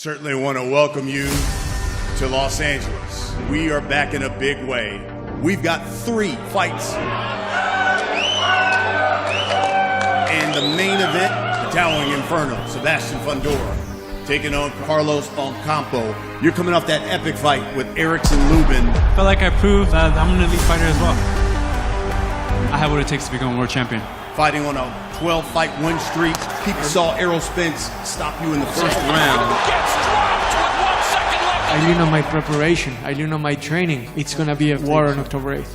Certainly want to welcome you to Los Angeles. We are back in a big way. We've got 3 fights. And the main event, the Towering Inferno, Sebastian Fundora, taking on Carlos Ocampo. You're coming off that epic fight with Erickson Lubin. I feel like I proved that I'm an elite fighter as well. I have what it takes to become a world champion. Fighting on a 12-fight win streak. People saw Errol Spence stop you in the first round. I lean on my preparation. I lean on my training. It's going to be a war on October 8th.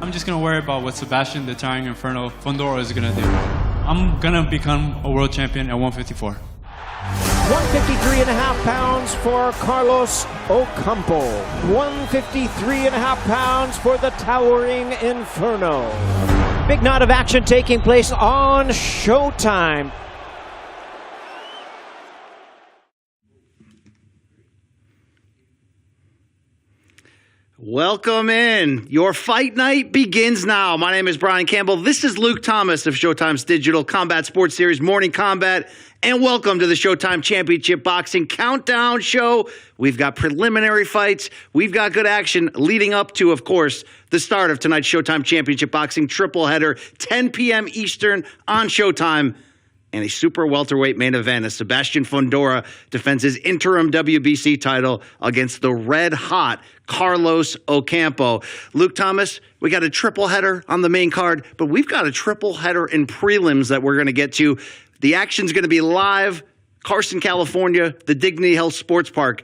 I'm just going to worry about what Sebastian, the Towering Inferno, Fundora is going to do. I'm going to become a world champion at 154. 153.5 pounds for Carlos Ocampo. 153.5 pounds for the Towering Inferno. Big night of action taking place on Showtime. Welcome in. Your fight night begins now. My name is Brian Campbell. This is Luke Thomas of Showtime's digital combat sports series, Morning Combat. And welcome to the Showtime Championship Boxing Countdown Show. We've got preliminary fights. We've got good action leading up to, of course, the start of tonight's Showtime Championship Boxing triple header, 10 p.m. Eastern on Showtime. And a super welterweight main event as Sebastian Fundora defends his interim WBC title against the red-hot Carlos Ocampo. Luke Thomas, we got a triple header on the main card, but we've got a triple header in prelims that we're going to get to. The action's going to be live, Carson, California, the Dignity Health Sports Park.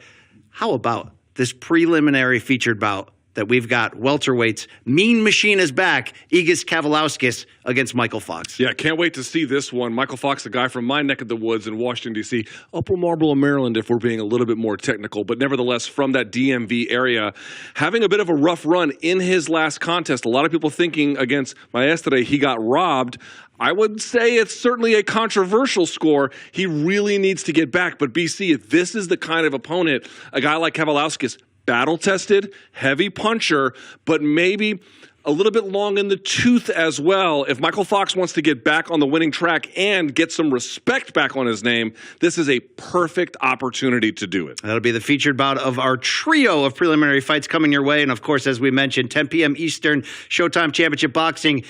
How about this preliminary featured bout that we've got welterweights? Mean Machine is back. Igis Kavalauskas against Michael Fox. Yeah, can't wait to see this one. Michael Fox, a guy from my neck of the woods in Washington, D.C., Upper Marlboro, Maryland, if we're being a little bit more technical, but nevertheless from that DMV area, having a bit of a rough run in his last contest. A lot of people thinking against Macias today he got robbed. I would say it's certainly a controversial score. He really needs to get back. But BC, if this is the kind of opponent, a guy like Kavalauskas, battle-tested, heavy puncher, but maybe a little bit long in the tooth as well. If Michael Fox wants to get back on the winning track and get some respect back on his name, this is a perfect opportunity to do it. That'll be the featured bout of our trio of preliminary fights coming your way. And, of course, as we mentioned, 10 p.m. Eastern, Showtime Championship Boxing.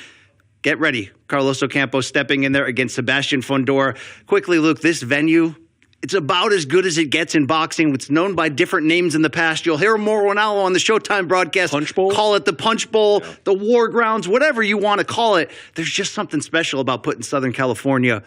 Get ready. Carlos Ocampo stepping in there against Sebastian Fundora. Quickly, Luke, this venue, it's about as good as it gets in boxing. It's known by different names in the past. You'll hear more now on the Showtime broadcast. Punch Bowl? Call it the Punch Bowl, the War Grounds, whatever you want to call it. There's just something special about putting Southern California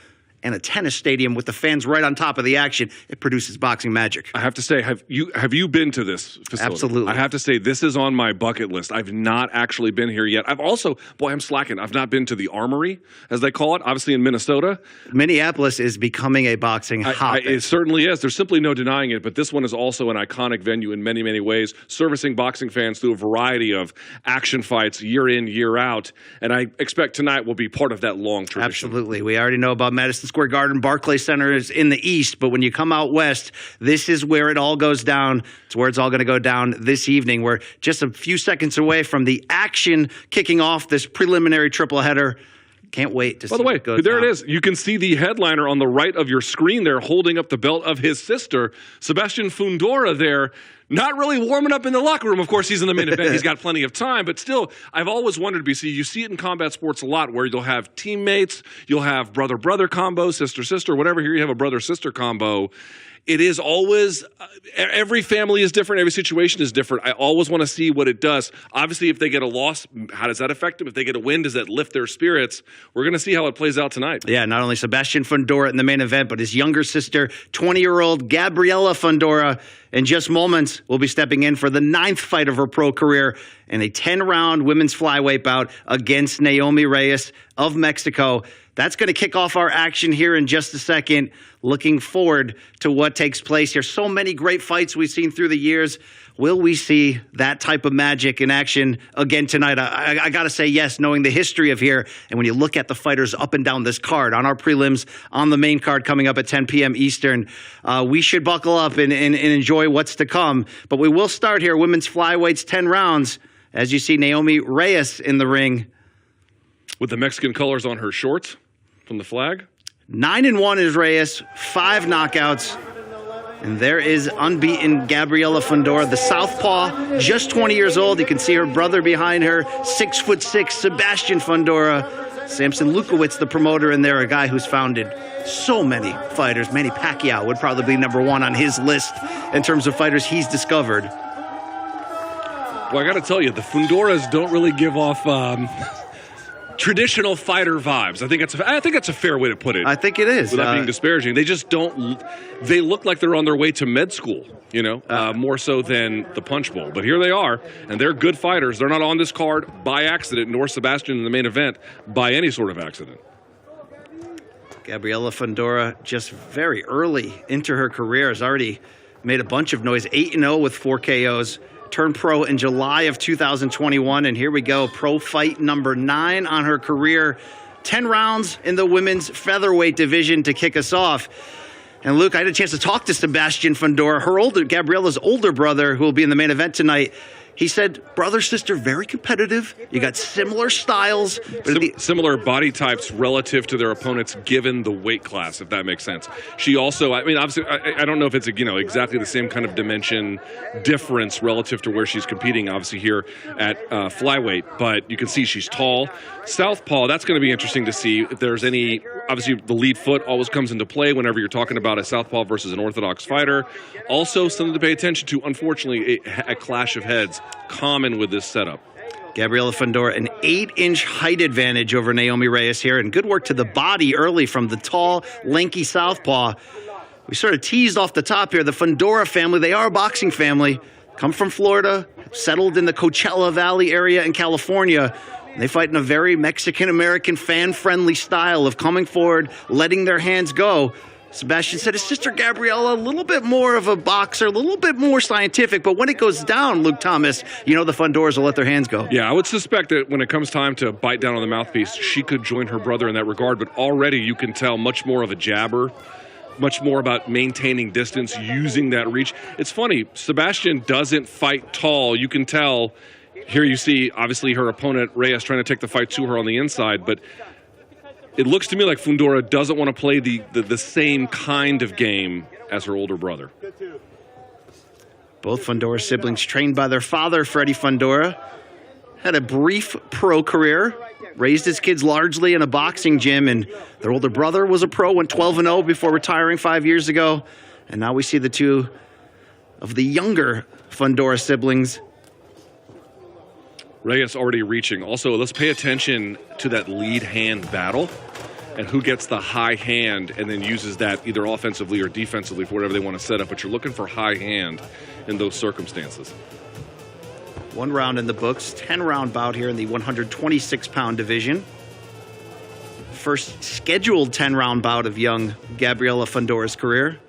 and a tennis stadium with the fans right on top of the action. It produces boxing magic. I have to say, have you been to this facility? Absolutely. I have to say, this is on my bucket list. I've not actually been here yet. I've also, I'm slacking. I've not been to the Armory, as they call it, obviously in Minnesota. Minneapolis is becoming a boxing hotbed. It certainly is. There's simply no denying it, but this one is also an iconic venue in many, many ways, servicing boxing fans through a variety of action fights year in, year out, and I expect tonight will be part of that long tradition. Absolutely. We already know about Madison Square Garden. Barclays Center is in the east, but when you come out west, this is where it all goes down. It's where it's all going to go down this evening. We're just a few seconds away from the action kicking off this preliminary triple header. Can't wait to see. By the way, what goes there down. it is. You can see the headliner on the right of your screen there holding up the belt of his sister, Sebastian Fundora there. Not really warming up in the locker room. Of course, he's in the main event. He's got plenty of time. But still, I've always wondered, BC, you see it in combat sports a lot where you'll have teammates, you'll have brother-brother combo, sister-sister, whatever. Here you have a brother-sister combo. It is always, every family is different. Every situation is different. I always want to see what it does. Obviously, if they get a loss, how does that affect them? If they get a win, does that lift their spirits? We're going to see how it plays out tonight. Yeah, not only Sebastian Fundora in the main event, but his younger sister, 20-year-old Gabriela Fundora. In just moments, will be stepping in for the 9th fight of her pro career in a 10-round women's flyweight bout against Naomi Reyes of Mexico. That's going to kick off our action here in just a second. Looking forward to what takes place here. So many great fights we've seen through the years. Will we see that type of magic in action again tonight? I got to say yes, knowing the history of here. And when you look at the fighters up and down this card, on our prelims, on the main card coming up at 10 p.m. Eastern, we should buckle up and enjoy what's to come. But we will start here, women's flyweights, 10 rounds. As you see, Naomi Reyes in the ring. With the Mexican colors on her shorts from the flag. 9-1 is Reyes, 5 knockouts. And there is unbeaten Gabriela Fundora, the southpaw, just 20 years old. You can see her brother behind her, 6'6", Sebastian Fundora. Samson Lukowitz, the promoter in there, a guy who's founded so many fighters. Manny Pacquiao would probably be #1 on his list in terms of fighters he's discovered. Well, I got to tell you, the Fundoras don't really give off traditional fighter vibes. I think that's a fair way to put it. I think it is. Without being disparaging. They just don't. They look like they're on their way to med school, more so than the Punch Bowl. But here they are, and they're good fighters. They're not on this card by accident, nor Sebastian in the main event by any sort of accident. Gabriela Fundora, just very early into her career, has already made a bunch of noise. 8-0 with 4 KOs. Turned pro in July of 2021, and here we go. Pro fight number 9 on her career. 10 rounds in the women's featherweight division to kick us off. And Luke, I had a chance to talk to Sebastian Fundora, Gabriela's older brother, who will be in the main event tonight. He said, brother, sister, very competitive. You got similar styles. Similar body types relative to their opponents given the weight class, if that makes sense. She also, obviously, I don't know if it's, exactly the same kind of dimension difference relative to where she's competing, obviously, here at flyweight. But you can see she's tall. Southpaw, that's going to be interesting to see if there's any, obviously, the lead foot always comes into play whenever you're talking about a southpaw versus an orthodox fighter. Also, something to pay attention to, unfortunately, a clash of heads common with this setup. Gabriela Fundora, an 8-inch height advantage over Naomi Reyes here, and good work to the body early from the tall, lanky southpaw. We sort of teased off the top here, the Fundora family, they are a boxing family, come from Florida, settled in the Coachella Valley area in California. They fight in a very Mexican-American, fan-friendly style of coming forward, letting their hands go. Sebastian said his sister Gabriela, a little bit more of a boxer, a little bit more scientific, but when it goes down, Luke Thomas, the Fundoras will let their hands go. Yeah, I would suspect that when it comes time to bite down on the mouthpiece, she could join her brother in that regard, but already you can tell much more of a jabber, much more about maintaining distance, using that reach. It's funny, Sebastian doesn't fight tall. You can tell. Here you see, obviously, her opponent, Reyes, trying to take the fight to her on the inside, but it looks to me like Fundora doesn't want to play the same kind of game as her older brother. Both Fundora siblings trained by their father, Freddie Fundora. Had a brief pro career, raised his kids largely in a boxing gym, and their older brother was a pro, went 12-0 before retiring 5 years ago. And now we see the two of the younger Fundora siblings. Reyes already reaching. Also, let's pay attention to that lead hand battle and who gets the high hand and then uses that either offensively or defensively for whatever they want to set up. But you're looking for high hand in those circumstances. 1 round in the books, 10-round bout here in the 126-pound division. First scheduled 10-round bout of young Gabriela Fundora's career.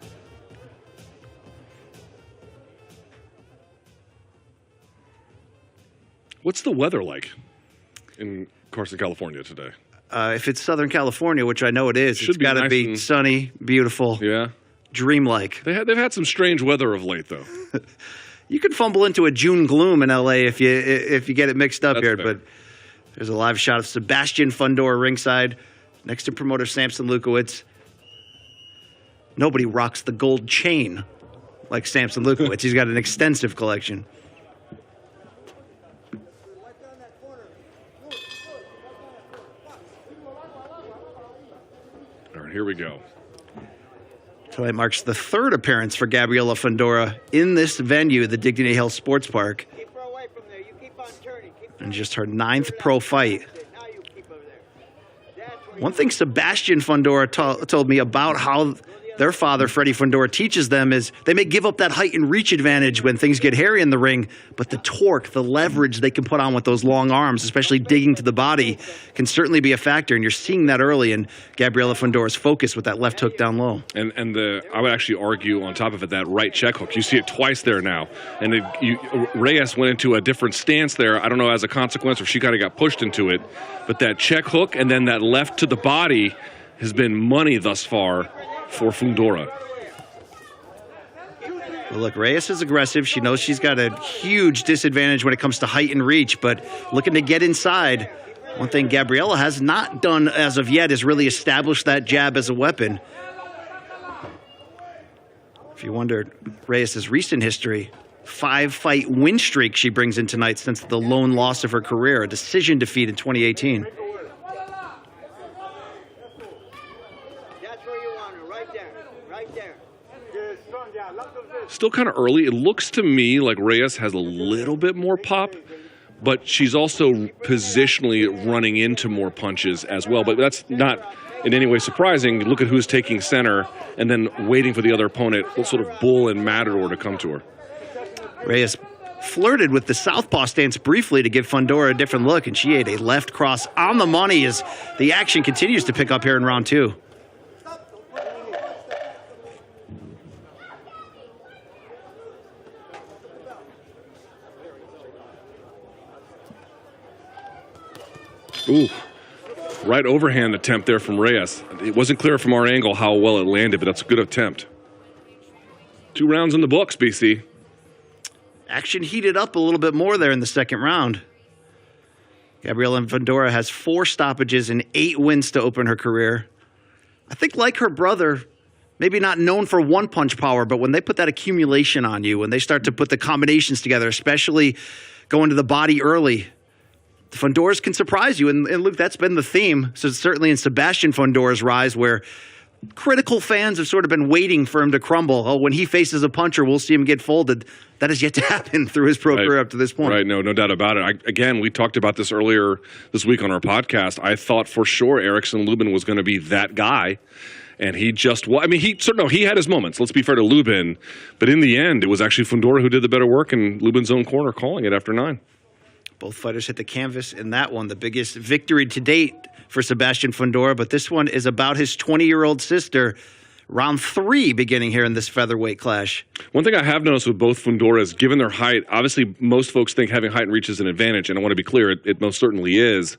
What's the weather like in Carson, California today? If it's Southern California, which I know it is, it's got to be sunny, beautiful, dreamlike. They've had some strange weather of late, though. You could fumble into a June gloom in LA if you get it mixed up. That's here. Fair. But there's a live shot of Sebastian Fundora ringside next to promoter Samson Lukowitz. Nobody rocks the gold chain like Samson Lukowitz. He's got an extensive collection. All right, here we go. Tonight marks the 3rd appearance for Gabriela Fundora in this venue, the Dignity Health Sports Park. And just her 9th pro fight. One thing Sebastian Fundora told me about how their father, Freddie Fundora, teaches them is they may give up that height and reach advantage when things get hairy in the ring, but the torque, the leverage they can put on with those long arms, especially digging to the body, can certainly be a factor. And you're seeing that early in Gabriela Fundora's focus with that left hook down low. And I would actually argue on top of it, that right check hook. You see it twice there now. And Reyes went into a different stance there. I don't know as a consequence or she kind of got pushed into it. But that check hook and then that left to the body has been money thus far for Fundora. Well, look, Reyes is aggressive. She knows she's got a huge disadvantage when it comes to height and reach, but looking to get inside. One thing Gabriela has not done as of yet is really establish that jab as a weapon. If you wondered, Reyes' recent history, 5-fight win streak she brings in tonight since the lone loss of her career, a decision defeat in 2018. That's where you want her, right there, right there. Still kind of early. It looks to me like Reyes has a little bit more pop, but she's also positionally running into more punches as well. But that's not in any way surprising. Look at who's taking center and then waiting for the other opponent, sort of bull and matador, to come to her. Reyes flirted with the southpaw stance briefly to give Fundora a different look, and she ate a left cross on the money as the action continues to pick up here in round 2. Ooh, right overhand attempt there from Reyes. It wasn't clear from our angle how well it landed, but that's a good attempt. 2 rounds in the books, BC. Action heated up a little bit more there in the second round. Gabriela Fundora has 4 stoppages and 8 wins to open her career. I think, like her brother, maybe not known for one-punch power, but when they put that accumulation on you, when they start to put the combinations together, especially going to the body early, the Fundoras can surprise you. And Luke, that's been the theme. So certainly in Sebastian Fundora's rise, where critical fans have sort of been waiting for him to crumble. Oh, when he faces a puncher, we'll see him get folded. That has yet to happen through his pro career up to this point. Right, no doubt about it. Again, we talked about this earlier this week on our podcast. I thought for sure Erickson Lubin was going to be that guy. And he just, well, I mean, he had his moments. Let's be fair to Lubin. But in the end, it was actually Fundora who did the better work in Lubin's own corner, calling it after 9. Both fighters hit the canvas in that one, the biggest victory to date for Sebastian Fundora, but this one is about his 20-year-old sister. Round 3 beginning here in this featherweight clash. One thing I have noticed with both Fundoras, given their height, obviously most folks think having height and reach is an advantage, and I want to be clear, it most certainly is.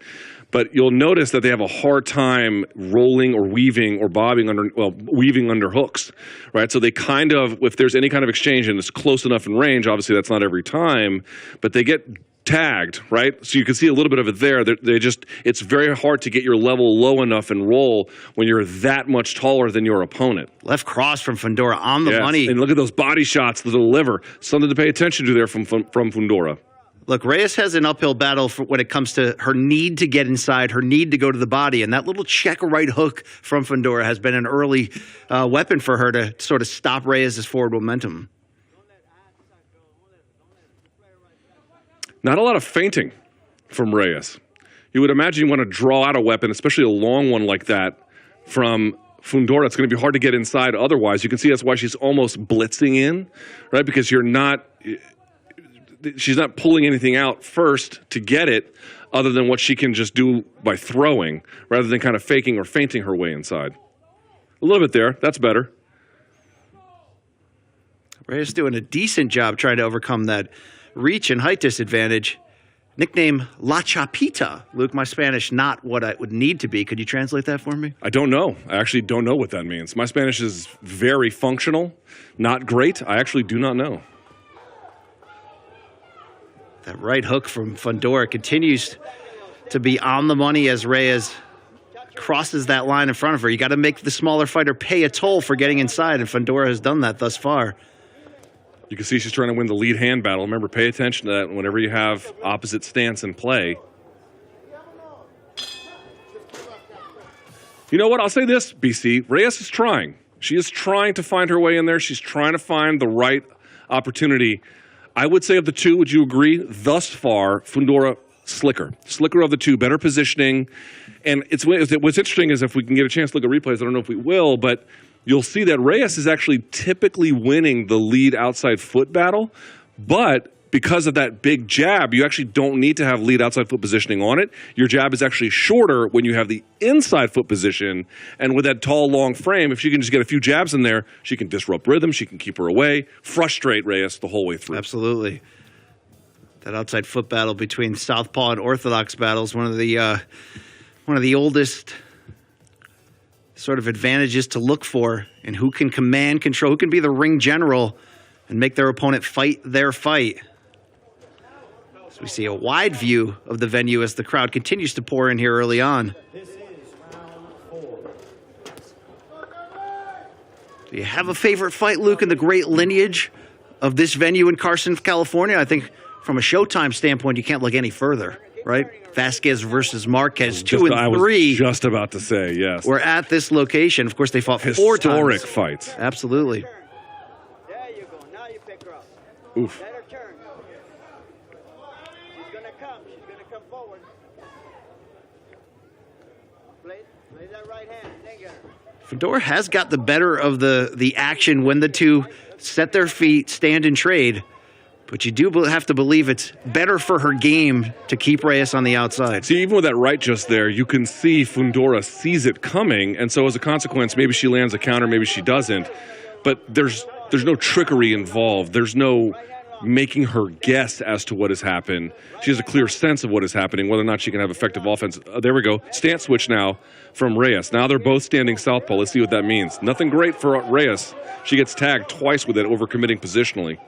But you'll notice that they have a hard time rolling or weaving or bobbing under, weaving under hooks, right? So they kind of, if there's any kind of exchange and it's close enough in range, obviously that's not every time, but they get tagged, right? So you can see a little bit of it there. It's very hard to get your level low enough and roll when you're that much taller than your opponent. Left cross from Fundora on the money. And look at those body shots to deliver. Something to pay attention to there from Fundora. Look, Reyes has an uphill battle when it comes to her need to get inside, her need to go to the body, and that little check right hook from Fundora has been an early weapon for her to sort of stop Reyes' forward momentum. Not a lot of feinting from Reyes. You would imagine you want to draw out a weapon, especially a long one like that, from Fundora. It's going to be hard to get inside otherwise. You can see that's why she's almost blitzing in, right? Because she's not pulling anything out first to get it other than what she can just do by throwing rather than kind of faking or feinting her way inside. A little bit there. That's better. Reyes doing a decent job trying to overcome that reach and height disadvantage. Nickname La Chapita. Luke, my Spanish not what I would need to be. Could you translate that for me? I don't know. I actually don't know what that means. My Spanish is very functional, not great. I actually do not know. That right hook from Fundora continues to be on the money as Reyes crosses that line in front of her. You got to make the smaller fighter pay a toll for getting inside, and Fundora has done that thus far. You can see she's trying to win the lead hand battle. Remember, pay attention to that whenever you have opposite stance in play. You know what? I'll say this, BC. Reyes is trying. She is trying to find her way in there. She's trying to find the right opportunity. I would say of the two, would you agree? Thus far, Fundora, slicker of the two, better positioning. And what's interesting is if we can get a chance to look at replays, I don't know if we will, but you'll see that Reyes is actually typically winning the lead outside foot battle, but because of that big jab, you actually don't need to have lead outside foot positioning on it. Your jab is actually shorter when you have the inside foot position, and with that tall, long frame, if she can just get a few jabs in there, she can disrupt rhythm, she can keep her away, frustrate Reyes the whole way through. Absolutely. That outside foot battle between southpaw and orthodox battles, one of the oldest sort of advantages to look for, and who can command control, who can be the ring general and make their opponent fight their fight. So we see a wide view of the venue as the crowd continues to pour in here early on. Do you have a favorite fight, Luke, in the great lineage of this venue in Carson, California? I think from a Showtime standpoint, you can't look any further, right? Vasquez versus Marquez, 2 and 3. I was just about to say, yes. We're at this location. Of course, they fought 4 times. Historic fights. Absolutely. There you go. Now you pick her up. Oof. Let her turn. She's going to come. She's going to come forward. Play that right hand. Then get her. Fundora has got the better of the action when the two set their feet, stand and trade. But you do have to believe it's better for her game to keep Reyes on the outside. See, even with that right just there, you can see Fundora sees it coming, and so as a consequence, maybe she lands a counter, maybe she doesn't. But there's no trickery involved. There's no making her guess as to what has happened. She has a clear sense of what is happening, whether or not she can have effective offense. There we go. Stance switch now from Reyes. Now they're both standing southpaw. Let's see what that means. Nothing great for Reyes. She gets tagged twice with it, overcommitting positionally.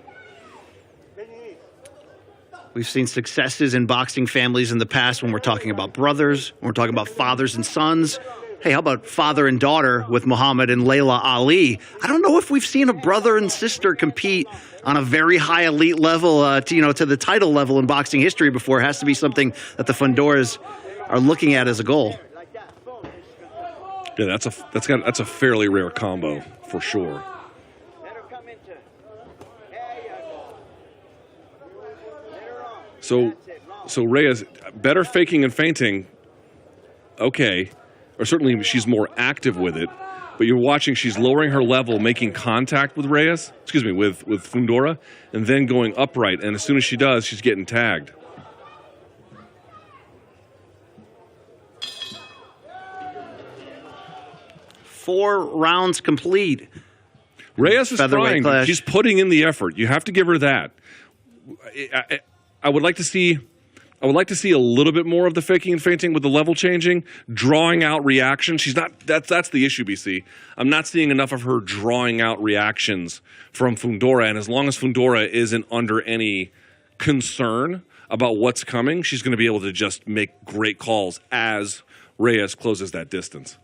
We've seen successes in boxing families in the past when we're talking about brothers, when we're talking about fathers and sons. Hey, how about father and daughter with Muhammad and Layla Ali? I don't know if we've seen a brother and sister compete on a very high elite level, to the title level in boxing history before. It has to be something that the Fundoras are looking at as a goal. Yeah, that's a fairly rare combo for sure. Let her come into it. There you go. Let her on. So Reyes, better faking and feinting, okay. Or certainly she's more active with it. But you're watching, she's lowering her level, making contact with with Fundora, and then going upright. And as soon as she does, she's getting tagged. Four rounds complete. Reyes is Featherweight trying. clash. She's putting in the effort. You have to give her that. I would like to see a little bit more of the faking and feinting with the level changing, drawing out reactions. She's not. That's the issue, BC. I'm not seeing enough of her drawing out reactions from Fundora, and as long as Fundora isn't under any concern about what's coming, she's going to be able to just make great calls as Reyes closes that distance.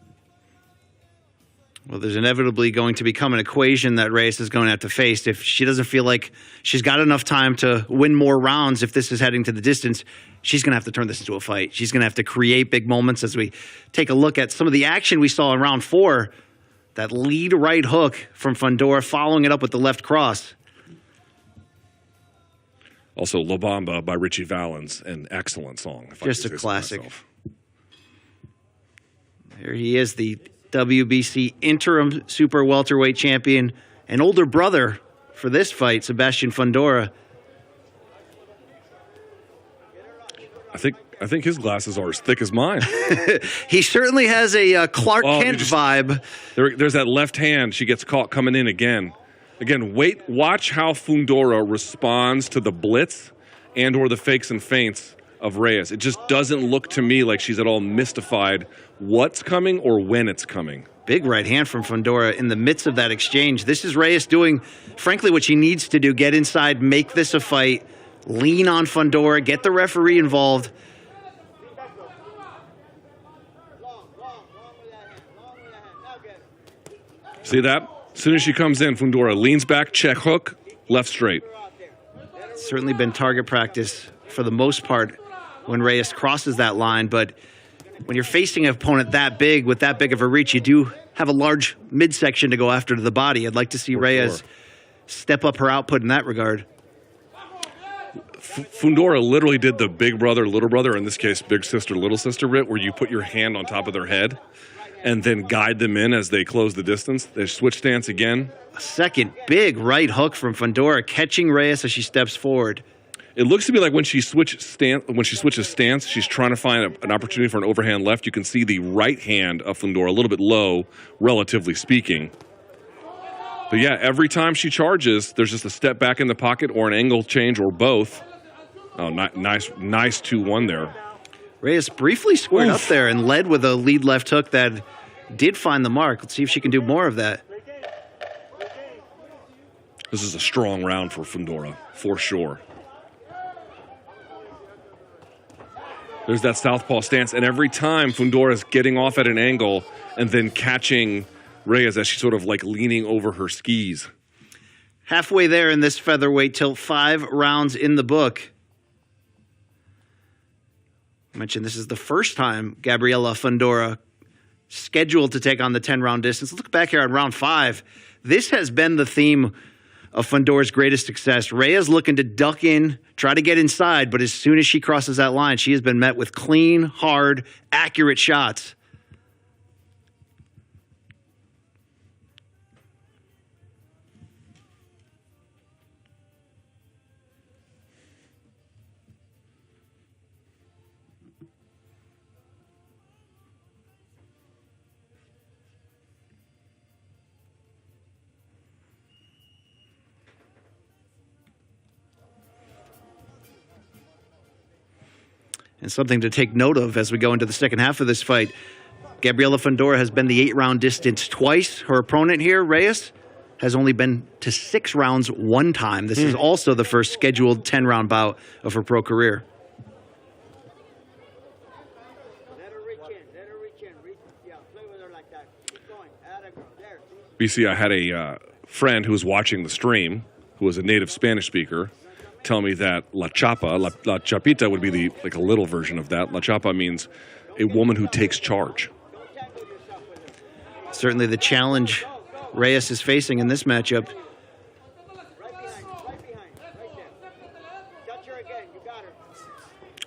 Well, there's inevitably going to become an equation that Reyes is going to have to face. If she doesn't feel like she's got enough time to win more rounds, if this is heading to the distance, she's going to have to turn this into a fight. She's going to have to create big moments. As we take a look at some of the action we saw in round 4, that lead right hook from Fundora, following it up with the left cross. Also, La Bamba by Richie Valens, an excellent song. Just a classic. There he is, the WBC interim super welterweight champion, an older brother for this fight, Sebastian Fundora. I think his glasses are as thick as mine. He certainly has a Clark Kent vibe. There's that left hand. She gets caught coming in again. Again, watch how Fundora responds to the blitz and or the fakes and feints of Reyes. It just doesn't look to me like she's at all mystified what's coming or when it's coming. Big right hand from Fundora in the midst of that exchange. This is Reyes doing, frankly, what she needs to do. Get inside, make this a fight, lean on Fundora, get the referee involved. See that? As soon as she comes in, Fundora leans back, check hook, left straight. It's certainly been target practice for the most part when Reyes crosses that line, but when you're facing an opponent that big with that big of a reach, you do have a large midsection to go after to the body. I'd like to see Reyes step up her output in that regard. Fundora literally did the big brother, little brother, in this case, big sister, little sister writ, where you put your hand on top of their head and then guide them in as they close the distance. They switch stance again. A second big right hook from Fundora, catching Reyes as she steps forward. It looks to me like when she switches stance, she's trying to find an opportunity for an overhand left. You can see the right hand of Fundora a little bit low, relatively speaking. But yeah, every time she charges, there's just a step back in the pocket or an angle change or both. Oh, nice 2-1 there. Reyes briefly squared up there and led with a lead left hook that did find the mark. Let's see if she can do more of that. This is a strong round for Fundora, for sure. There's that southpaw stance, and every time Fundora is getting off at an angle and then catching Reyes as she's sort of like leaning over her skis. Halfway there in this featherweight tilt, 5 rounds in the book. I mentioned this is the first time Gabriela Fundora scheduled to take on the 10-round distance. Look back here on round 5. This has been the theme of Fundora's greatest success. Reyes looking to duck in, try to get inside, but as soon as she crosses that line, she has been met with clean, hard, accurate shots. And something to take note of as we go into the second half of this fight. Gabriela Fundora has been the 8-round distance twice. Her opponent here, Reyes, has only been to 6 rounds one time. This is also the first scheduled 10-round bout of her pro career. Let her reach in. Let her reach in. Yeah, play with her like that. Keep going. Atta girl. There. BC, I had a friend who was watching the stream, who was a native Spanish speaker, tell me that La Chapa, La Chapita would be like a little version of that. La Chapa means a woman who takes charge. Certainly the challenge Reyes is facing in this matchup. Right behind. Right there. Touch her again. You got her.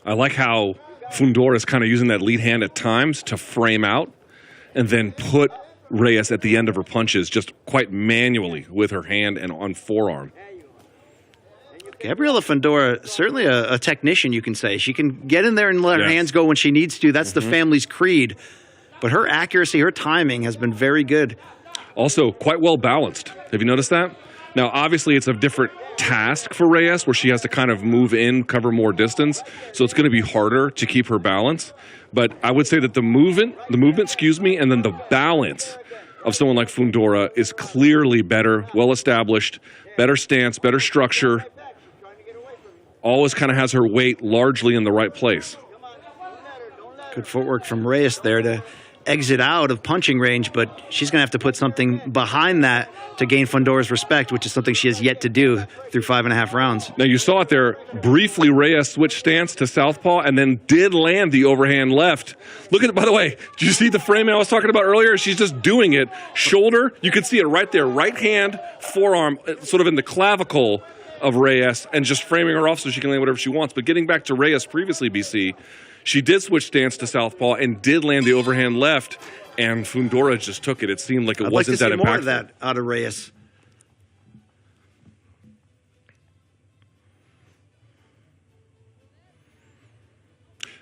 I like how Fundora is kind of using that lead hand at times to frame out and then put Reyes at the end of her punches just quite manually with her hand and on forearm. Gabriela Fundora, certainly a technician, you can say. She can get in there and let her hands go when she needs to. That's the family's creed. But her accuracy, her timing has been very good. Also, quite well balanced. Have you noticed that? Now, obviously, it's a different task for Reyes where she has to kind of move in, cover more distance. So it's going to be harder to keep her balance. But I would say that the movement, and then the balance of someone like Fundora is clearly better, well-established, better stance, better structure. Always kind of has her weight largely in the right place. Good footwork from Reyes there to exit out of punching range, but she's going to have to put something behind that to gain Fundora's respect, which is something she has yet to do through 5.5 rounds. Now, you saw it there. Briefly, Reyes switched stance to southpaw and then did land the overhand left. Look at it, by the way. Did you see the framing I was talking about earlier? She's just doing it. Shoulder, you can see it right there. Right hand, forearm, sort of in the clavicle of Reyes, and just framing her off so she can land whatever she wants. But getting back to Reyes previously, BC, she did switch stance to southpaw and did land the overhand left, and Fundora just took it. It seemed like it wasn't that impactful. I'd like to see more of that out of Reyes.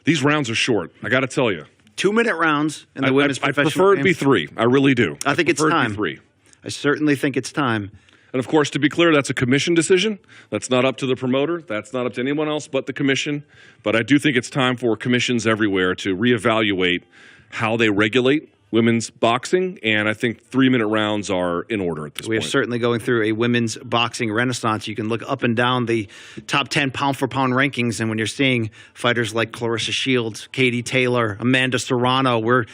These rounds are short, I got to tell you. 2-minute rounds in the women's professional I prefer it be 3. I really do. I think it's time. 3. I certainly think it's time. And, of course, to be clear, that's a commission decision. That's not up to the promoter. That's not up to anyone else but the commission. But I do think it's time for commissions everywhere to reevaluate how they regulate women's boxing, and I think 3-minute rounds are in order at this point. We are certainly going through a women's boxing renaissance. You can look up and down the top 10 pound-for-pound rankings, and when you're seeing fighters like Clarissa Shields, Katie Taylor, Amanda Serrano, we're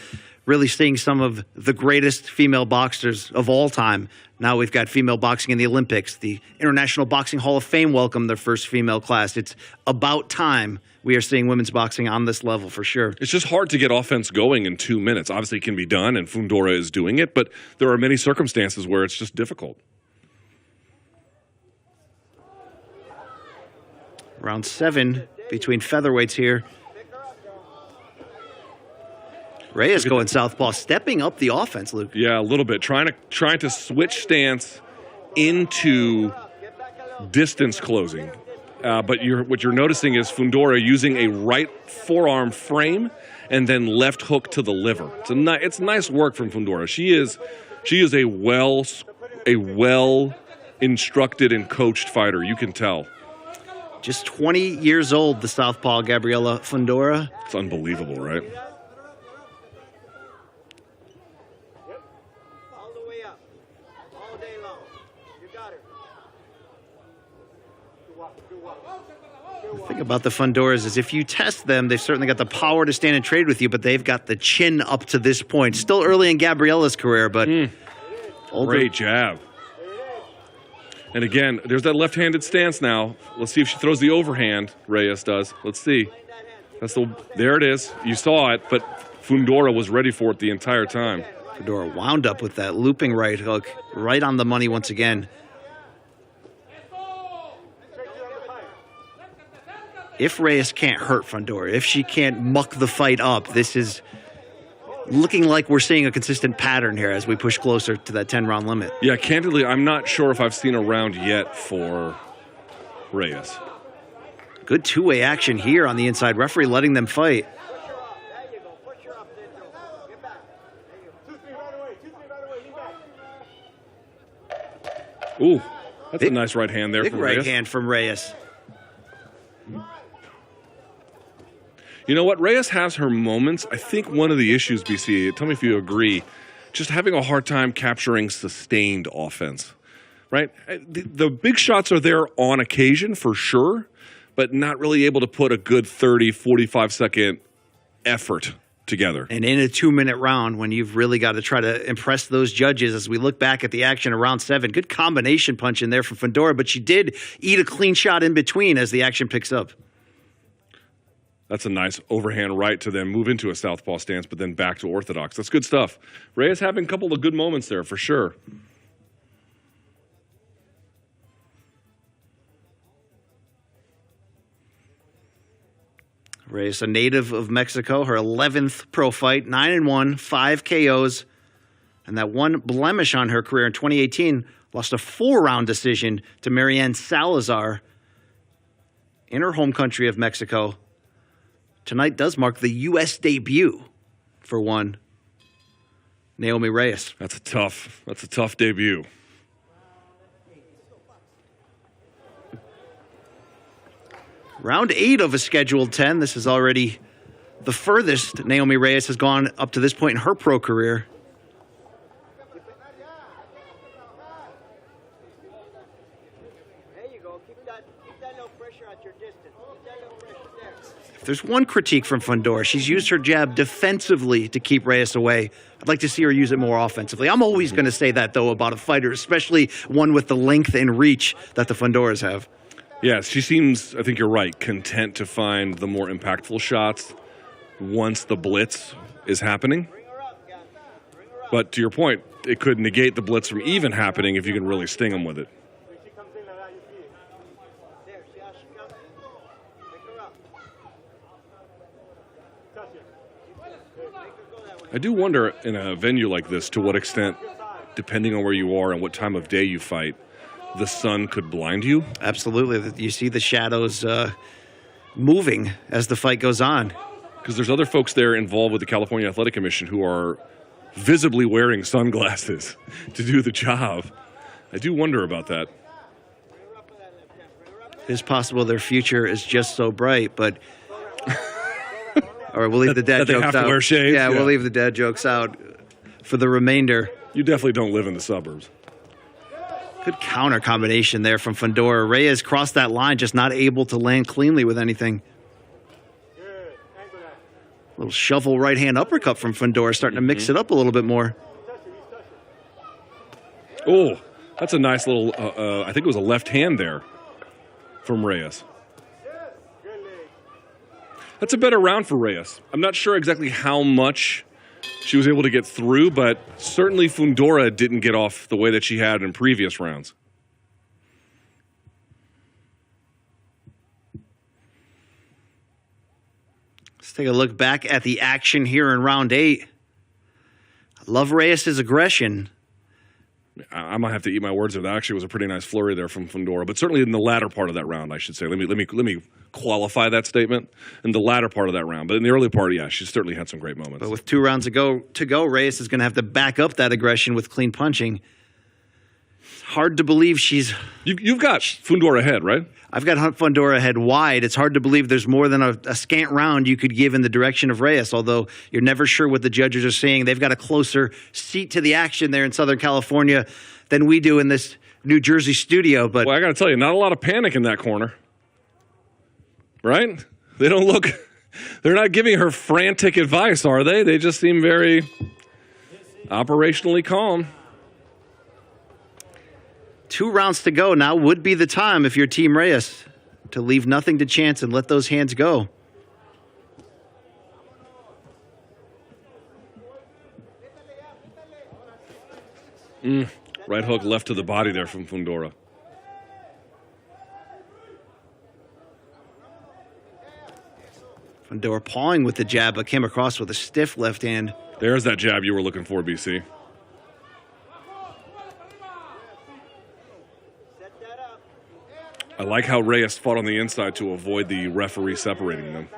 really seeing some of the greatest female boxers of all time. Now we've got female boxing in the Olympics. The International Boxing Hall of Fame welcomed their first female class. It's about time we are seeing women's boxing on this level for sure. It's just hard to get offense going in 2 minutes. Obviously it can be done, and Fundora is doing it, but there are many circumstances where it's just difficult. Round 7 between featherweights here. Reyes going southpaw, stepping up the offense, Luke. Yeah, a little bit. Trying to switch stance into distance closing. But what you're noticing is Fundora using a right forearm frame and then left hook to the liver. It's nice work from Fundora. She is a well instructed and coached fighter. You can tell. Just 20 years old, the southpaw Gabriela Fundora. It's unbelievable, right? The thing about the Fundoras is if you test them, they've certainly got the power to stand and trade with you, but they've got the chin up to this point. Still early in Gabriela's career, but Great jab. And again, there's that left-handed stance now. Let's see if she throws the overhand. Reyes does. Let's see. There it is. You saw it, but Fundora was ready for it the entire time. Fundora wound up with that looping right hook, right on the money once again. If Reyes can't hurt Fundora, if she can't muck the fight up, this is looking like we're seeing a consistent pattern here as we push closer to that 10-round limit. Yeah, candidly, I'm not sure if I've seen a round yet for Reyes. Good two-way action here on the inside. Referee letting them fight. Ooh, that's a nice right hand there Big from right Reyes. hand from Reyes. You know what? Reyes has her moments. I think one of the issues, BC, tell me if you agree, just having a hard time capturing sustained offense, right? The big shots are there on occasion for sure, but not really able to put a good 30, 45-second effort together. And in a 2-minute round, when you've really got to try to impress those judges, as we look back at the action of round 7, good combination punch in there from Fundora, but she did eat a clean shot in between as the action picks up. That's a nice overhand right to then move into a southpaw stance, but then back to orthodox. That's good stuff. Reyes having a couple of good moments there for sure. Reyes, a native of Mexico, her 11th pro fight, 9-1, 5 KOs, and that one blemish on her career in 2018, lost a 4-round decision to Marianne Salazar in her home country of Mexico. Tonight does mark the U.S. debut for one Naomi Reyes. That's a tough debut. Round 8 of a scheduled 10. This is already the furthest Naomi Reyes has gone up to this point in her pro career. There you go. Keep that little pressure at your distance. Keep that little pressure there. If there's one critique from Fundora, she's used her jab defensively to keep Reyes away. I'd like to see her use it more offensively. I'm always going to say that, though, about a fighter, especially one with the length and reach that the Fundoras have. Yeah, she seems, I think you're right, content to find the more impactful shots once the blitz is happening. But to your point, it could negate the blitz from even happening if you can really sting them with it. There, see how she comes? Pick her up. I do wonder in a venue like this to what extent, depending on where you are and what time of day you fight, the sun could blind you. Absolutely. You see the shadows moving as the fight goes on. Because there's other folks there involved with the California Athletic Commission who are visibly wearing sunglasses to do the job. I do wonder about that. It is possible their future is just so bright, but... All right, we'll leave the dad they jokes have to out. wear shades? Yeah, Yeah. we'll leave the dad jokes out for the remainder. You definitely don't live in the suburbs. Good counter combination there from Fundora. Reyes crossed that line, just not able to land cleanly with anything. Little shovel right-hand uppercut from Fundora, starting to mix it up a little bit more. Oh, that's a nice little, I think it was a left hand there from Reyes. That's a better round for Reyes. I'm not sure exactly how much she was able to get through, but certainly Fundora didn't get off the way that she had in previous rounds. Let's take a look back at the action here in round 8. I love Reyes' aggression. I might have to eat my words there. That actually was a pretty nice flurry there from Fundora, but certainly in the latter part of that round, I should say. Let me qualify that statement. In the latter part of that round, but in the early part, yeah, she certainly had some great moments. But with 2 rounds to go, Reyes is going to have to back up that aggression with clean punching. It's hard to believe she's... You've got Fundora ahead, right? I've got Fundora ahead wide. It's hard to believe there's more than a scant round you could give in the direction of Reyes, although you're never sure what the judges are saying. They've got a closer seat to the action there in Southern California than we do in this New Jersey studio. But Well, I got to tell you, not a lot of panic in that corner. Right? They don't look... They're not giving her frantic advice, are they? They just seem very operationally calm. 2 rounds to go. Now would be the time if you're Team Reyes to leave nothing to chance and let those hands go. Right hook left to the body there from Fundora. Fundora pawing with the jab, but came across with a stiff left hand. There's that jab you were looking for, BC. I like how Reyes fought on the inside to avoid the referee separating them.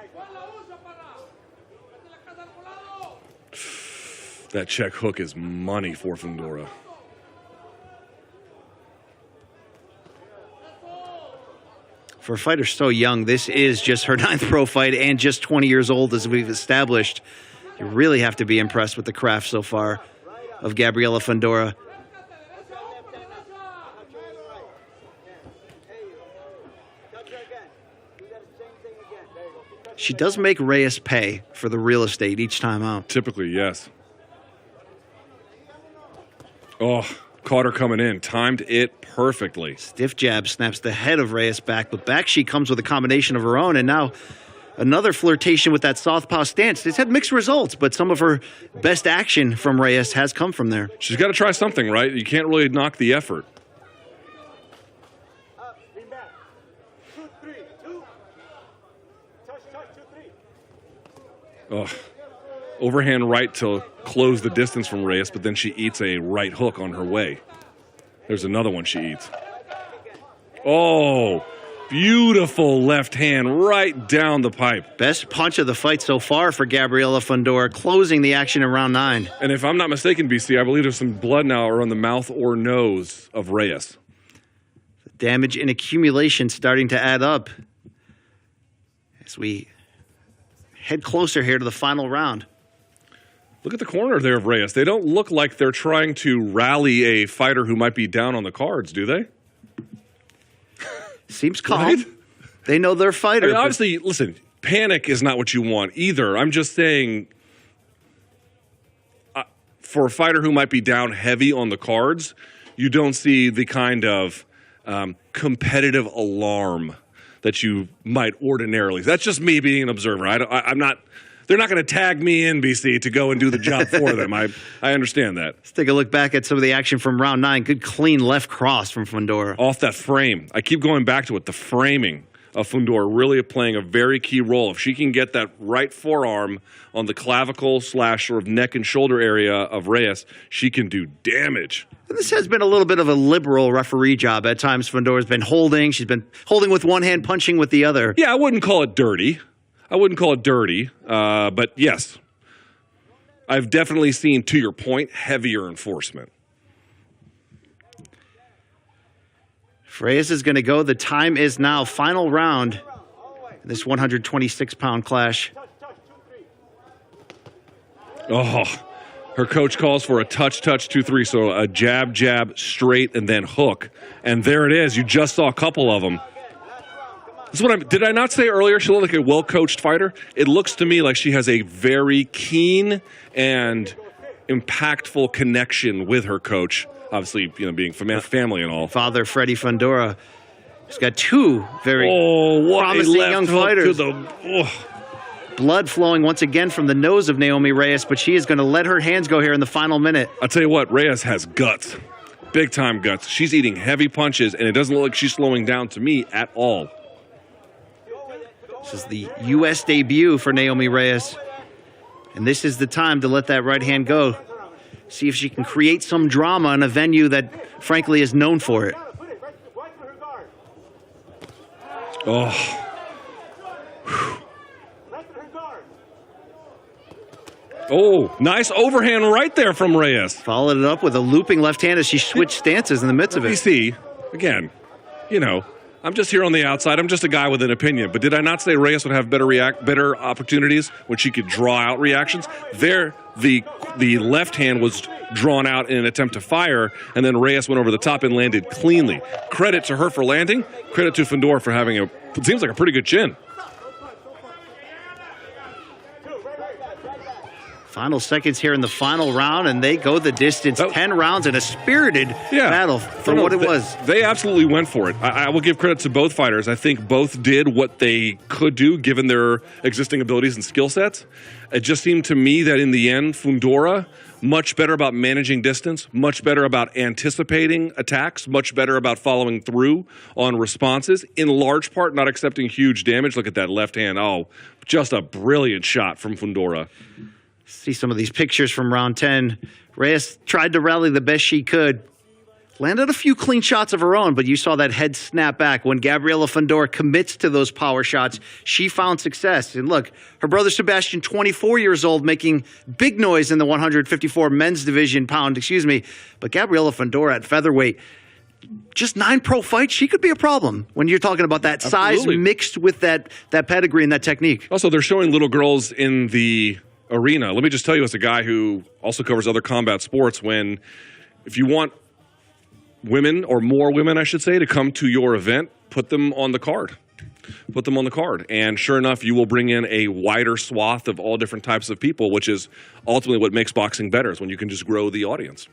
That check hook is money for Fundora. For a fighter so young, this is just her 9th pro fight and just 20 years old, as we've established. You really have to be impressed with the craft so far of Gabriela Fundora. She does make Reyes pay for the real estate each time out. Typically, yes. Oh, caught her coming in. Timed it perfectly. Stiff jab snaps the head of Reyes back, but back she comes with a combination of her own, and now another flirtation with that southpaw stance. It's had mixed results, but some of her best action from Reyes has come from there. She's got to try something, right? You can't really knock the effort. Oh, overhand right to close the distance from Reyes, but then she eats a right hook on her way. There's another one she eats. Oh, beautiful left hand right down the pipe. Best punch of the fight so far for Gabriela Fundora, closing the action in round 9. And if I'm not mistaken, BC, I believe there's some blood now around the mouth or nose of Reyes. The damage and accumulation starting to add up as we head closer here to the final round. Look at the corner there of Reyes. They don't look like they're trying to rally a fighter who might be down on the cards, do they? Seems calm. Right? They know their fighter. I mean, obviously, listen, panic is not what you want either. I'm just saying, for a fighter who might be down heavy on the cards, you don't see the kind of competitive alarm that you might ordinarily. That's just me being an observer. I'm not. They're not going to tag me in, BC, to go and do the job for them. I understand that. Let's take a look back at some of the action from round 9. Good clean left cross from Fundora. Off that frame. I keep going back to it. The framing of Fundora really playing a very key role. If she can get that right forearm on the clavicle / sort of neck and shoulder area of Reyes, she can do damage. And this has been a little bit of a liberal referee job. At times, Fundora's been holding. She's been holding with one hand, punching with the other. Yeah, I wouldn't call it dirty. But yes, I've definitely seen, to your point, heavier enforcement. Reyes is going to go. The time is now. Final round. This 126-pound clash. Oh, her coach calls for a touch, 2-3. So a jab, straight, and then hook. And there it is. You just saw a couple of them. This is what did I not say earlier she looked like a well-coached fighter? It looks to me like she has a very keen and impactful connection with her coach. Obviously, being family and all. Father Freddie Fundora. He's got 2 very promising young fighters. Blood flowing once again from the nose of Naomi Reyes, but she is going to let her hands go here in the final minute. I'll tell you what, Reyes has guts. Big-time guts. She's eating heavy punches, and it doesn't look like she's slowing down to me at all. This is the U.S. debut for Naomi Reyes. And this is the time to let that right hand go. See if she can create some drama in a venue that, frankly, is known for it. Oh. Oh, nice overhand right there from Reyes. Followed it up with a looping left hand as she switched stances in the midst of it. BC, again, I'm just here on the outside. I'm just a guy with an opinion. But did I not say Reyes would have better opportunities when she could draw out reactions? There, the left hand was drawn out in an attempt to fire, and then Reyes went over the top and landed cleanly. Credit to her for landing. Credit to Fundora for having it seems like a pretty good chin. Final seconds here in the final round, and they go the distance. 10 rounds in a spirited battle for what it was. They absolutely went for it. I will give credit to both fighters. I think both did what they could do given their existing abilities and skill sets. It just seemed to me that in the end, Fundora, much better about managing distance, much better about anticipating attacks, much better about following through on responses, in large part not accepting huge damage. Look at that left hand. Oh, just a brilliant shot from Fundora. See some of these pictures from round 10. Reyes tried to rally the best she could. Landed a few clean shots of her own, but you saw that head snap back. When Gabriela Fundora commits to those power shots, she found success. And look, her brother Sebastian, 24 years old, making big noise in the 154 men's division pound, But Gabriela Fundora at featherweight, just 9 pro fights, she could be a problem when you're talking about that size mixed with that pedigree and that technique. Also, they're showing little girls in the arena. Let me just tell you, as a guy who also covers other combat sports, if you want women, or more women, I should say, to come to your event, put them on the card. Put them on the card. And sure enough, you will bring in a wider swath of all different types of people, which is ultimately what makes boxing better, is when you can just grow the audience.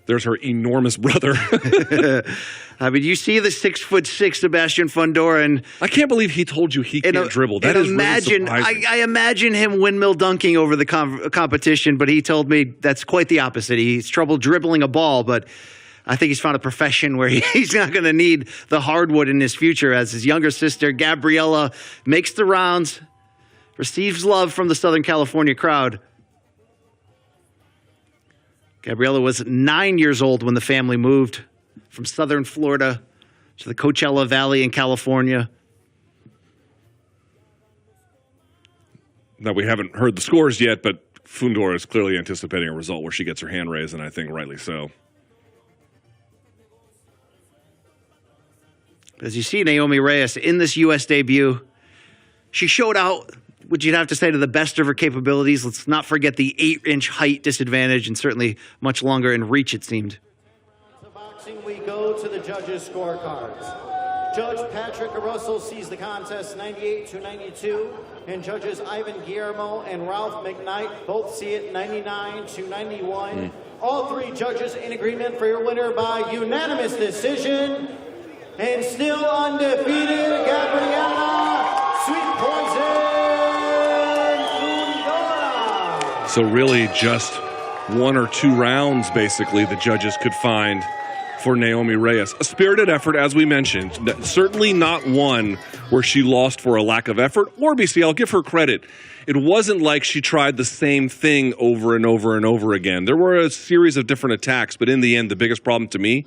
There's her enormous brother. I mean, you see the 6'6" Sebastian Fundora, and I can't believe he told you he can't dribble. That is really surprising. I imagine him windmill dunking over the competition, but he told me that's quite the opposite. He's trouble dribbling a ball, but I think he's found a profession where he's not going to need the hardwood in his future, as his younger sister, Gabriela, makes the rounds, receives love from the Southern California crowd. Gabriela was 9 years old when the family moved from southern Florida to the Coachella Valley in California. Now, we haven't heard the scores yet, but Fundora is clearly anticipating a result where she gets her hand raised, and I think rightly so. As you see Naomi Reyes in this U.S. debut, she showed out what you'd have to say to the best of her capabilities. Let's not forget the 8-inch height disadvantage, and certainly much longer in reach, it seemed. To boxing, we go to the judges' scorecards. Judge Patrick Russell sees the contest 98-92, and judges Ivan Guillermo and Ralph McKnight both see it 99-91. All 3 judges in agreement for your winner by unanimous decision, and still undefeated, Gabriela Sweet Poison Fundora. So really just 1 or 2 rounds, basically, the judges could find for Naomi Reyes. A spirited effort, as we mentioned. Certainly not one where she lost for a lack of effort. Or, BC, I'll give her credit. It wasn't like she tried the same thing over and over and over again. There were a series of different attacks, but in the end, the biggest problem to me,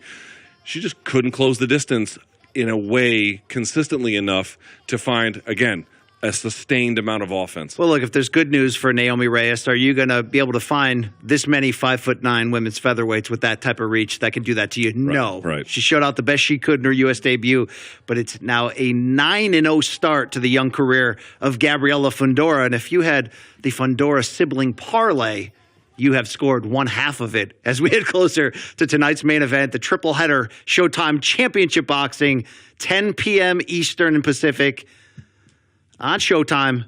she just couldn't close the distance in a way consistently enough to find, again, a sustained amount of offense. Well, look, if there's good news for Naomi Reyes, are you going to be able to find this many 5'9" women's featherweights with that type of reach that can do that to you? No. Right. She showed out the best she could in her U.S. debut, but it's now a 9-0 start to the young career of Gabriela Fundora. And if you had the Fundora sibling parlay, you have scored 1/2 of it as we head closer to tonight's main event, the triple header Showtime Championship Boxing, 10 p.m. Eastern and Pacific on Showtime.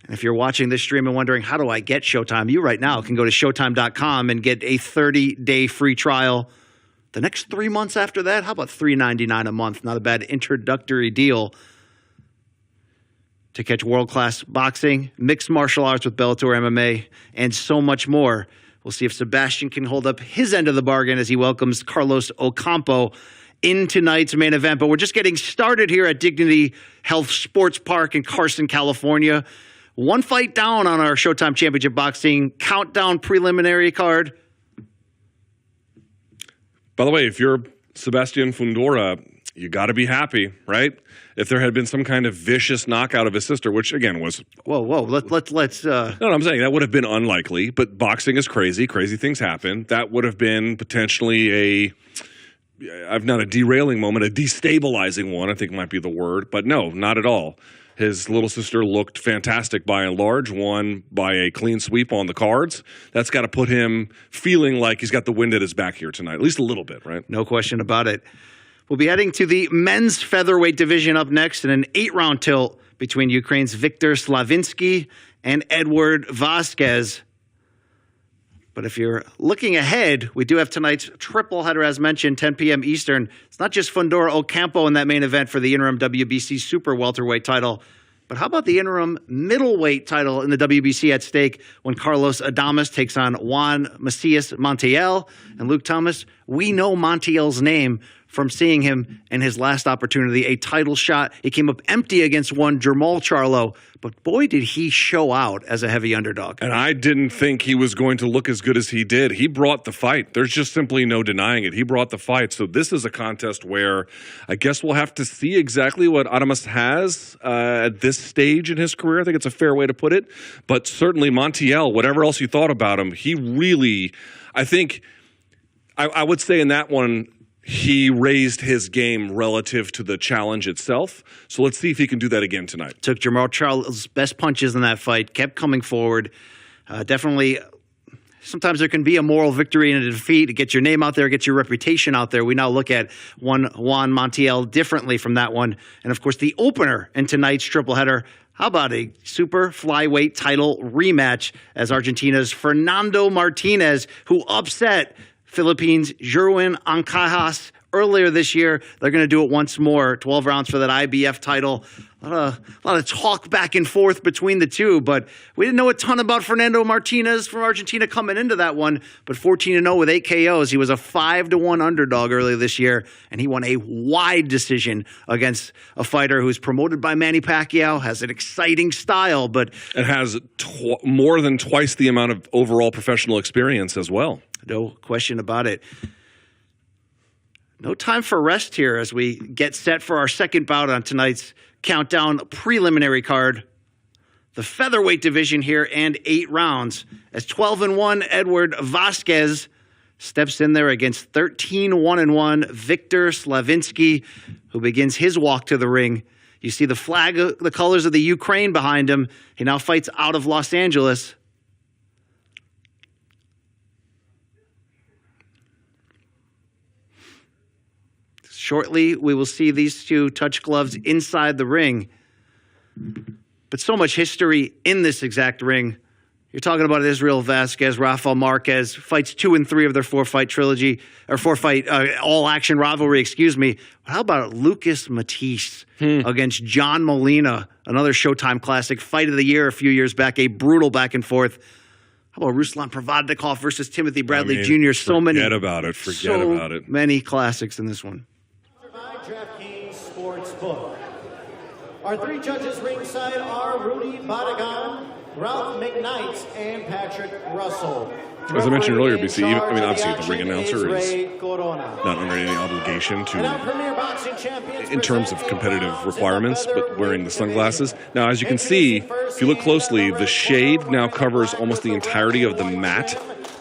And if you're watching this stream and wondering, how do I get Showtime? You right now can go to Showtime.com and get a 30-day free trial. The next 3 months after that, how about $3.99 a month? Not a bad introductory deal to catch world-class boxing, mixed martial arts with Bellator MMA, and so much more. We'll see if Sebastian can hold up his end of the bargain as he welcomes Carlos Ocampo in tonight's main event. But we're just getting started here at Dignity Health Sports Park in Carson, California. 1 fight down on our Showtime Championship Boxing countdown preliminary card. By the way, if you're Sebastian Fundora, you got to be happy, right? If there had been some kind of vicious knockout of his sister, which again was whoa, let's. No, I'm saying that would have been unlikely. But boxing is crazy. Crazy things happen. That would have been potentially not a derailing moment, a destabilizing one, I think might be the word. But no, not at all. His little sister looked fantastic by and large, won by a clean sweep on the cards. That's got to put him feeling like he's got the wind at his back here tonight, at least a little bit, right? No question about it. We'll be heading to the men's featherweight division up next in an 8-round tilt between Ukraine's Viktor Slavinsky and Edward Vasquez. But if you're looking ahead, we do have tonight's triple header, as mentioned, 10 p.m. Eastern. It's not just Fundora Ocampo in that main event for the interim WBC super welterweight title, but how about the interim middleweight title in the WBC at stake when Carlos Adamas takes on Juan Macias Montiel? And Luke Thomas, we know Montiel's name from seeing him in his last opportunity, a title shot. He came up empty against one Jermall Charlo, but boy, did he show out as a heavy underdog. And I didn't think he was going to look as good as he did. He brought the fight. There's just simply no denying it. He brought the fight. So this is a contest where I guess we'll have to see exactly what Adamas has at this stage in his career. I think it's a fair way to put it. But certainly Montiel, whatever else you thought about him, he really, I think, I would say in that one, he raised his game relative to the challenge itself. So let's see if he can do that again tonight. Took Jermall Charlo's best punches in that fight, kept coming forward. Definitely, sometimes there can be a moral victory in a defeat. It gets your name out there, it gets your reputation out there. We now look at Juan Montiel differently from that one. And of course, the opener in tonight's triple header. How about a super flyweight title rematch as Argentina's Fernando Martinez, who upset Philippines' Jerwin Ancajas earlier this year. They're going to do it once more. 12 rounds for that IBF title. A lot of talk back and forth between the two, but we didn't know a ton about Fernando Martinez from Argentina coming into that one. But 14-0 with 8 KOs. He was a 5-1 underdog earlier this year, and he won a wide decision against a fighter who's promoted by Manny Pacquiao, has an exciting style, but it has more than twice the amount of overall professional experience as well. No question about it. No time for rest here as we get set for our second bout on tonight's countdown preliminary card. The featherweight division here and 8 rounds as 12-1 Edward Vasquez steps in there against 13-1 Viktor Slavinsky, who begins his walk to the ring. You see the flag, the colors of the Ukraine behind him. He now fights out of Los Angeles. Shortly, we will see these two touch gloves inside the ring. But so much history in this exact ring. You're talking about Israel Vasquez, Rafael Marquez, fights 2 and 3 of their 4-fight trilogy, or 4-fight all-action rivalry, excuse me. But how about Lucas Matisse against John Molina, another Showtime classic, fight of the year a few years back, a brutal back and forth. How about Ruslan Provodnikov versus Timothy Bradley Jr.? Forget about it. Forget about it. Many classics in this one. DraftKings Sportsbook. Our 3 judges ringside are Rudy Badagan, Ralph McKnight, and Patrick Russell. As I mentioned earlier, BC, obviously the ring announcer is not under any obligation to, in terms of competitive requirements, but wearing the sunglasses. Now, as you can see, if you look closely, the shade now covers almost the entirety of the mat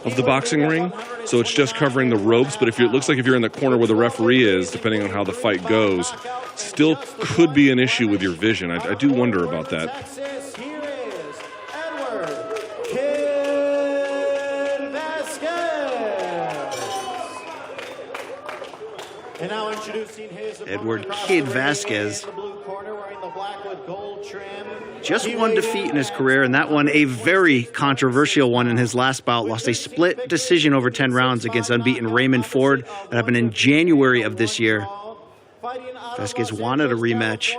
of the boxing ring, so it's just covering the ropes. But if it looks like if you're in the corner where the referee is, depending on how the fight goes, still could be an issue with your vision. I do wonder about that. Here is Edward Kid Vasquez. And now introducing his Edward Kid Vasquez. in the blue corner, wearing the black with gold trim. Just one defeat in his career, and that one a very controversial one in his last bout. Lost a split decision over 10 rounds against unbeaten Raymond Ford. That happened in January of this year. Vasquez wanted a rematch,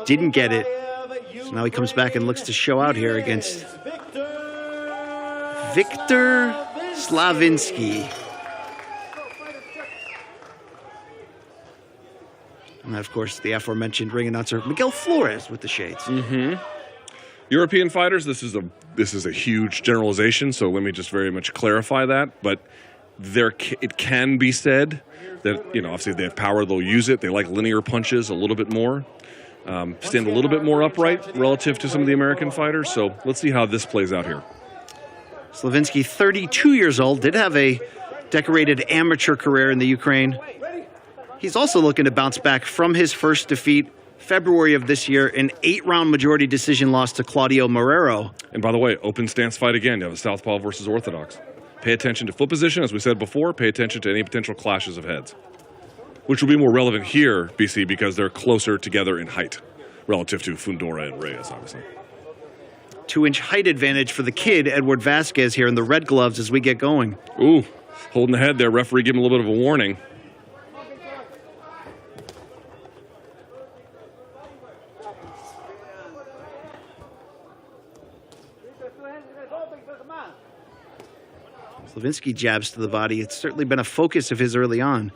didn't get it. So now he comes back and looks to show out here against Viktor Slavinsky. And of course, the aforementioned ring announcer Miguel Flores with the shades. European fighters, this is a huge generalization, so let me just very much clarify that. But it can be said that, obviously if they have power, they'll use it. They like linear punches a little bit more, stand a little bit more upright relative to some of the American fighters. So let's see how this plays out here. Slavinsky, 32 years old, did have a decorated amateur career in the Ukraine. He's also looking to bounce back from his first defeat, February of this year, an 8-round majority decision loss to Claudio Marrero. And by the way, open stance fight again. You have a southpaw versus orthodox. Pay attention to foot position, as we said before. Pay attention to any potential clashes of heads, which will be more relevant here, BC, because they're closer together in height. relative to Fundora and Reyes, obviously. 2-inch height advantage for the kid, Edward Vasquez, here in the red gloves as we get going. Ooh, holding the head there. Referee giving a little bit of a warning. Slavinsky jabs to the body. It's certainly been a focus of his early on.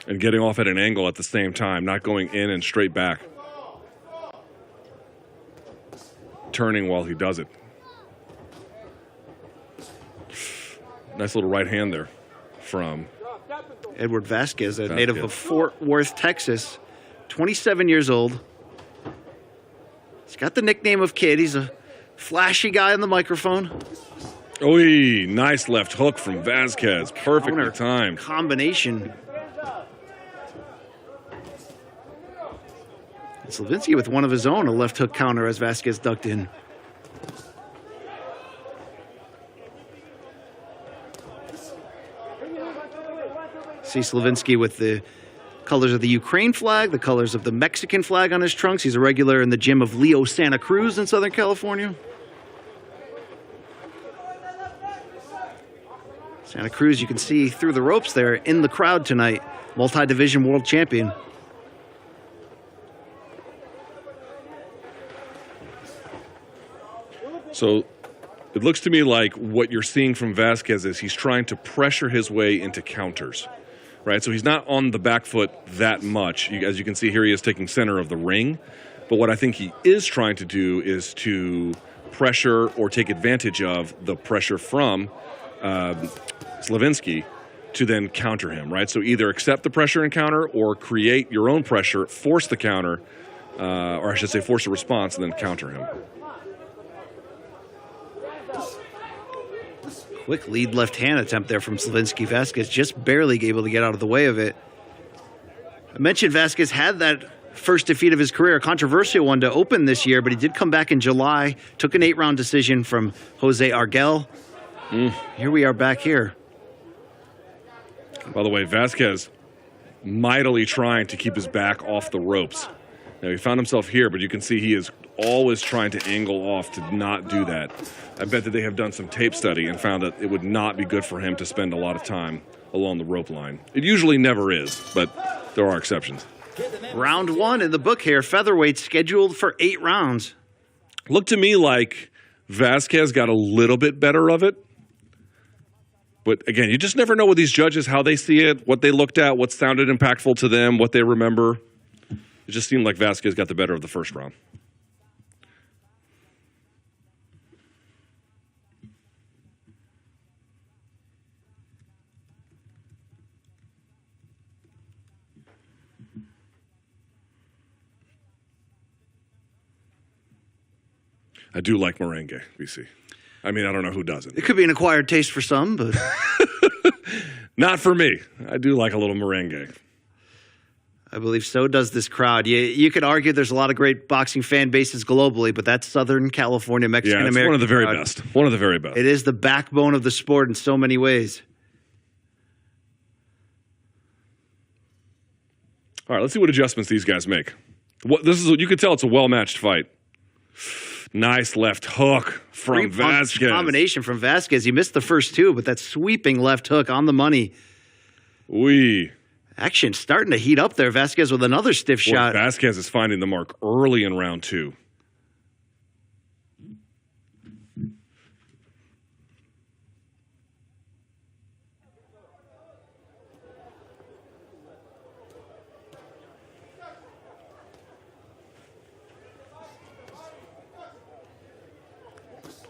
And getting off at an angle at the same time, not going in and straight back. Turning while he does it. Nice little right hand there from Edward Vasquez, a native of Fort Worth, Texas. 27 years old. He's got the nickname of Kid. He's a flashy guy on the microphone. Oy, nice left hook from Vasquez. Perfectly timed. Combination. Slavinsky with one of his own, a left hook counter as Vasquez ducked in. See Slavinsky with the colors of the Ukraine flag, the colors of the Mexican flag on his trunks. He's a regular in the gym of Leo Santa Cruz in Southern California. Santa Cruz, you can see through the ropes there in the crowd tonight. Multi-division world champion. So it looks to me like what you're seeing from Vasquez is he's trying to pressure his way into counters, right? So he's not on the back foot that much. As you can see here, he is taking center of the ring. But what I think he is trying to do is to pressure or take advantage of the pressure from Slavinsky to then counter him, right? So either accept the pressure and counter or create your own pressure, force the counter, or I should say force a response and then counter him. Quick lead left hand attempt there from Slavinsky. Vasquez just barely able to get out of the way of it. I mentioned Vasquez had that first defeat of his career, a controversial one to open this year, but he did come back in July, took an 8-round decision from Jose Arguel. Here we are back here. By the way, Vasquez mightily trying to keep his back off the ropes. Now, he found himself here, but you can see he is always trying to angle off to not do that. I bet that they have done some tape study and found that it would not be good for him to spend a lot of time along the rope line. It usually never is, but there are exceptions. Round one in the book here, featherweight scheduled for 8 rounds. Looked to me like Vasquez got a little bit better of it. But again, you just never know with these judges how they see it, what they looked at, what sounded impactful to them, what they remember. It just seemed like Vasquez got the better of the first round. I do like merengue, BC. I mean, I don't know who doesn't. It could be an acquired taste for some, but... Not for me. I do like a little merengue. I believe so does this crowd. You could argue there's a lot of great boxing fan bases globally, but that's Southern California, Mexican-American it's one of the very crowd. best. One of the very best. It is the backbone of the sport in so many ways. All right, let's see what adjustments these guys make. You could tell it's a well-matched fight. Nice left hook from Vasquez. Combination from Vasquez. He missed the first two, but that sweeping left hook on the money. Action starting to heat up there. Vasquez with another stiff shot. Vasquez is finding the mark early in round two.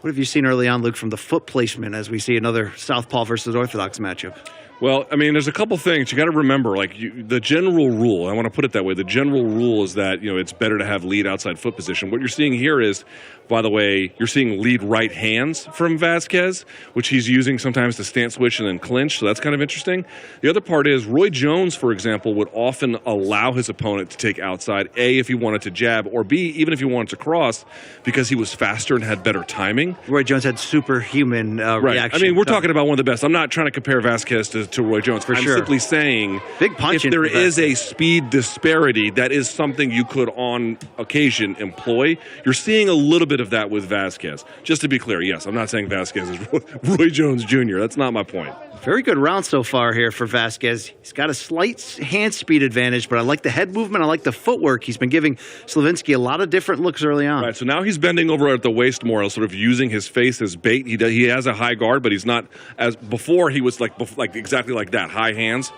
What have you seen early on, Luke, from the foot placement as we see another Southpaw versus Orthodox matchup? Well, I mean, there's a couple things you got to remember. Like the general rule, I want to put it that way. The general rule is that it's better to have lead outside foot position. What you're seeing here is, by the way, you're seeing lead right hands from Vasquez, which he's using sometimes to stance switch and then clinch. So that's kind of interesting. The other part is Roy Jones, for example, would often allow his opponent to take outside, A, if he wanted to jab, or B, even if he wanted to cross, because he was faster and had better timing. Roy Jones had superhuman reaction. I mean, we're talking about one of the best. I'm not trying to compare Vasquez to to Roy Jones. For I'm sure. simply saying, Big punch if there in for is a Vasquez. speed disparity, that is something you could on occasion employ. You're seeing a little bit of that with Vasquez. Just to be clear, yes, I'm not saying Vasquez is Roy Jones Jr. That's not my point. Very good round so far here for Vasquez. He's got a slight hand speed advantage, but I like the head movement. I like the footwork. He's been giving Slavinsky a lot of different looks early on. Right, so now he's bending over at the waist more, sort of using his face as bait. He has a high guard, but he's not as before. He was like exactly like that, high hands,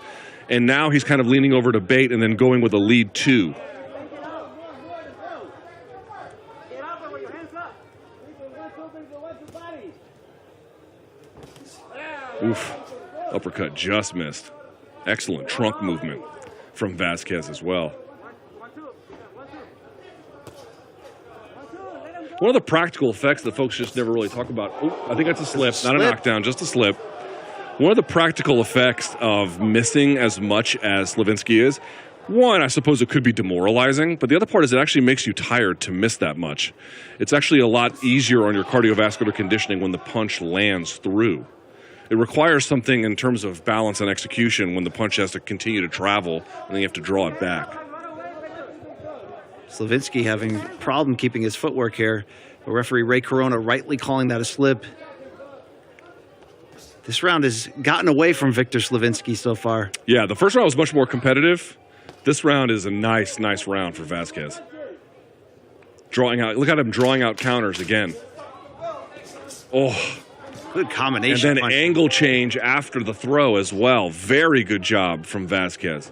and now he's kind of leaning over to bait and then going with a lead 2. Oof. Uppercut just missed. Excellent trunk movement from Vasquez as well. One of the practical effects that folks just never really talk about. Oh, I think that's a slip, not a knockdown, just a slip. One of the practical effects of missing as much as Slavinsky is, one, I suppose it could be demoralizing, but the other part is it actually makes you tired to miss that much. It's actually a lot easier on your cardiovascular conditioning when the punch lands through. It requires something in terms of balance and execution when the punch has to continue to travel and then you have to draw it back. Slavinsky having a problem keeping his footwork here. The referee Ray Corona rightly calling that a slip. This round has gotten away from Victor Slavinsky so far. Yeah, the first round was much more competitive. This round is a nice round for Vasquez. Drawing out, look at him drawing out counters again. Oh. Good combination. And then punch. angle change after the throw as well. Very good job from Vasquez.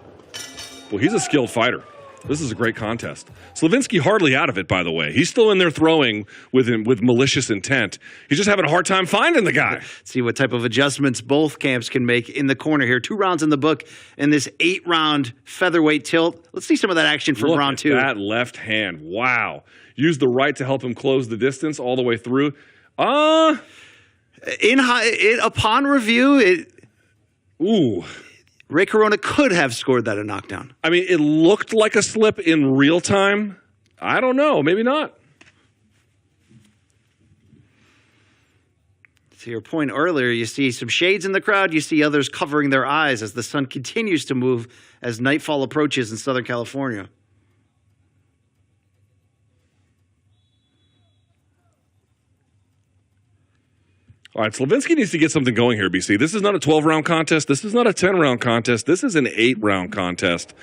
Well, he's a skilled fighter. This is a great contest. Slavinsky hardly out of it, by the way. He's still in there throwing with malicious intent. He's just having a hard time finding the guy. See what type of adjustments both camps can make in the corner here. 2 rounds in the book in this 8-round featherweight tilt. Let's see some of that action from round 2. That left hand. Wow. Used the right to help him close the distance all the way through. Upon review, Ooh. Ray Corona could have scored that a knockdown. I mean, it looked like a slip in real time. I don't know. Maybe not. To your point earlier, you see some shades in the crowd. You see others covering their eyes as the sun continues to move as nightfall approaches in Southern California. All right, Slavinsky needs to get something going here, BC. This is not a 12-round contest. This is not a 10-round contest. This is an 8-round contest.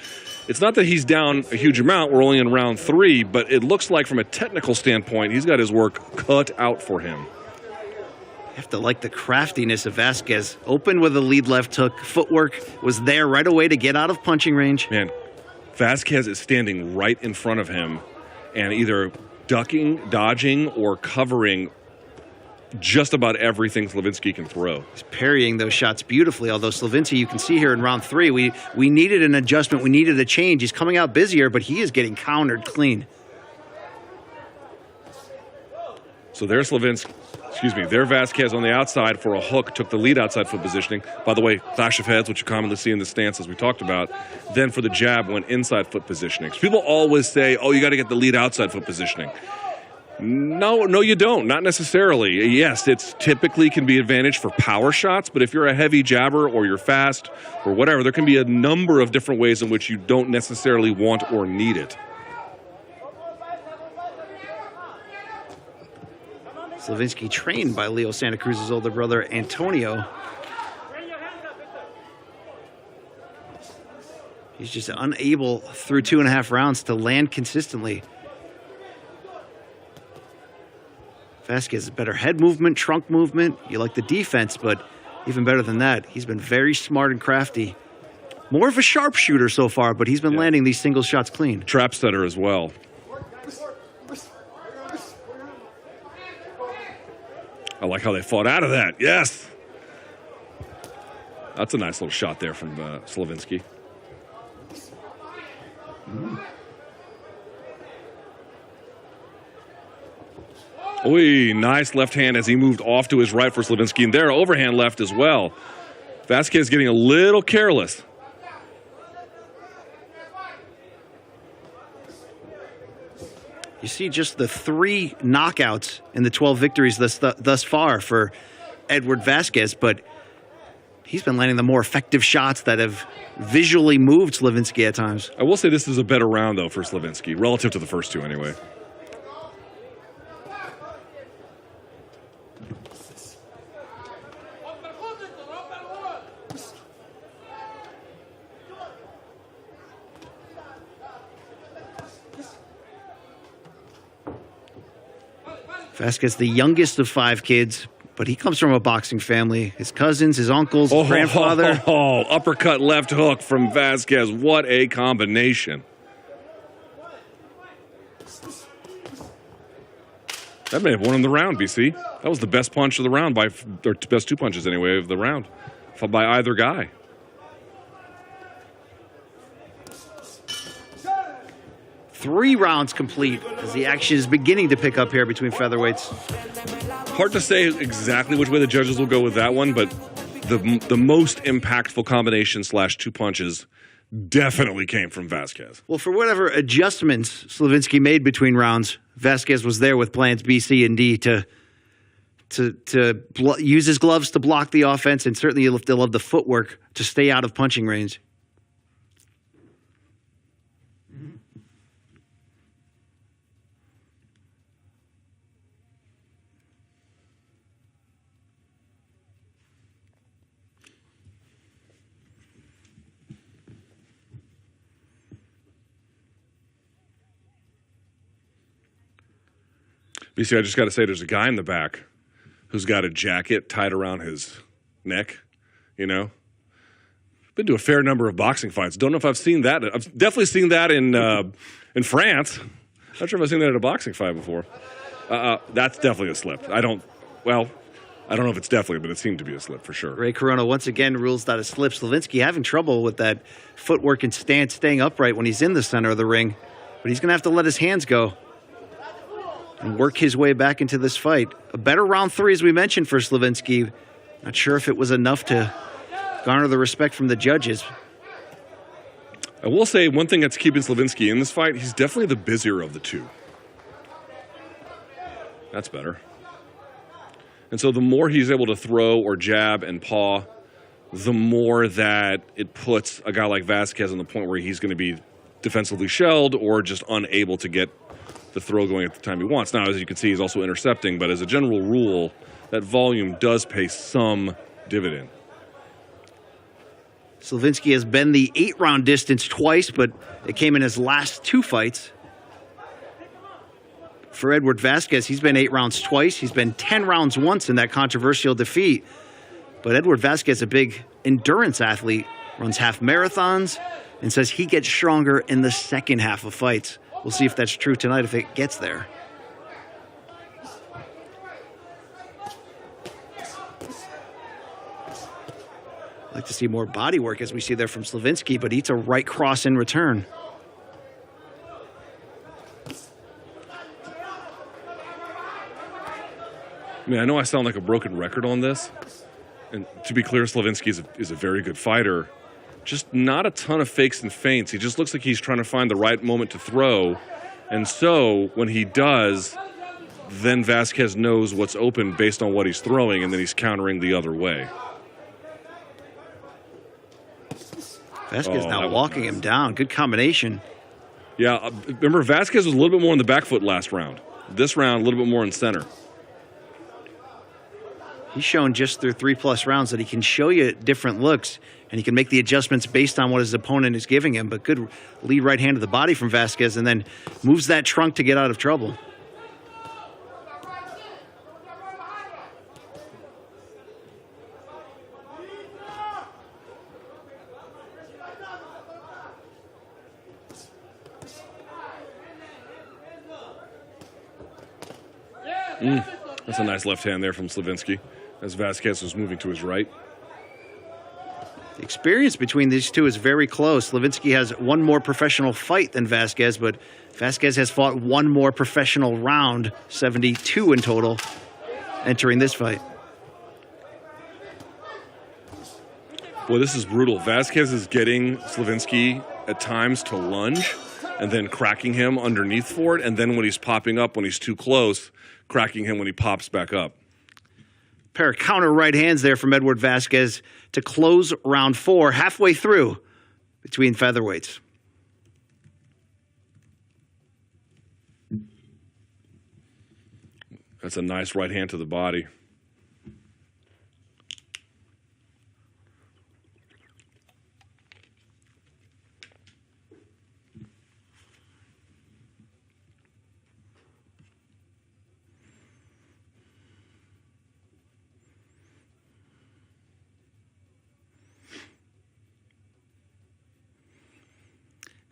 It's not that he's down a huge amount. We're only in round 3, but it looks like from a technical standpoint, he's got his work cut out for him. You have to like the craftiness of Vasquez. Opened with a lead left hook. Footwork was there right away to get out of punching range. Man, Vasquez is standing right in front of him and either ducking, dodging, or covering just about everything Slavinsky can throw. He's parrying those shots beautifully, although Slavinsky, you can see here in round 3, we needed an adjustment. We needed a change. He's coming out busier, but he is getting countered clean. So there's there Vasquez on the outside for a hook, took the lead outside foot positioning. By the way, clash of heads, which you commonly see in the stance as we talked about. Then for the jab, went inside foot positioning. So people always say, oh, you got to get the lead outside foot positioning. No, you don't. Not necessarily. Yes, it's typically can be advantage for power shots, but if you're a heavy jabber or you're fast or whatever, there can be a number of different ways in which you don't necessarily want or need it. Slavinsky trained by Leo Santa Cruz's older brother, Antonio. He's just unable through 2.5 rounds to land consistently. Vasquez has better head movement, trunk movement. You like the defense, but even better than that, he's been very smart and crafty. More of a sharpshooter so far, but he's been landing these single shots clean. Trap setter as well. I like how they fought out of that. Yes. That's a nice little shot there from Slavinsky. Oy, nice left hand as he moved off to his right for Slavinsky. And there, overhand left as well. Vasquez getting a little careless. You see just the 3 knockouts in the 12 victories thus far for Edward Vasquez, but he's been landing the more effective shots that have visually moved Slavinsky at times. I will say this is a better round, though, for Slavinsky, relative to the first two anyway. Vasquez, the youngest of 5 kids, but he comes from a boxing family. His cousins, his uncles, his grandfather. Oh, uppercut left hook from Vasquez. What a combination. That may have won him the round, BC. That was the best punch of the round, or best 2 punches anyway of the round, by either guy. Three rounds complete as the action is beginning to pick up here between featherweights. Hard to say exactly which way the judges will go with that one, but the most impactful combination / 2 punches definitely came from Vasquez. Well, for whatever adjustments Slavinsky made between rounds, Vasquez was there with plans B, C, and D to use his gloves to block the offense, and certainly you'll love the footwork to stay out of punching range. BC, I just got to say, there's a guy in the back who's got a jacket tied around his neck, you know? Been to a fair number of boxing fights. Don't know if I've seen that. I've definitely seen that in France. Not sure if I've seen that at a boxing fight before. That's definitely a slip. I don't know if it's definitely, but it seemed to be a slip for sure. Ray Corona once again rules that a slip. Slavinsky having trouble with that footwork and stance, staying upright when he's in the center of the ring. But he's going to have to let his hands go and work his way back into this fight. A better round 3, as we mentioned, for Slavinsky. Not sure if it was enough to garner the respect from the judges. I will say one thing that's keeping Slavinsky in this fight, he's definitely the busier of the two. That's better. And so the more he's able to throw or jab and paw, the more that it puts a guy like Vasquez on the point where he's going to be defensively shelled or just unable to get the throw going at the time he wants. Now, as you can see, he's also intercepting, but as a general rule, that volume does pay some dividend. Slavinsky has been the 8-round distance twice, but it came in his last 2 fights. For Edward Vasquez, he's been 8 rounds twice. He's been 10 rounds once in that controversial defeat. But Edward Vasquez, a big endurance athlete, runs half marathons and says he gets stronger in the second half of fights. We'll see if that's true tonight, if it gets there. I'd like to see more body work, as we see there from Slavinsky, but eats a right cross in return. I mean, I know I sound like a broken record on this. And to be clear, Slavinsky is a very good fighter. Just not a ton of fakes and feints. He just looks like he's trying to find the right moment to throw. And so when he does, then Vasquez knows what's open based on what he's throwing, and then he's countering the other way. Vasquez now walking him down. Good combination. Yeah, remember, Vasquez was a little bit more in the back foot last round. This round, a little bit more in center. He's shown just through 3+ rounds that he can show you different looks, and he can make the adjustments based on what his opponent is giving him. But good lead right hand to the body from Vasquez, and then moves that trunk to get out of trouble. That's a nice left hand there from Slavinsky as Vasquez was moving to his right. The experience between these two is very close. Slavinsky has one more professional fight than Vasquez, but Vasquez has fought one more professional round, 72 in total, entering this fight. Boy, this is brutal. Vasquez is getting Slavinsky at times to lunge and then cracking him underneath for it, and then when he's popping up, when he's too close, cracking him when he pops back up. Pair of counter right hands there from Edward Vasquez to close round 4, halfway through between featherweights. That's a nice right hand to the body.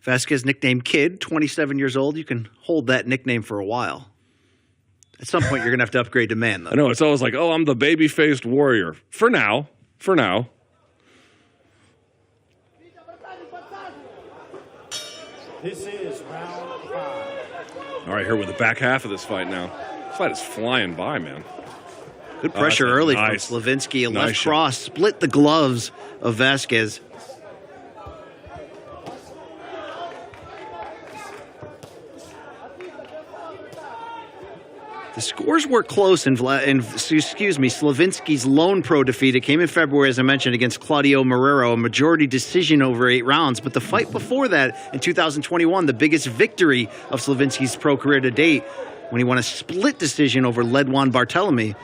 Vasquez, nicknamed Kid, 27 years old. You can hold that nickname for a while. At some point, you're going to have to upgrade to man, though. I know, it's always like, oh, I'm the baby-faced warrior. For now. For now. This is round 5. All right, here with the back half of this fight now. This fight is flying by, man. Good pressure early from Slavinsky. A left cross split the gloves of Vasquez. The scores were close in Slavinsky's lone pro defeat. It came in February, as I mentioned, against Claudio Marrero, a majority decision over 8 rounds. But the fight before that, in 2021, the biggest victory of Slavinsky's pro career to date, when he won a split decision over Ledwan Barthelemy,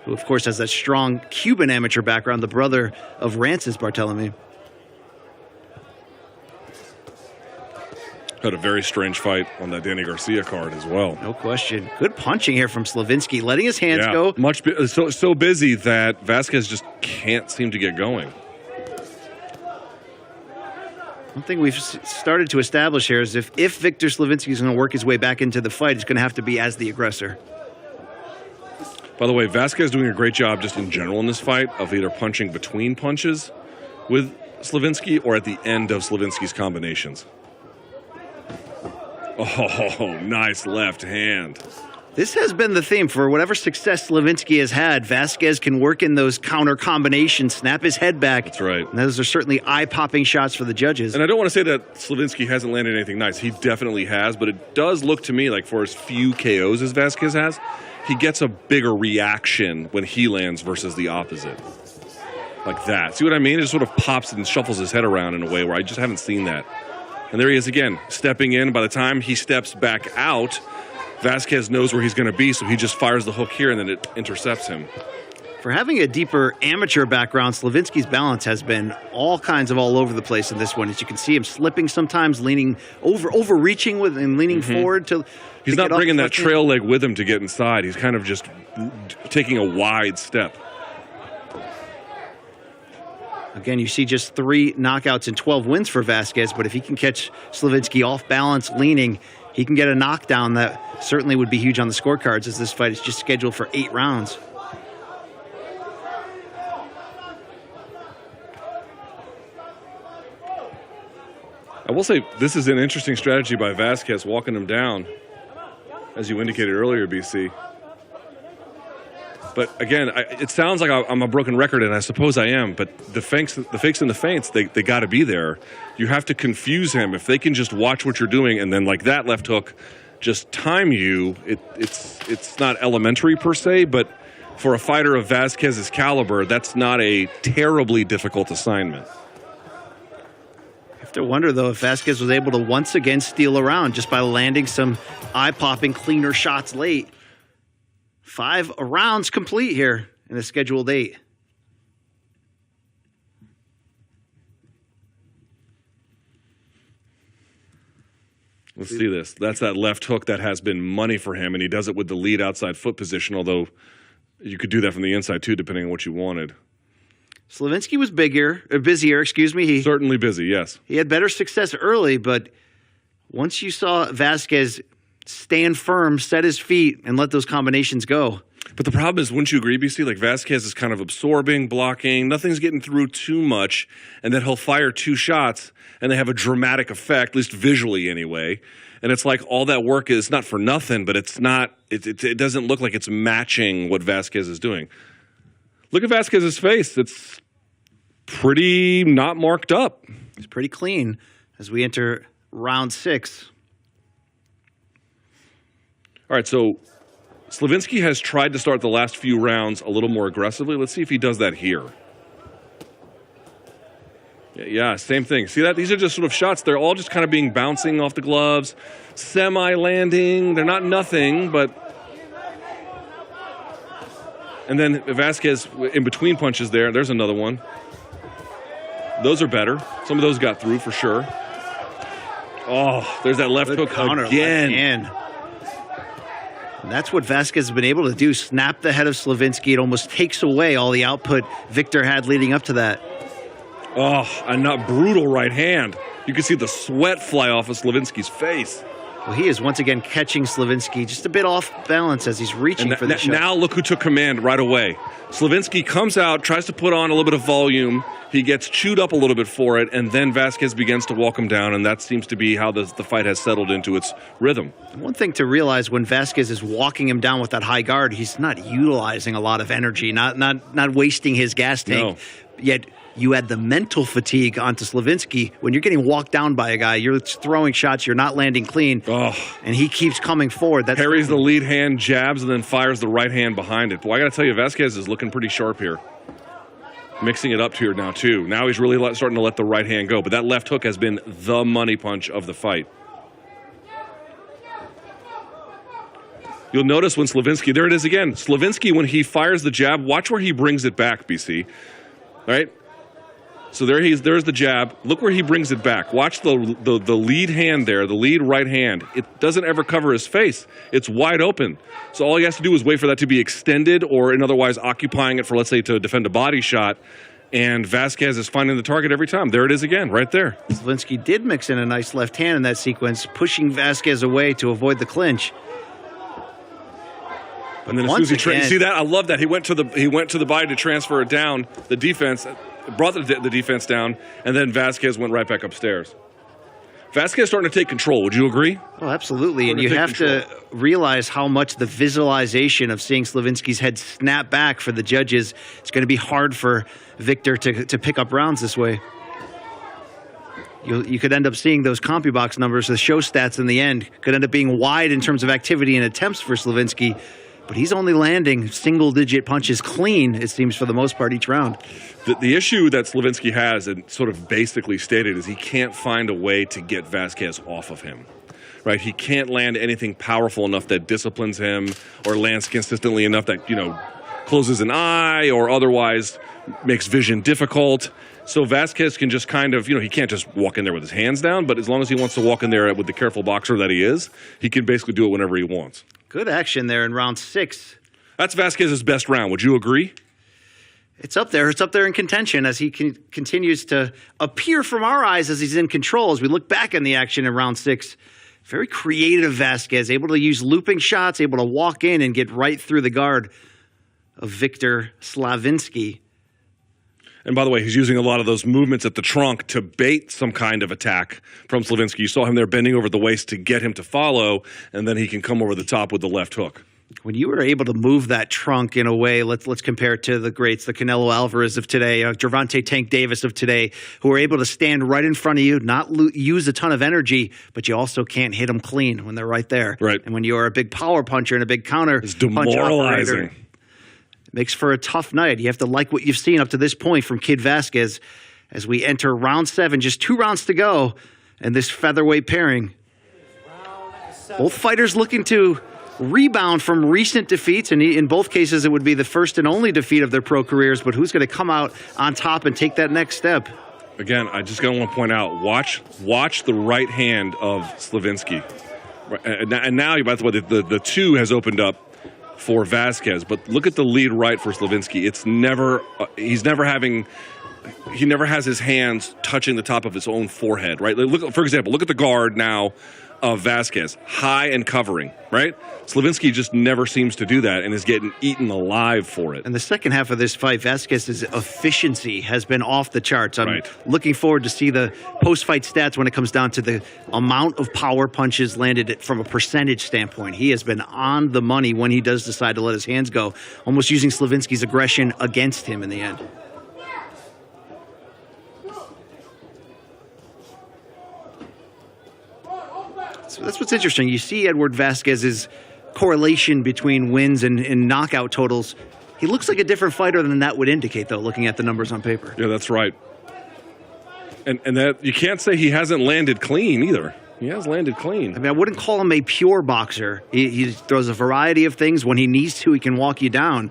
who, of course, has that strong Cuban amateur background, the brother of Rances Barthelemy. Had a very strange fight on that Danny Garcia card as well. No question. Good punching here from Slavinsky, letting his hands go. So busy that Vasquez just can't seem to get going. One thing we've started to establish here is if Victor Slavinsky is going to work his way back into the fight, it's going to have to be as the aggressor. By the way, Vasquez doing a great job just in general in this fight of either punching between punches with Slavinsky or at the end of Slavinsky's combinations. Oh, nice left hand. This has been the theme for whatever success Slavinsky has had. Vasquez can work in those counter combinations, snap his head back. That's right. And those are certainly eye-popping shots for the judges. And I don't want to say that Slavinsky hasn't landed anything nice. He definitely has, but it does look to me like for as few KOs as Vasquez has, he gets a bigger reaction when he lands versus the opposite. Like that. See what I mean? It just sort of pops and shuffles his head around in a way where I just haven't seen that. And there he is again, stepping in. By the time he steps back out, Vasquez knows where he's going to be, so he just fires the hook here, and then it intercepts him. For having a deeper amateur background, Slavinsky's balance has been all over the place in this one. As you can see him slipping sometimes, leaning overreaching with and leaning forward to. He's not bringing that trail leg with him to get inside. He's kind of just taking a wide step. Again, you see just 3 knockouts and 12 wins for Vasquez, but if he can catch Slavinsky off balance, leaning, he can get a knockdown that certainly would be huge on the scorecards, as this fight is just scheduled for 8 rounds. I will say this is an interesting strategy by Vasquez, walking him down, as you indicated earlier, BC. But again, it sounds like I'm a broken record, and I suppose I am, but the fakes and the feints, they got to be there. You have to confuse him. If they can just watch what you're doing and then like that left hook just time you, it's not elementary per se, but for a fighter of Vasquez's caliber, that's not a terribly difficult assignment. I have to wonder, though, if Vasquez was able to once again steal around just by landing some eye-popping, cleaner shots late. 5 rounds complete here in the scheduled 8. Let's see this. That's that left hook that has been money for him, and he does it with the lead outside foot position, although you could do that from the inside too, depending on what you wanted. Slavinsky was busier, He certainly busy, yes. He had better success early, but once you saw Vasquez stand firm, set his feet, and let those combinations go. But the problem is, wouldn't you agree, BC? Like Vasquez is kind of absorbing, blocking, nothing's getting through too much, and then he'll fire 2 shots, and they have a dramatic effect, at least visually anyway. And it's like all that work is not for nothing, but it's not. It doesn't look like it's matching what Vasquez is doing. Look at Vasquez's face; it's pretty not marked up. It's pretty clean as we enter round 6. All right, so Slavinsky has tried to start the last few rounds a little more aggressively. Let's see if he does that here. Yeah, same thing. See that? These are just sort of shots. They're all just kind of being bouncing off the gloves, semi-landing. They're not nothing, but... And then Vasquez in between punches there. There's another one. Those are better. Some of those got through for sure. Oh, there's that left hook counter again. And that's what Vasquez has been able to do, snap the head of Slavinsky. It almost takes away all the output Victor had leading up to that. Oh, a not brutal right hand. You can see the sweat fly off of Slavinsky's face. Well, he is once again catching Slavinsky just a bit off balance as he's reaching for the shot. Now look who took command right away. Slavinsky comes out, tries to put on a little bit of volume. He gets chewed up a little bit for it, and then Vasquez begins to walk him down, and that seems to be how the fight has settled into its rhythm. One thing to realize when Vasquez is walking him down with that high guard, he's not utilizing a lot of energy, not wasting his gas tank. No. Yet you add the mental fatigue onto Slavinsky. When you're getting walked down by a guy, you're throwing shots, you're not landing clean, and he keeps coming forward. That's parries the lead hand, jabs, and then fires the right hand behind it. Boy, I got to tell you, Vasquez is looking pretty sharp here. Mixing it up here now, too. Now he's really starting to let the right hand go, but that left hook has been the money punch of the fight. You'll notice when Slavinsky, there it is again. Slavinsky, when he fires the jab, watch where he brings it back, BC. All right? So there's the jab. Look where he brings it back. Watch the lead hand there, the lead right hand. It doesn't ever cover his face. It's wide open. So all he has to do is wait for that to be extended or in otherwise occupying it for, let's say, to defend a body shot. And Vasquez is finding the target every time. There it is again, right there. Slavinsky did mix in a nice left hand in that sequence, pushing Vasquez away to avoid the clinch. And then as soon as he see that? I love that. He went to the body to transfer it down, the defense. Brought the defense down, and then Vasquez went right back upstairs. Vasquez starting to take control. Would you agree? Oh, absolutely. And you have to realize how much the visualization of seeing Slavinsky's head snap back for the judges, it's going to be hard for Victor to pick up rounds this way. You could end up seeing those CompuBox numbers, the show stats in the end, could end up being wide in terms of activity and attempts for Slavinsky. But he's only landing single-digit punches clean, it seems, for the most part, each round. The issue that Slavinsky has, and sort of basically stated, is he can't find a way to get Vasquez off of him. Right? He can't land anything powerful enough that disciplines him or lands consistently enough that, closes an eye or otherwise makes vision difficult. So Vasquez can just kind of, he can't just walk in there with his hands down, but as long as he wants to walk in there with the careful boxer that he is, he can basically do it whenever he wants. Good action there in round 6. That's Vasquez's best round. Would you agree? It's up there. It's up there in contention as he continues to appear from our eyes as he's in control. As we look back in the action in round 6, very creative Vasquez, able to use looping shots, able to walk in and get right through the guard of Victor Slavinsky. And by the way, he's using a lot of those movements at the trunk to bait some kind of attack from Slavinsky. You saw him there bending over the waist to get him to follow, and then he can come over the top with the left hook. When you were able to move that trunk in a way, let's compare it to the greats, the Canelo Alvarez of today, Gervonta Tank Davis of today, who are able to stand right in front of you, not use a ton of energy, but you also can't hit them clean when they're right there. Right. And when you're a big power puncher and a big counter it's demoralizing. Punch makes for a tough night. You have to like what you've seen up to this point from Kid Vasquez as we enter round 7, just 2 rounds to go, and this featherweight pairing. Both fighters looking to rebound from recent defeats, and in both cases it would be the first and only defeat of their pro careers, but who's going to come out on top and take that next step? Again, I just want to point out, watch the right hand of Slavinsky. And now, by the way, the 2 has opened up for Vasquez, but look at the lead right for Slavinsky. It's never, he never has his hands touching the top of his own forehead, right? Look, for example, look at the guard now of Vasquez, high and covering, right? Slavinsky just never seems to do that and is getting eaten alive for it. And the second half of this fight, Vasquez's efficiency has been off the charts. I'm looking forward to see the post-fight stats when it comes down to the amount of power punches landed from a percentage standpoint. He has been on the money when he does decide to let his hands go, almost using Slavinsky's aggression against him in the end. So that's what's interesting. You see Edward Vasquez's correlation between wins and knockout totals. He looks like a different fighter than that would indicate, though, looking at the numbers on paper. Yeah, that's right. And that you can't say he hasn't landed clean either. He has landed clean. I mean, I wouldn't call him a pure boxer. He throws a variety of things. When he needs to, he can walk you down.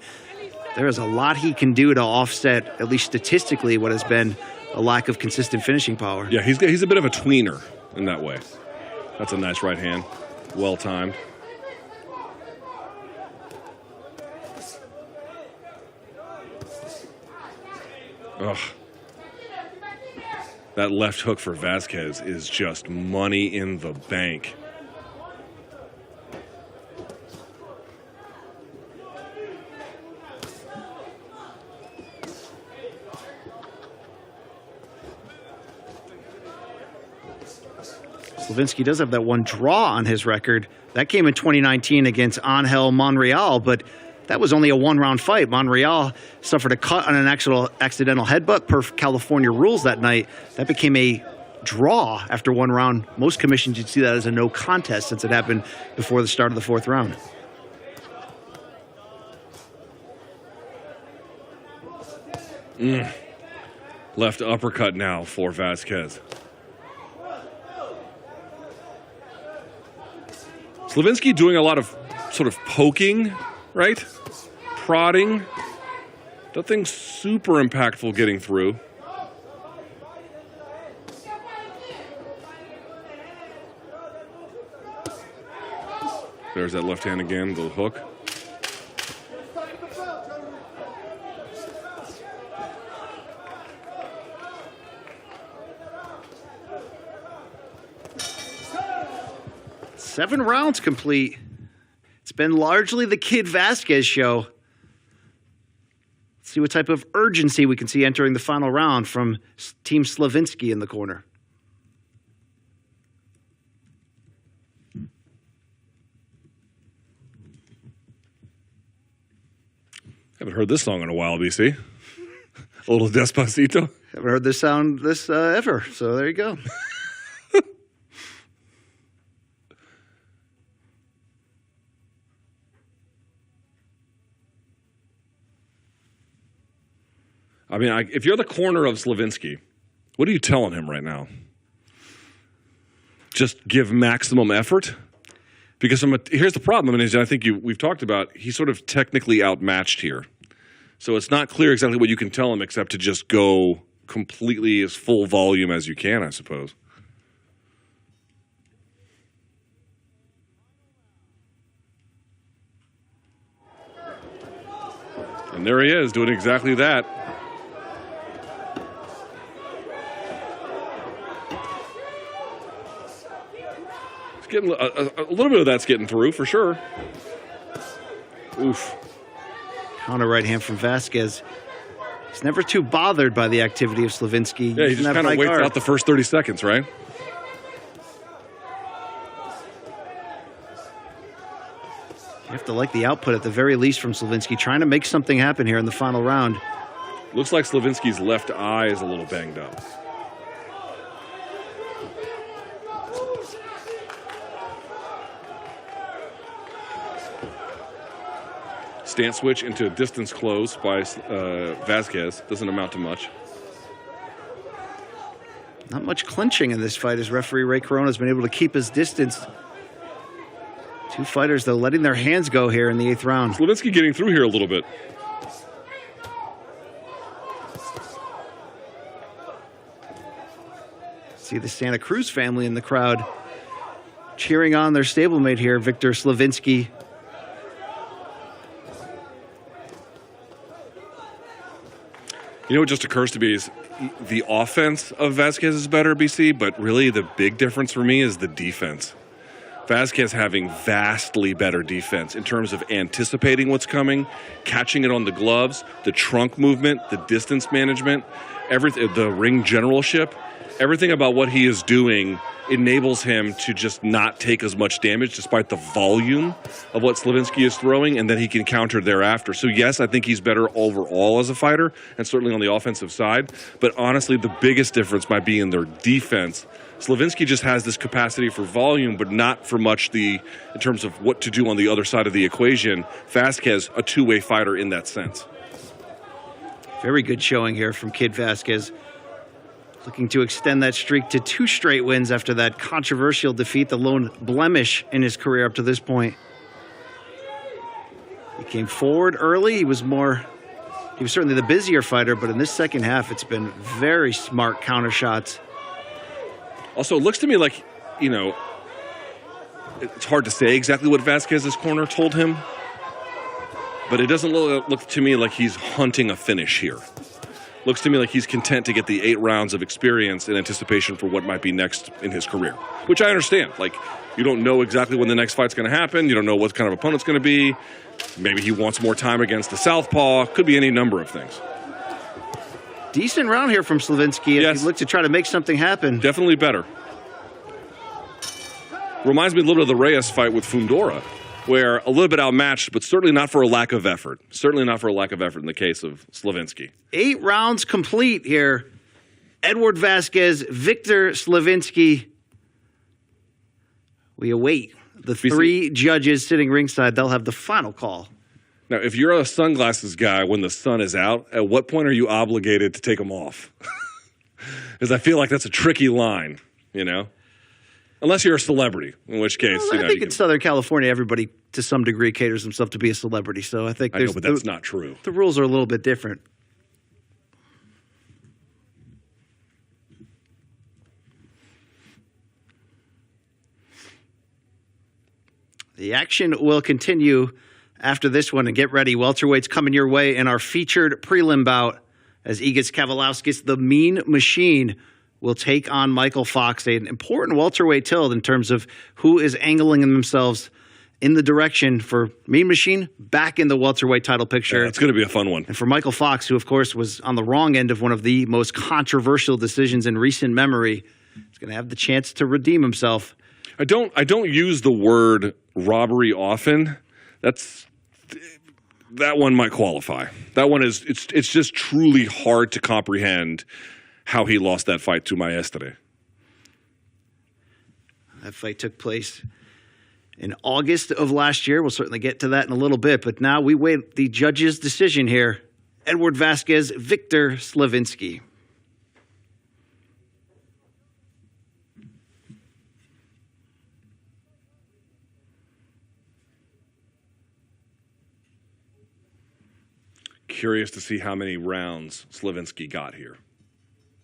There is a lot he can do to offset, at least statistically, what has been a lack of consistent finishing power. Yeah, he's a bit of a tweener in that way. That's a nice right hand. Well timed. Ugh. That left hook for Vasquez is just money in the bank. Slavinsky does have that one draw on his record. That came in 2019 against Angel Monreal, but that was only a one-round fight. Monreal suffered a cut on an accidental headbutt per California rules that night. That became a draw after one round. Most commissions, you'd see that as a no contest since it happened before the start of the fourth round. Left uppercut now for Vasquez. Slavinsky doing a lot of sort of poking, right? Prodding. Nothing super impactful getting through. There's that left hand again, the hook. Seven rounds complete. It's been largely the Kid Vasquez show. Let's see what type of urgency we can see entering the final round from Team Slavinsky in the corner. Haven't heard this song in a while, BC. A little Despacito. Haven't heard this sound ever, so there you go. I mean, if you're the corner of Slavinsky, what are you telling him right now? Just give maximum effort? Because here's the problem, and I think we've talked about, he's sort of technically outmatched here. So it's not clear exactly what you can tell him except to just go completely as full volume as you can, I suppose. And there he is, doing exactly that. Getting a little bit of that's getting through for sure. Oof. Counter right hand from Vasquez. He's never too bothered by the activity of Slavinsky. Yeah, he just kind of waits out the first 30 seconds, right? You have to like the output at the very least from Slavinsky, trying to make something happen here in the final round. Looks like Slavinsky's left eye is a little banged up. Stance switch into distance close by Vasquez. Doesn't amount to much. Not much clinching in this fight as referee Ray Corona has been able to keep his distance. Two fighters, though, letting their hands go here in the 8th round. Slavinsky getting through here a little bit. See the Santa Cruz family in the crowd cheering on their stablemate here, Victor Slavinsky. You know what just occurs to me is the offense of Vasquez is better, BC, but really the big difference for me is the defense. Vasquez having vastly better defense in terms of anticipating what's coming, catching it on the gloves, the trunk movement, the distance management, everything, the ring generalship. everything about what he is doing enables him to just not take as much damage despite the volume of what Slavinsky is throwing, and then he can counter thereafter. So yes, I think he's better overall as a fighter, and certainly on the offensive side. But honestly, the biggest difference might be in their defense. Slavinsky just has this capacity for volume, but not for much in terms of what to do on the other side of the equation. Vasquez, a two-way fighter in that sense. Very good showing here from Kid Vasquez. Looking to extend that streak to 2 straight wins after that controversial defeat, the lone blemish in his career up to this point. He came forward early. He was certainly the busier fighter, but in this second half, it's been very smart counter shots. Also, it looks to me like, it's hard to say exactly what Vasquez's corner told him, but it doesn't look to me like he's hunting a finish here. Looks to me like he's content to get the 8 rounds of experience in anticipation for what might be next in his career, which I understand. Like, you don't know exactly when the next fight's going to happen. You don't know what kind of opponent's going to be. Maybe he wants more time against the southpaw. Could be any number of things. Decent round here from Slavinsky. Yes. He looked to try to make something happen. Definitely better. Reminds me a little bit of the Reyes fight with Fundora, where a little bit outmatched, but certainly not for a lack of effort. Certainly not for a lack of effort in the case of Slavinsky. 8 rounds complete here. Edward Vasquez, Victor Slavinsky. We await the 3 judges sitting ringside. They'll have the final call. Now, if you're a sunglasses guy when the sun is out, at what point are you obligated to take them off? Because I feel like that's a tricky line, Unless you're a celebrity, in which case, I think in Southern California, everybody to some degree caters himself to be a celebrity. So I think I know, but that's not true. The rules are a little bit different. The action will continue after this one, and get ready. Welterweights coming your way in our featured prelim bout as Egis Kavalauskas, the Mean Machine, will take on Michael Fox, an important welterweight tilt in terms of who is angling themselves in the direction for Mean Machine back in the welterweight title picture. Yeah, it's going to be a fun one. And for Michael Fox, who, of course, was on the wrong end of one of the most controversial decisions in recent memory, he's going to have the chance to redeem himself. I don't use the word robbery often. That one might qualify. That one is it's just truly hard to comprehend how he lost that fight to Maestre. That fight took place in August of last year. We'll certainly get to that in a little bit, but now we wait the judge's decision here. Edward Vasquez, Victor Slavinsky. Curious to see how many rounds Slavinsky got here.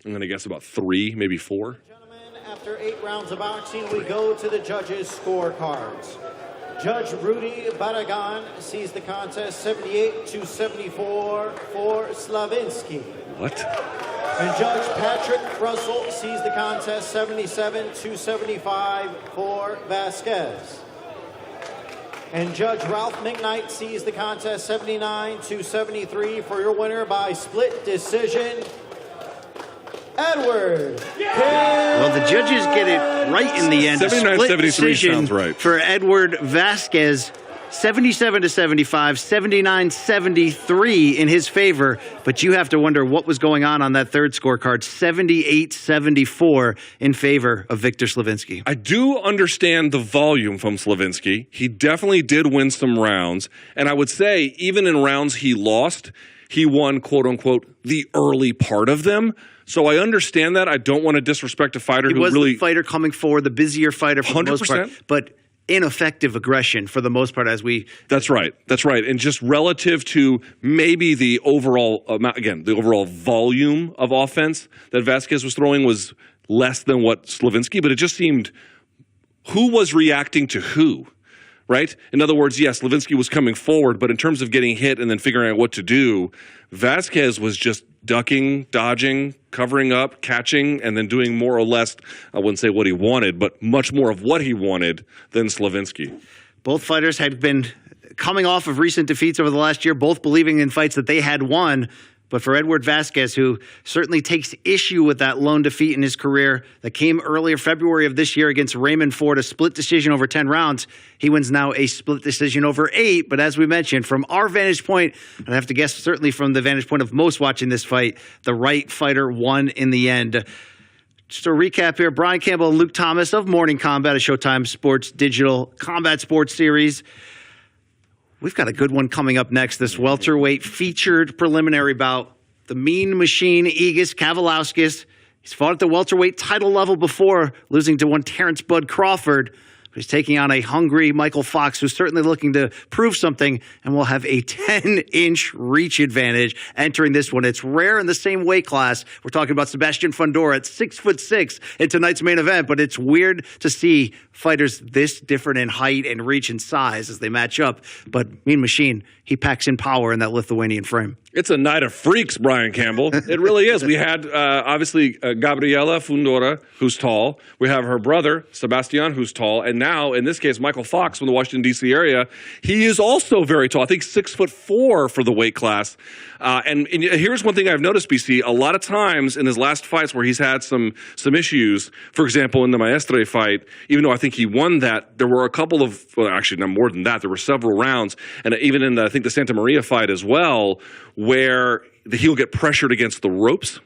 I'm going to guess about 3, maybe 4. Gentlemen, after 8 rounds of boxing, we go to the judges' scorecards. Judge Rudy Barragan sees the contest 78-74 for Slavinsky. What? And Judge Patrick Russell sees the contest 77-75 for Vasquez. And Judge Ralph McKnight sees the contest 79-73 for your winner by split decision, Edward. Well, the judges get it right in the end. 79-73 decision sounds right. For Edward Vasquez, 77-75, 79-73 in his favor. But you have to wonder what was going on that third scorecard, 78-74 in favor of Victor Slavinsky. I do understand the volume from Slavinsky. He definitely did win some rounds. And I would say even in rounds he lost, he won, quote unquote, the early part of them. So I understand that. I don't want to disrespect a fighter who was really... the fighter coming forward, the busier fighter for 100%. The most part. But ineffective aggression for the most part as we... That's right. That's right. And just relative to maybe the overall amount, again, the overall volume of offense that Vasquez was throwing was less than what Slavinsky, but it just seemed who was reacting to who, right? In other words, yes, Slavinsky was coming forward, but in terms of getting hit and then figuring out what to do, Vasquez was just ducking, dodging, covering up, catching, and then doing more or less, I wouldn't say what he wanted, but much more of what he wanted than Slavinsky. Both fighters had been coming off of recent defeats over the last year, both believing in fights that they had won. But for Edward Vasquez, who certainly takes issue with that lone defeat in his career that came earlier February of this year against Raymond Ford, a split decision over 10 rounds, he wins now a split decision over 8. But as we mentioned, from our vantage point, and I have to guess certainly from the vantage point of most watching this fight, the right fighter won in the end. Just a recap here, Brian Campbell and Luke Thomas of Morning Combat, a Showtime Sports Digital Combat Sports Series. We've got a good one coming up next, this welterweight featured preliminary bout. The Mean Machine, Egis Kavalauskas. He's fought at the welterweight title level before, losing to one Terrence Bud Crawford. He's taking on a hungry Michael Fox, who's certainly looking to prove something, and will have a 10-inch reach advantage entering this one. It's rare in the same weight class. We're talking about Sebastian Fundora at 6'6" in tonight's main event, but it's weird to see fighters this different in height and reach and size as they match up. But Mean Machine, he packs in power in that Lithuanian frame. It's a night of freaks, Brian Campbell. It really is. We had, obviously, Gabriela Fundora, who's tall. We have her brother, Sebastian, who's tall. And now, in this case, Michael Fox from the Washington, D.C. area. He is also very tall. I think 6'4" for the weight class. And here's one thing I've noticed, BC. A lot of times in his last fights where he's had some issues, for example, in the Maestre fight, even though I think he won that, there were a couple of, well, actually, not more than that. There were several rounds. And even in, I think, the Santa Maria fight as well, where he'll get pressured against the ropes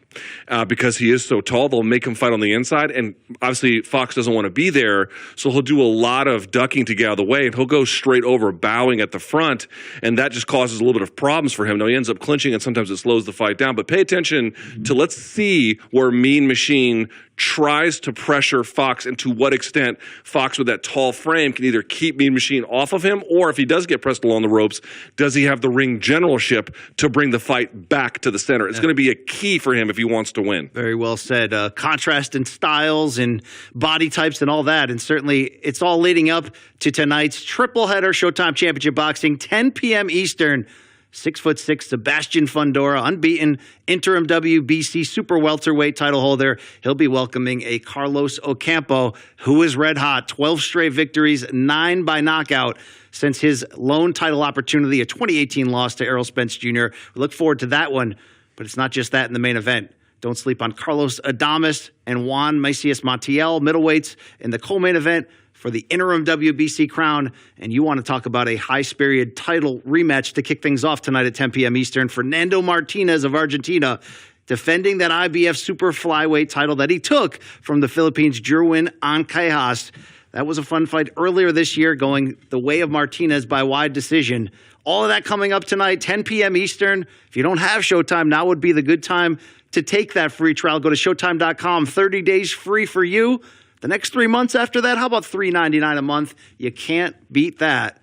because he is so tall. They'll make him fight on the inside. And obviously, Fox doesn't want to be there, so he'll do a lot of ducking to get out of the way, and he'll go straight over, bowing at the front, and that just causes a little bit of problems for him. Now, he ends up clinching, and sometimes it slows the fight down. But pay attention to, let's see where Mean Machine tries to pressure Fox and to what extent Fox with that tall frame can either keep Mean Machine off of him, or if he does get pressed along the ropes, does he have the ring generalship to bring the fight back to the center? It's going to be a key for him if he wants to win. Very well said. Contrast in styles and body types and all that. And certainly it's all leading up to tonight's triple header Showtime Championship Boxing, 10 p.m. Eastern. 6'6" Sebastian Fundora, unbeaten interim WBC super welterweight title holder. He'll be welcoming a Carlos Ocampo, who is red hot. 12 straight victories, 9 by knockout since his lone title opportunity, a 2018 loss to Errol Spence Jr. We look forward to that one, but it's not just that in the main event. Don't sleep on Carlos Adamas and Juan Macias Montiel, middleweights, in the co-main event for the interim WBC crown. And you want to talk about a high-spirited title rematch to kick things off tonight at 10 p.m. Eastern. Fernando Martinez of Argentina defending that IBF super flyweight title that he took from the Philippines' Jerwin Ancajas. That was a fun fight earlier this year, going the way of Martinez by wide decision. All of that coming up tonight, 10 p.m. Eastern. If you don't have Showtime, now would be the good time to take that free trial. Go to Showtime.com, 30 days free for you. The next 3 months after that, how about $3.99 a month? You can't beat that.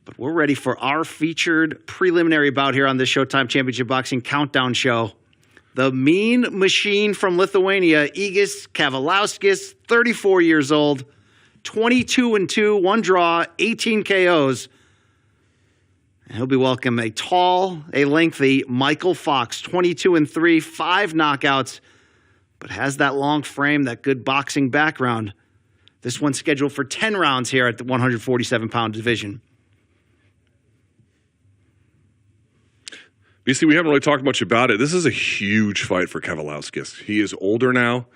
But we're ready for our featured preliminary bout here on this Showtime Championship Boxing Countdown Show. The Mean Machine from Lithuania, Egis Kavalauskas, 34 years old, 22-2, 1 draw, 18 KOs. And he'll be welcoming a tall, a lengthy Michael Fox, 22-3, 5 knockouts, but has that long frame, that good boxing background. This one's scheduled for 10 rounds here at the 147-pound division. BC, we haven't really talked much about it. This is a huge fight for Kavalauskas. He is older now.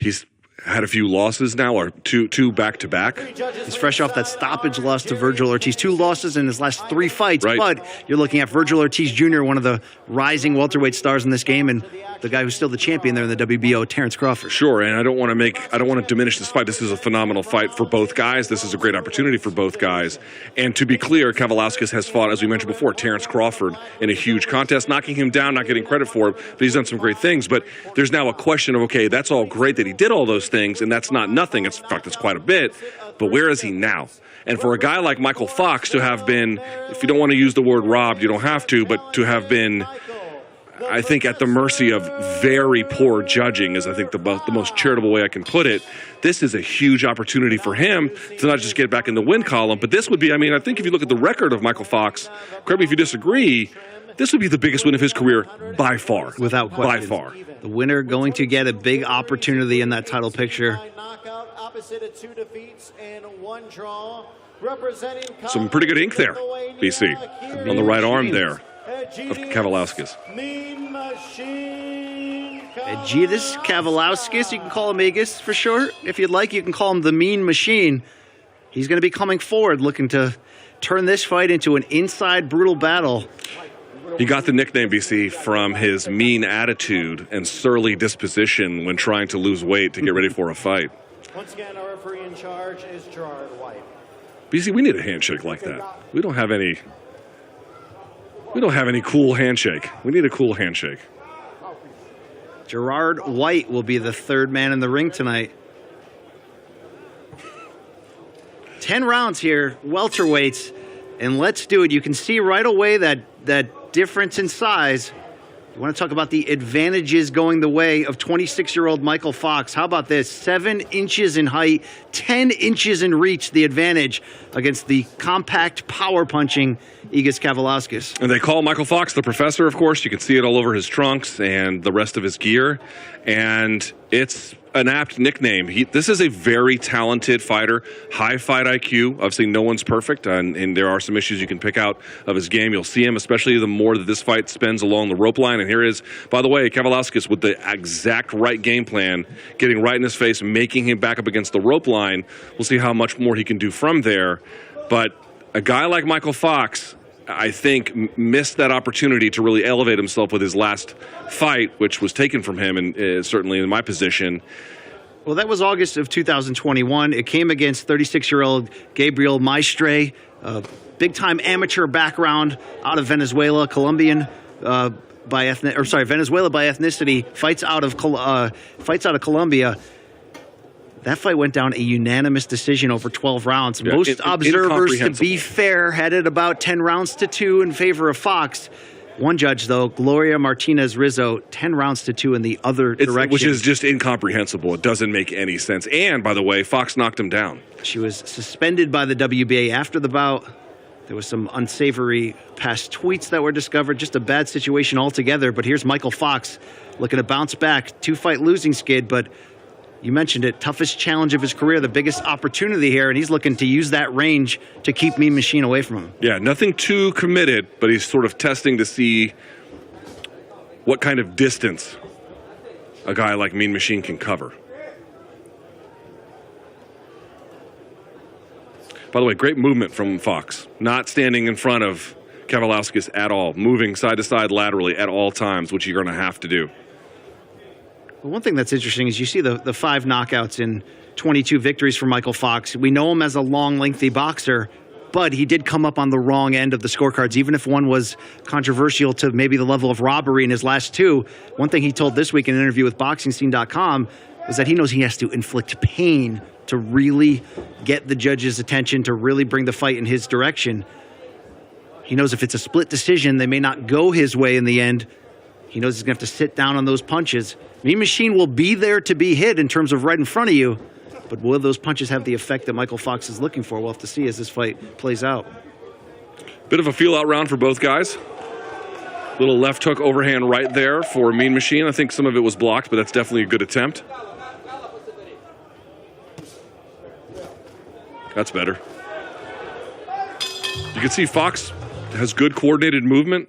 He's had a few losses now, or two back-to-back. He's fresh off that stoppage loss to Virgil Ortiz. 2 losses in his last 3 fights. Right. But you're looking at Virgil Ortiz Jr., one of the rising welterweight stars in this game, and the guy who's still the champion there in the WBO, Terrence Crawford. Sure, and I don't want to diminish this fight. This is a phenomenal fight for both guys. This is a great opportunity for both guys. And to be clear, Kavalauskas has fought, as we mentioned before, Terrence Crawford in a huge contest, knocking him down, not getting credit for it, but he's done some great things. But there's now a question of, okay, that's all great that he did all those things, and that's not nothing. In fact, it's quite a bit. But where is he now? And for a guy like Michael Fox to have been, if you don't want to use the word robbed, you don't have to, but to have been, I think, at the mercy of very poor judging is, I think, the most charitable way I can put it. This is a huge opportunity for him to not just get back in the win column, but this would be, I mean, I think if you look at the record of Michael Fox, correct me if you disagree, this would be the biggest win of his career by far. Without question. By far. The winner going to get a big opportunity in that title picture. Some pretty good ink there, BC, on the right arm there. of Kavaliauskas. Mean Machine. Aegidius Kavaliauskas, you can call him Aegis for short. If you'd like, you can call him the Mean Machine. He's going to be coming forward, looking to turn this fight into an inside brutal battle. He got the nickname, BC, from his mean attitude and surly disposition when trying to lose weight to get ready for a fight. Once again, our referee in charge is Gerard White. BC, we need a handshake like that. We don't have any cool handshake. We need a cool handshake. Gerard White will be the third man in the ring tonight. 10 rounds here, welterweights, and let's do it. You can see right away that difference in size. You want to talk about the advantages going the way of 26-year-old Michael Fox. How about this? 7 inches in height, 10 inches in reach, the advantage against the compact, power-punching Aegidius Kavaliauskas. And they call Michael Fox the Professor, of course. You can see it all over his trunks and the rest of his gear. And it's an apt nickname. This is a very talented fighter, high fight IQ. Obviously, no one's perfect, and there are some issues you can pick out of his game. You'll see him, especially the more that this fight spends along the rope line. And here is, by the way, Kavaliauskas with the exact right game plan, getting right in his face, making him back up against the rope line. We'll see how much more he can do from there. But a guy like Michael Fox, I think, missed that opportunity to really elevate himself with his last fight, which was taken from him, and certainly in my position. Well, that was August of 2021. It came against 36-year-old Gabriel Maestre, big-time amateur background out of Venezuela, Venezuela by ethnicity, fights out of Colombia. That fight went down a unanimous decision over 12 rounds. Yeah, Most observers, to be fair, had it about 10 rounds to 2 in favor of Fox. One judge, though, Gloria Martinez Rizzo, 10 rounds to 2 in the other direction. Which is just incomprehensible. It doesn't make any sense. And, by the way, Fox knocked him down. She was suspended by the WBA after the bout. There was some unsavory past tweets that were discovered. Just a bad situation altogether. But here's Michael Fox looking to bounce back. 2-fight losing skid, but you mentioned it, toughest challenge of his career, the biggest opportunity here, and he's looking to use that range to keep Mean Machine away from him. Yeah, nothing too committed, but he's sort of testing to see what kind of distance a guy like Mean Machine can cover. By the way, great movement from Fox. Not standing in front of Kavaliauskas at all, moving side to side laterally at all times, which you're going to have to do. Well, one thing that's interesting is you see the 5 knockouts in 22 victories for Michael Fox. We know him as a long, lengthy boxer, but he did come up on the wrong end of the scorecards, even if one was controversial to maybe the level of robbery in his last 2. One thing he told this week in an interview with BoxingScene.com was that he knows he has to inflict pain to really get the judge's attention, to really bring the fight in his direction. He knows if it's a split decision, they may not go his way in the end. He knows he's going to have to sit down on those punches. Mean Machine will be there to be hit in terms of right in front of you, but will those punches have the effect that Michael Fox is looking for? We'll have to see as this fight plays out. Bit of a feel-out round for both guys. Little left hook overhand right there for Mean Machine. I think some of it was blocked, but that's definitely a good attempt. That's better. You can see Fox has good coordinated movement,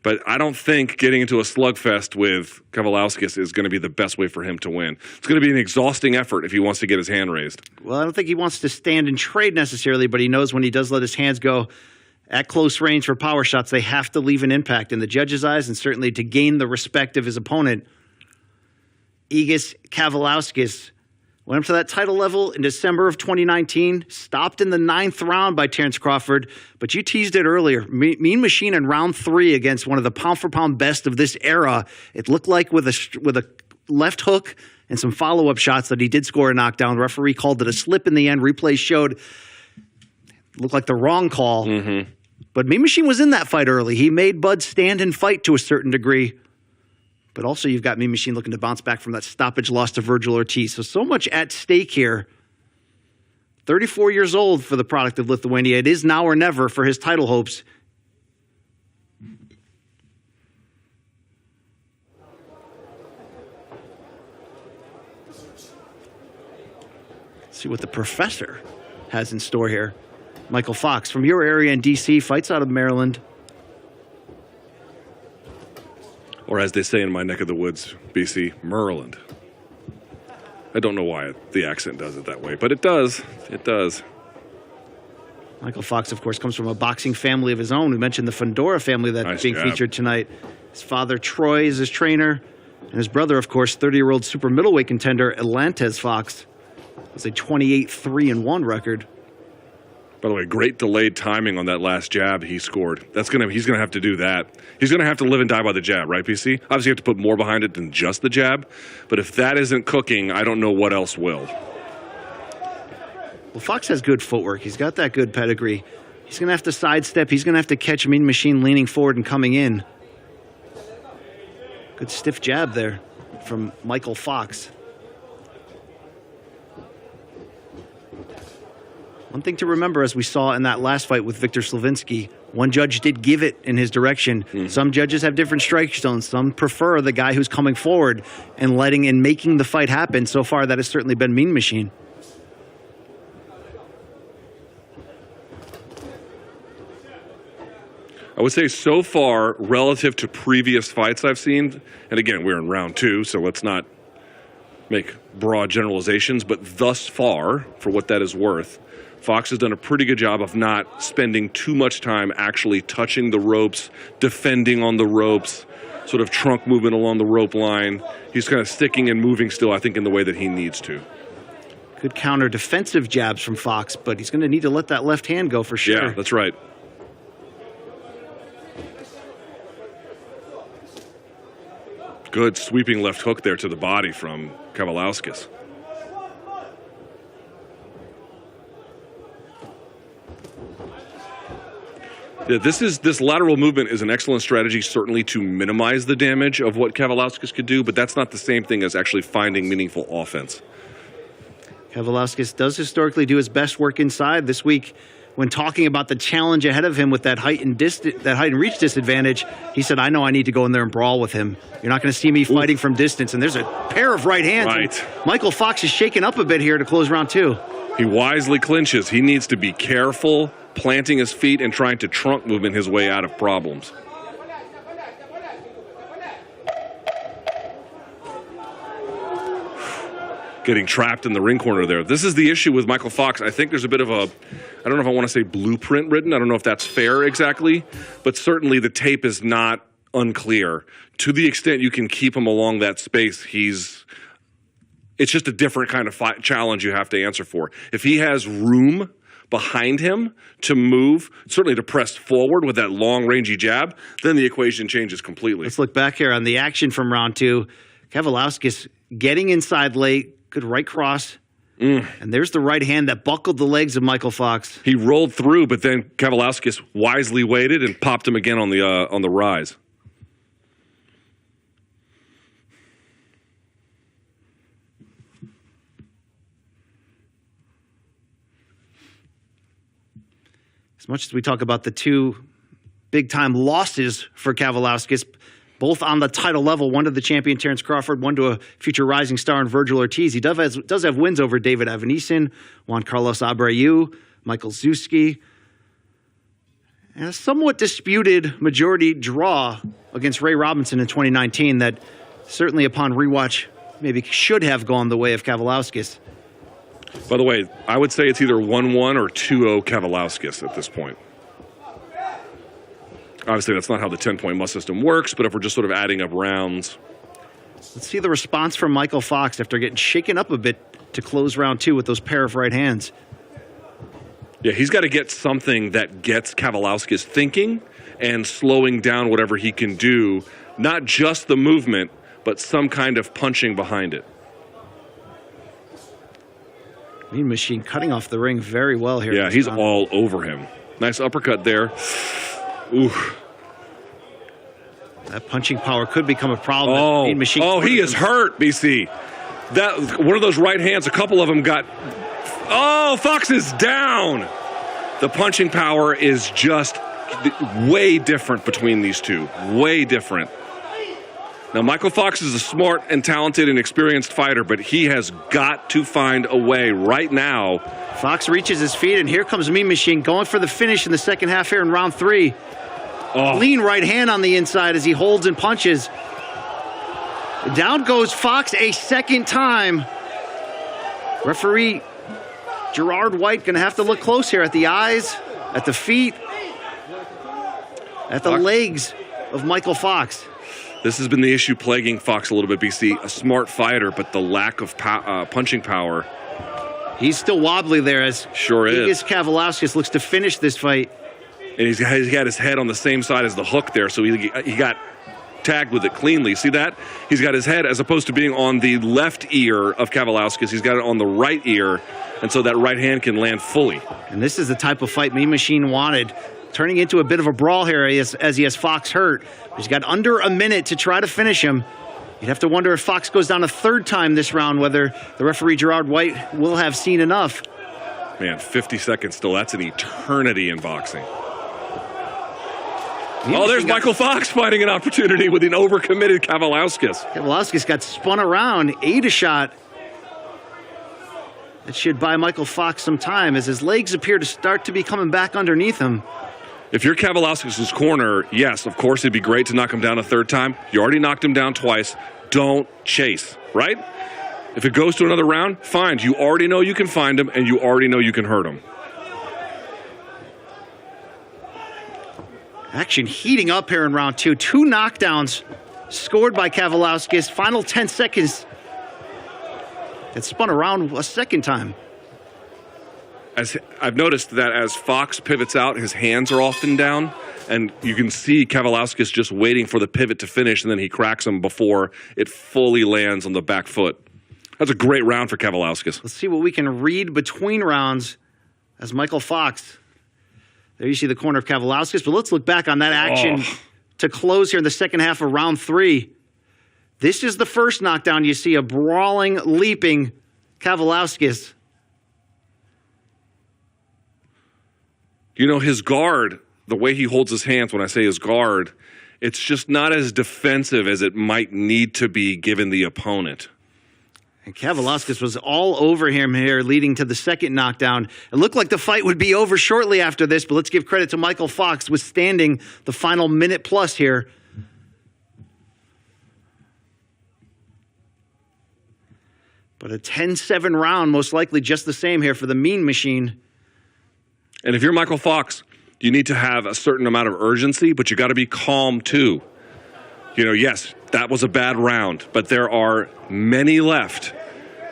but I don't think getting into a slugfest with Kavaliauskas is going to be the best way for him to win. It's going to be an exhausting effort if he wants to get his hand raised. Well, I don't think he wants to stand and trade necessarily, but he knows when he does let his hands go at close range for power shots, they have to leave an impact in the judge's eyes and certainly to gain the respect of his opponent. Aegidius Kavaliauskas went up to that title level in December of 2019, stopped in the 9th round by Terrence Crawford, but you teased it earlier. Mean Machine in round 3 against one of the pound-for-pound best of this era. It looked like with a left hook and some follow-up shots that he did score a knockdown. The referee called it a slip in the end. Replay showed it looked like the wrong call. Mm-hmm. But Mean Machine was in that fight early. He made Bud stand and fight to a certain degree. But also you've got Mean Machine looking to bounce back from that stoppage loss to Virgil Ortiz. So much at stake here. 34 years old for the product of Lithuania. It is now or never for his title hopes. Let's see what the professor has in store here. Michael Fox from your area in D.C., fights out of Maryland. Or as they say in my neck of the woods, BC, Maryland. I don't know why the accent does it that way, but it does. It does. Michael Fox, of course, comes from a boxing family of his own. We mentioned the Fundora family that's Nice being job. featured tonight. His father, Troy, is his trainer. And his brother, of course, 30-year-old super middleweight contender, Atlantes Fox, has a 28-3-1 record. By the way, great delayed timing on that last jab he scored. He's gonna have to do that. He's gonna have to live and die by the jab, right, PC? Obviously, you have to put more behind it than just the jab. But if that isn't cooking, I don't know what else will. Well, Fox has good footwork. He's got that good pedigree. He's going to have to sidestep. He's going to have to catch Mean Machine leaning forward and coming in. Good stiff jab there from Michael Fox. One thing to remember, as we saw in that last fight with Victor Slavinsky, one judge did give it in his direction. Some judges have different strike zones. Some prefer the guy who's coming forward and making the fight happen. So far, that has certainly been Mean Machine. I would say so far, relative to previous fights I've seen, and again, we're in round 2, so let's not make broad generalizations, but thus far, for what that is worth, Fox has done a pretty good job of not spending too much time actually touching the ropes, defending on the ropes, sort of trunk movement along the rope line. He's kind of sticking and moving still, I think, in the way that he needs to. Good counter defensive jabs from Fox, but he's going to need to let that left hand go for sure. Yeah, that's right. Good sweeping left hook there to the body from Kavaliauskas. Yeah, this lateral movement is an excellent strategy, certainly to minimize the damage of what Kavaliauskas could do, but that's not the same thing as actually finding meaningful offense. Kavaliauskas does historically do his best work inside. This week, when talking about the challenge ahead of him with that height and reach disadvantage, he said, I know I need to go in there and brawl with him. You're not going to see me fighting from distance. And there's a pair of right hands. Right. Michael Fox is shaking up a bit here to close round 2. He wisely clinches. He needs to be careful, planting his feet and trying to trunk movement his way out of problems. Getting trapped in the ring corner there. This is the issue with Michael Fox. I think there's a bit of a, I don't know if I want to say blueprint written. I don't know if that's fair exactly, but certainly the tape is not unclear. To the extent you can keep him along that space, it's just a different kind of challenge you have to answer for. If he has room behind him to move, certainly to press forward with that long rangy jab, then the equation changes completely. Let's look back here on the action from round 2. Kavaliauskas getting inside late. Good right cross. And there's the right hand that buckled the legs of Michael Fox. He rolled through, but then Kavaliauskas wisely waited and popped him again on the rise. As much as we talk about the two big-time losses for Kavaliauskas, both on the title level, one to the champion Terrence Crawford, one to a future rising star in Virgil Ortiz. He does have wins over David Avanesyan, Juan Carlos Abreu, Michael Zuski, and a somewhat disputed majority draw against Ray Robinson in 2019 that certainly upon rewatch maybe should have gone the way of Kavaliauskas. By the way, I would say it's either 1-1 or 2-0 Kavaliauskas at this point. Obviously, that's not how the 10-point must system works, but if we're just sort of adding up rounds. Let's see the response from Michael Fox after getting shaken up a bit to close round 2 with those pair of right hands. Yeah, he's got to get something that gets Kavaliauskas thinking and slowing down whatever he can do, not just the movement, but some kind of punching behind it. Mean Machine cutting off the ring very well here. Yeah, he's all over him. Nice uppercut there. Ooh. That punching power could become a problem. Oh, Mean Machine he is hurt, BC. That one of those right hands, a couple of them got... Oh, Fox is down. The punching power is just way different between these two. Way different. Now, Michael Fox is a smart and talented and experienced fighter, but he has got to find a way right now. Fox reaches his feet, and here comes Mean Machine going for the finish in the second half here in round 3. Oh. Clean right hand on the inside as he holds and punches. Down goes Fox a second time. Referee Gerard White going to have to look close here at the eyes, at the feet, at the legs of Michael Fox. This has been the issue plaguing Fox a little bit, BC. A smart fighter, but the lack of punching power. He's still wobbly there as Gigas Kavaliauskas looks to finish this fight. And he's got his head on the same side as the hook there, so he got tagged with it cleanly. See that? He's got his head, as opposed to being on the left ear of Kavaliauskas, he's got it on the right ear, and so that right hand can land fully. And this is the type of fight Mean Machine wanted, turning into a bit of a brawl here as he has Fox hurt. He's got under a minute to try to finish him. You'd have to wonder if Fox goes down a third time this round, whether the referee Gerard White will have seen enough. Man, 50 seconds still. That's an eternity in boxing. Oh, there's Michael Fox fighting an opportunity with an overcommitted Kavaliauskas. Kavaliauskas got spun around, ate a shot. That should buy Michael Fox some time as his legs appear to start to be coming back underneath him. If you're Kavaliauskas' corner, yes, of course it'd be great to knock him down a third time. You already knocked him down twice. Don't chase, right? If it goes to another round, fine. You already know you can find him, and you already know you can hurt him. Action heating up here in round two. 2 knockdowns scored by Kavaliauskas. Final 10 seconds. It spun around a second time. As I've noticed that as Fox pivots out, his hands are often down, and you can see Kavaliauskas just waiting for the pivot to finish, and then he cracks him before it fully lands on the back foot. That's a great round for Kavaliauskas. Let's see what we can read between rounds as Michael Fox. There you see the corner of Kavaliauskas, but let's look back on that action to close here in the second half of round 3. This is the first knockdown. You see a brawling, leaping Kavaliauskas. You know, his guard, the way he holds his hands when I say his guard, it's just not as defensive as it might need to be given the opponent. And Kavaliauskas was all over him here, leading to the second knockdown. It looked like the fight would be over shortly after this, but let's give credit to Michael Fox withstanding the final minute plus here. But a 10-7 round, most likely just the same here for the Mean Machine. And if you're Michael Fox, you need to have a certain amount of urgency, but you got to be calm too. You know, yes, that was a bad round, but there are many left.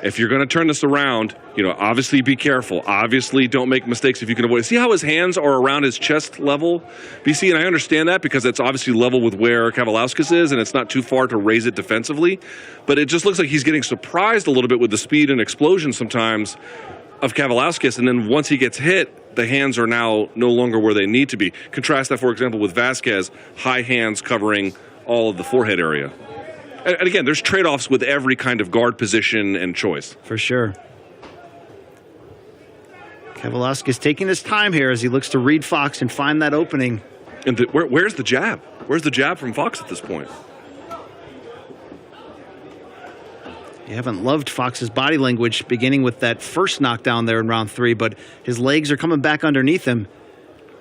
If you're going to turn this around, you know, obviously be careful. Obviously don't make mistakes if you can avoid it. See how his hands are around his chest level, BC? And I understand that because it's obviously level with where Kavaliauskas is, and it's not too far to raise it defensively. But it just looks like he's getting surprised a little bit with the speed and explosion sometimes of Kavaliauskas, and then once he gets hit, the hands are now no longer where they need to be. Contrast that, for example, with Vasquez, high hands covering all of the forehead area. And again, there's trade-offs with every kind of guard position and choice. For sure. Kavaliauskas taking his time here as he looks to read Fox and find that opening. And where's the jab? Where's the jab from Fox at this point? You haven't loved Fox's body language beginning with that first knockdown there in round 3, but his legs are coming back underneath him.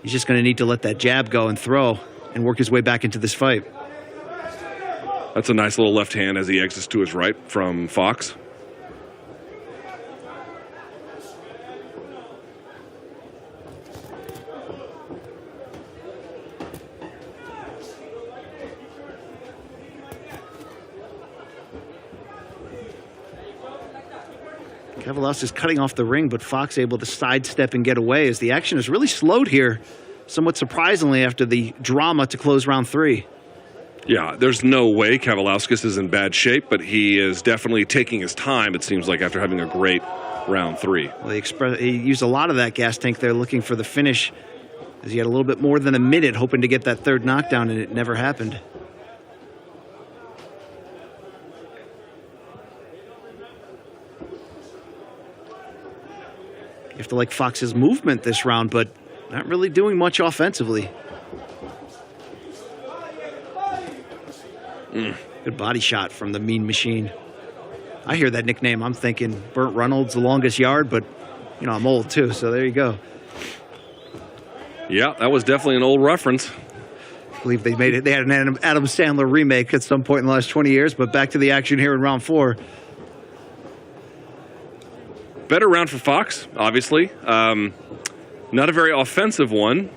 He's just going to need to let that jab go and throw and work his way back into this fight. That's a nice little left hand as he exits to his right from Fox. Kavaliauskas cutting off the ring, but Fox able to sidestep and get away as the action is really slowed here, somewhat surprisingly after the drama to close round 3. Yeah, there's no way Kavaliauskas is in bad shape, but he is definitely taking his time, it seems like, after having a great round 3. Well, he used a lot of that gas tank there looking for the finish as he had a little bit more than a minute hoping to get that third knockdown, and it never happened. You have to like Fox's movement this round, but not really doing much offensively. Good body shot from the Mean Machine. I hear that nickname, I'm thinking Burt Reynolds, the longest yard, but, you know, I'm old too, so there you go. Yeah, that was definitely an old reference. believe they made it. They had an Adam Sandler remake at some point in the last 20 years, but back to the action here in round 4. Better round for Fox, obviously. Not a very offensive one,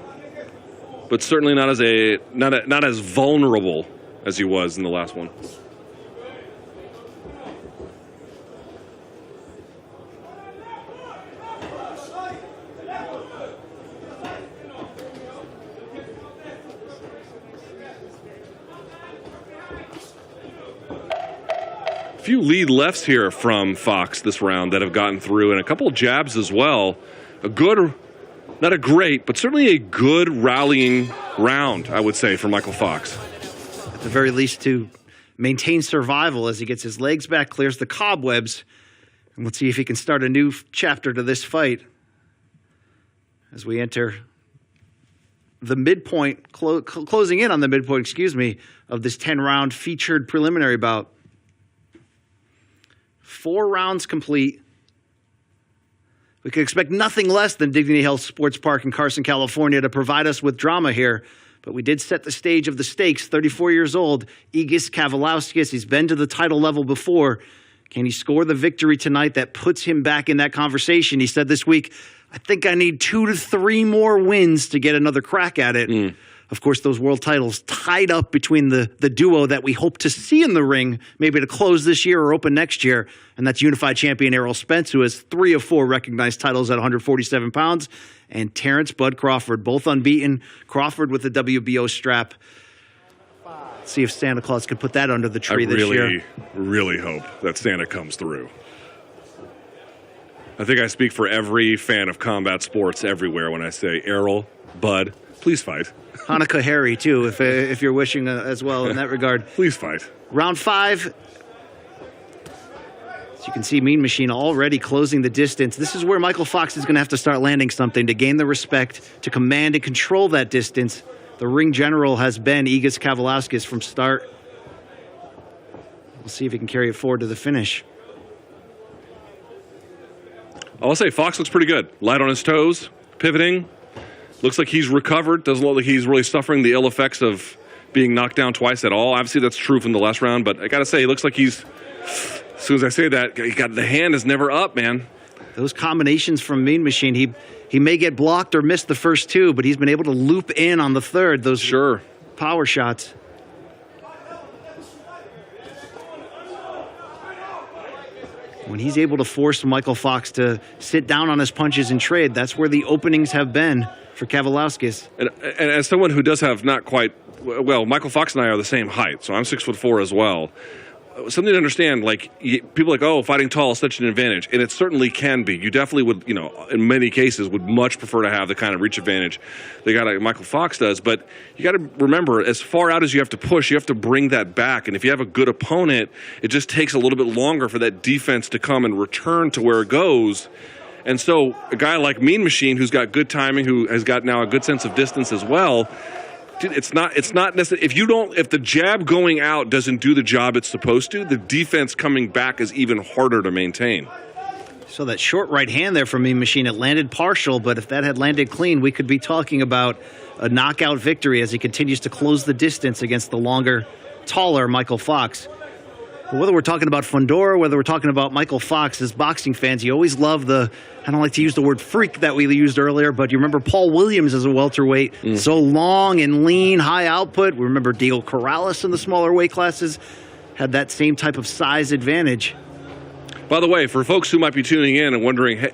but certainly not as vulnerable as he was in the last one. Few lead lefts here from Fox this round that have gotten through, and a couple of jabs as well. A good, not a great, but certainly a good rallying round, I would say, for Michael Fox. At the very least, to maintain survival as he gets his legs back, clears the cobwebs, and let's see if he can start a new chapter to this fight as we enter the midpoint, closing in on the midpoint, of this 10-round featured preliminary bout. 4 rounds complete. We can expect nothing less than Dignity Health Sports Park in Carson, California to provide us with drama here. But we did set the stage of the stakes. 34 years old, Egis Kavaliauskas. He's been to the title level before. Can he score the victory tonight that puts him back in that conversation? He said this week, I think I need 2 to 3 more wins to get another crack at it. Of course, those world titles tied up between the duo that we hope to see in the ring, maybe to close this year or open next year, and that's unified champion Errol Spence, who has 3 of 4 recognized titles at 147 pounds, and Terrence Bud Crawford, both unbeaten. Crawford with the WBO strap. Let's see if Santa Claus could put that under the tree this year. I really hope that Santa comes through. I think I speak for every fan of combat sports everywhere when I say, Errol, Bud, please fight. Hanukkah Harry, too, if you're wishing as well in that regard. Please fight. Round 5. As you can see, Mean Machine already closing the distance. This is where Michael Fox is going to have to start landing something to gain the respect, to command and control that distance. The ring general has been Egis Kavaliauskas from start. We'll see if he can carry it forward to the finish. I'll say Fox looks pretty good. Light on his toes, pivoting. Looks like he's recovered. Doesn't look like he's really suffering the ill effects of being knocked down twice at all. Obviously, that's true from the last round, but I got to say, he looks like he's, as soon as I say that, the hand is never up, man. Those combinations from Mean Machine, he may get blocked or miss the first 2, but he's been able to loop in on the third, those power shots. When he's able to force Michael Fox to sit down on his punches and trade, that's where the openings have been for Kavaliauskas. And as someone who does have not quite, well, Michael Fox and I are the same height, so I'm 6'4" as well. Something to understand, like, people are like, oh, fighting tall is such an advantage, and it certainly can be. You definitely would, in many cases, would much prefer to have the kind of reach advantage that Michael Fox does, but you got to remember, as far out as you have to push, you have to bring that back, and if you have a good opponent, it just takes a little bit longer for that defense to come and return to where it goes. And so a guy like Mean Machine, who's got good timing, who has got now a good sense of distance as well, dude, it's not necessarily, if the jab going out doesn't do the job it's supposed to, the defense coming back is even harder to maintain. So that short right hand there from Mean Machine, it landed partial, but if that had landed clean, we could be talking about a knockout victory as he continues to close the distance against the longer, taller Michael Fox. But whether we're talking about Fundora, whether we're talking about Michael Fox, as boxing fans, you always love I don't like to use the word freak that we used earlier, but you remember Paul Williams as a welterweight, so long and lean, high output. We remember Diego Corrales in the smaller weight classes, had that same type of size advantage. By the way, for folks who might be tuning in and wondering, hey,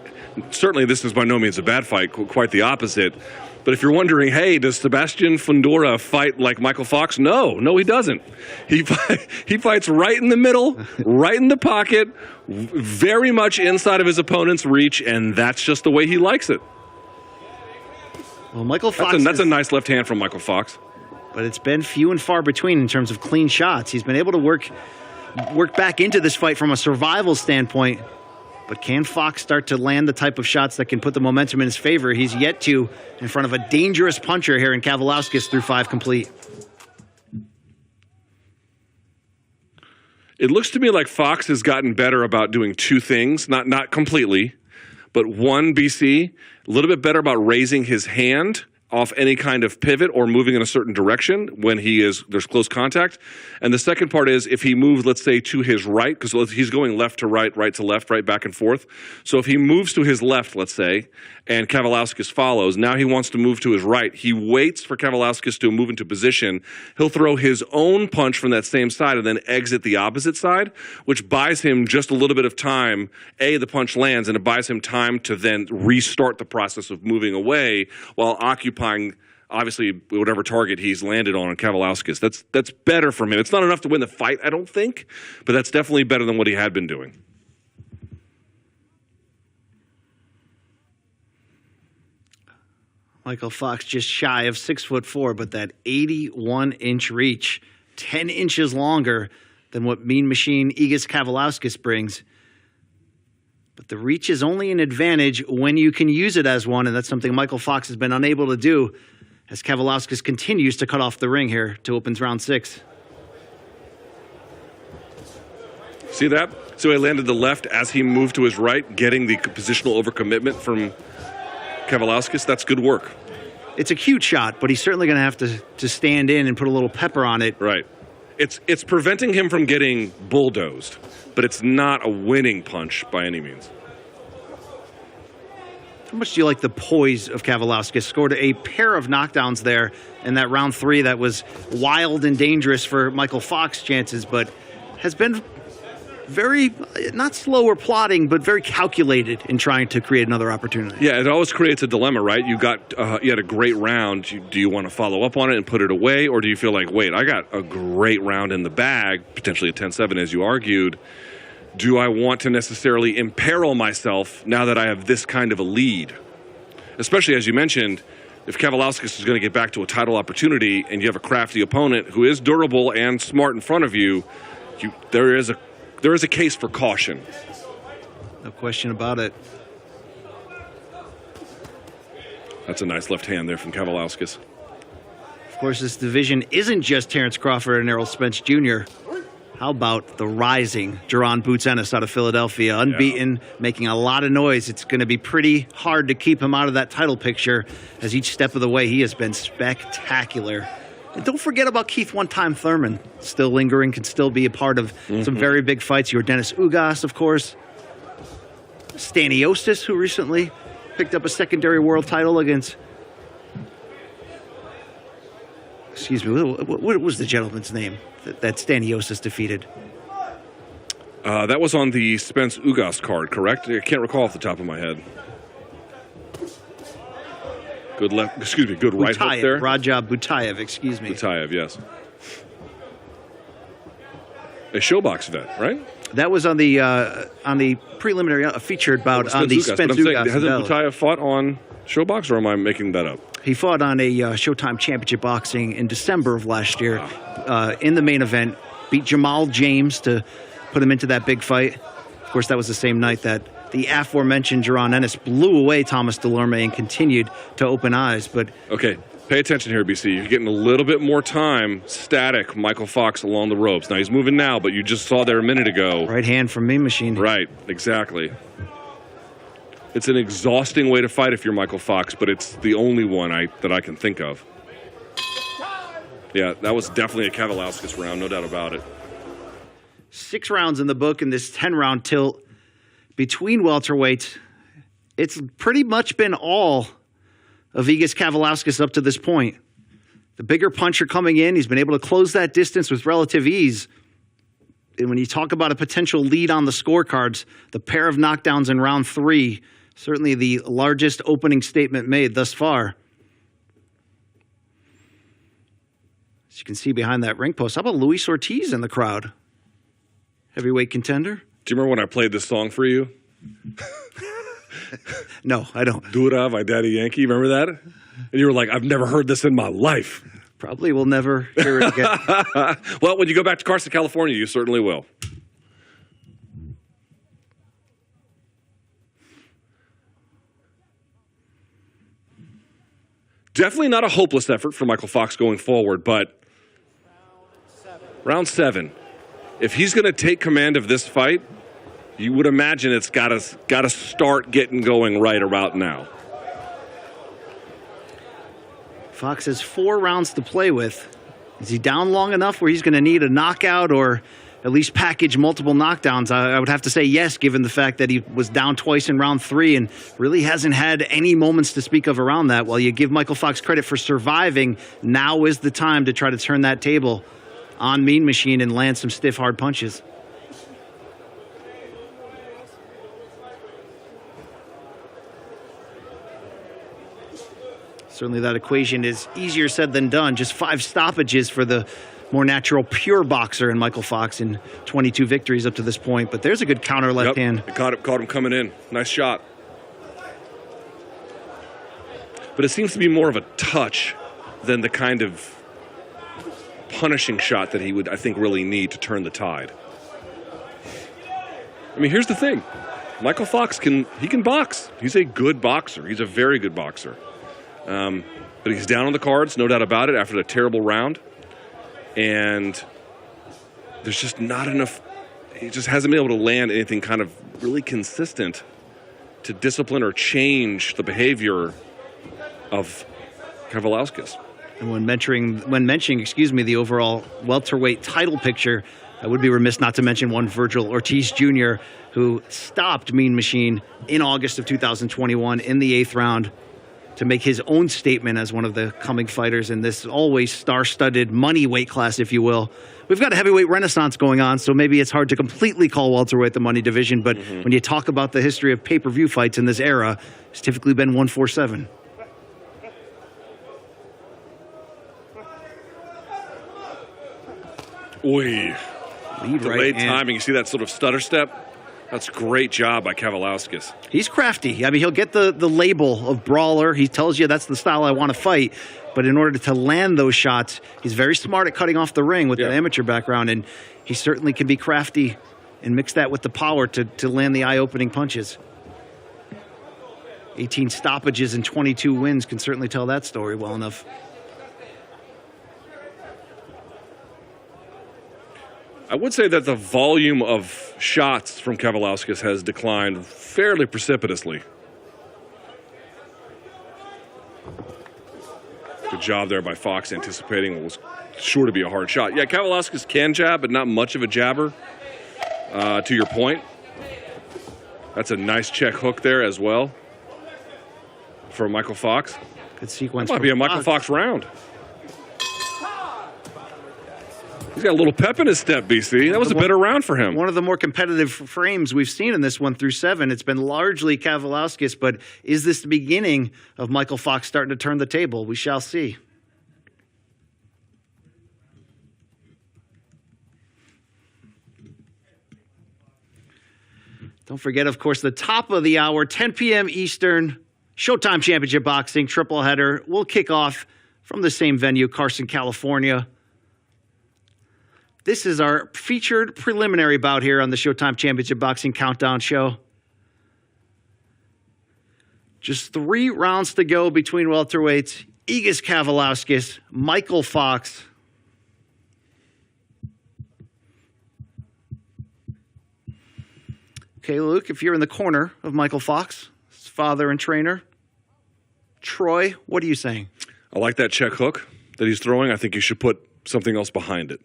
certainly this is by no means a bad fight, quite the opposite. But if you're wondering, hey, does Sebastian Fundora fight like Michael Fox? No, he doesn't. He fights right in the middle, right in the pocket, very much inside of his opponent's reach, and that's just the way he likes it. Well, Michael Fox. That's a nice left hand from Michael Fox. But it's been few and far between in terms of clean shots. He's been able to work back into this fight from a survival standpoint. But can Fox start to land the type of shots that can put the momentum in his favor? He's yet to, in front of a dangerous puncher here in Kavaliauskas through 5 complete. It looks to me like Fox has gotten better about doing 2 things, not completely, but one, BC, a little bit better about raising his hand off any kind of pivot or moving in a certain direction when there's close contact. And the second part is if he moves, let's say, to his right, because he's going left to right, right to left, right back and forth. So if he moves to his left, let's say, and Kavaliauskas follows, now he wants to move to his right. He waits for Kavaliauskas to move into position. He'll throw his own punch from that same side and then exit the opposite side, which buys him just a little bit of time. The punch lands, and it buys him time to then restart the process of moving away while occupying, obviously, whatever target he's landed on Kavaliauskas. That's better for him. It's not enough to win the fight, I don't think, but that's definitely better than what he had been doing. Michael Fox just shy of 6'4", but that 81-inch reach, 10 inches longer than what Mean Machine Igis Kavaliauskas brings. But the reach is only an advantage when you can use it as one, and that's something Michael Fox has been unable to do as Kavaliauskas continues to cut off the ring here to opens round 6. See that? So he landed the left as he moved to his right, getting the positional overcommitment from Kavaliauskas. That's good work. It's a cute shot, but he's certainly going to have to stand in and put a little pepper on it. Right. It's preventing him from getting bulldozed, but it's not a winning punch by any means. How much do you like the poise of Kavaliauskas? Scored a pair of knockdowns there in that round 3 that was wild and dangerous for Michael Fox's chances, but has been very, not slow or plotting, but very calculated in trying to create another opportunity. Yeah, it always creates a dilemma, right? You had a great round. Do you want to follow up on it and put it away, or do you feel like, wait, I got a great round in the bag, potentially a 10-7 as you argued. Do I want to necessarily imperil myself now that I have this kind of a lead? Especially, as you mentioned, if Kavaliauskas is going to get back to a title opportunity and you have a crafty opponent who is durable and smart in front of you, there is a case for caution. No question about it. That's a nice left hand there from Kavaliauskas. Of course, this division isn't just Terrence Crawford and Errol Spence Jr. How about the rising Jaron Boots Ennis out of Philadelphia, unbeaten, making a lot of noise. It's going to be pretty hard to keep him out of that title picture, as each step of the way he has been spectacular. And don't forget about Keith One-Time Thurman, still lingering, can still be a part of some very big fights. Your Dennis Ugas, of course. Staniotis, who recently picked up a secondary world title against... Excuse me, what was the gentleman's name that Staniotis defeated? That was on the Spence Ugas card, correct? I can't recall off the top of my head. Good right hook there. Rajab Butayev, excuse me. Butayev, yes. A Showbox vet, right? That was on the preliminary featured bout on the Spence Ugas. Hasn't Butayev fought on Showbox, or am I making that up? He fought on a Showtime Championship Boxing in December of last year. In the main event, beat Jamal James to put him into that big fight. Of course, that was the same night that the aforementioned Jaron Ennis blew away Thomas Delorme and continued to open eyes. But okay, pay attention here, BC. You're getting a little bit more time. Static, Michael Fox along the ropes. Now he's moving now, but you just saw there a minute ago. Right hand from Mean Machine. Right, exactly. It's an exhausting way to fight if you're Michael Fox, but it's the only one that I can think of. Yeah, that was definitely a Kavaliauskas round, no doubt about it. 6 rounds in the book in this 10-round tilt between welterweights. It's pretty much been all of Igis Kavaliauskas up to this point. The bigger puncher coming in, he's been able to close that distance with relative ease. And when you talk about a potential lead on the scorecards, the pair of knockdowns in round 3, certainly the largest opening statement made thus far. As you can see behind that ring post, how about Luis Ortiz in the crowd? Heavyweight contender. Do you remember when I played this song for you? No, I don't. Dura by Daddy Yankee, remember that? And you were like, I've never heard this in my life. Probably will never hear it again. Well, when you go back to Carson, California, you certainly will. Definitely not a hopeless effort for Michael Fox going forward, but round 7. If he's going to take command of this fight, you would imagine it's got to start getting going right about now. Fox has 4 rounds to play with. Is he down long enough where he's going to need a knockout or at least package multiple knockdowns? I would have to say yes, given the fact that he was down twice in round 3 and really hasn't had any moments to speak of around that. While you give Michael Fox credit for surviving, now is the time to try to turn that table on Mean Machine and land some stiff, hard punches. Certainly that equation is easier said than done. Just 5 stoppages for the more natural, pure boxer in Michael Fox in 22 victories up to this point. But there's a good counter left hand. Caught him coming in. Nice shot. But it seems to be more of a touch than the kind of punishing shot that he would, I think, really need to turn the tide. I mean, here's the thing. Michael Fox can box. He's a good boxer. He's a very good boxer. But he's down on the cards, no doubt about it, after a terrible round. And there's just not enough. He just hasn't been able to land anything kind of really consistent to discipline or change the behavior of Kavaliauskas. And when mentioning, the overall welterweight title picture, I would be remiss not to mention one Virgil Ortiz Jr., who stopped Mean Machine in August of 2021 in the 8th round to make his own statement as one of the coming fighters in this always star-studded money weight class, if you will. We've got a heavyweight renaissance going on, so maybe it's hard to completely call welterweight the money division, but when you talk about the history of pay-per-view fights in this era, it's typically been 147. Oy. Lead right Delayed hand. timing. You see that sort of stutter step? That's a great job by Kavaliauskas. He's crafty. I mean, he'll get the label of brawler. He tells you that's the style I want to fight. But in order to land those shots, he's very smart at cutting off the ring with the amateur background. And he certainly can be crafty and mix that with the power to land the eye-opening punches. 18 stoppages and 22 wins can certainly tell that story well enough. I would say that the volume of shots from Kavaliauskas has declined fairly precipitously. Good job there by Fox, anticipating what was sure to be a hard shot. Yeah, Kavaliauskas can jab, but not much of a jabber, to your point. That's a nice check hook there as well for Michael Fox. Good sequence. That might be a Michael Fox round. He's got a little pep in his step, BC. That was a better round for him. One of the more competitive frames we've seen in this 1 through 7. It's been largely Kavaliauskas, but is this the beginning of Michael Fox starting to turn the table? We shall see. Don't forget, of course, the top of the hour, 10 p.m. Eastern, Showtime Championship Boxing, triple header. Will kick off from the same venue, Carson, California. This is our featured preliminary bout here on the Showtime Championship Boxing Countdown Show. Just 3 rounds to go between welterweights. Egis Kavaliauskas, Michael Fox. Okay, Luke, if you're in the corner of Michael Fox, his father and trainer, Troy, what are you saying? I like that check hook that he's throwing. I think you should put something else behind it.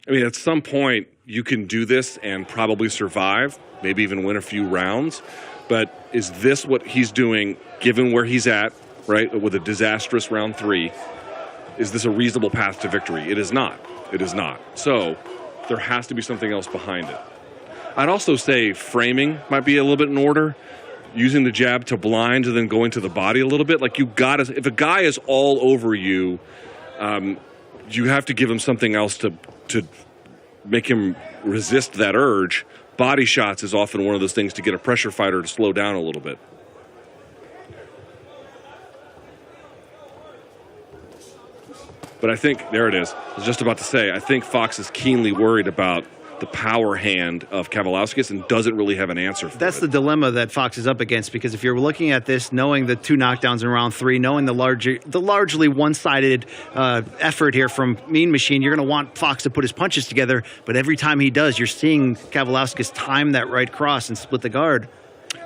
I mean, at some point, you can do this and probably survive, maybe even win a few rounds. But is this what he's doing, given where he's at, right, with a disastrous round 3? Is this a reasonable path to victory? It is not. It is not. So there has to be something else behind it. I'd also say framing might be a little bit in order. Using the jab to blind and then going to the body a little bit. Like, you got to, if a guy is all over you, you have to give him something else to make him resist that urge. Body shots is often one of those things to get a pressure fighter to slow down a little bit. But I think, there it is. I was just about to say, I think Fox is keenly worried about the power hand of Kavaliauskas and doesn't really have an answer for That's it. the dilemma that Fox is up against, because if you're looking at this, knowing the 2 knockdowns in round 3, knowing the largely one-sided effort here from Mean Machine, you're going to want Fox to put his punches together, but every time he does, you're seeing Kavaliauskas time that right cross and split the guard.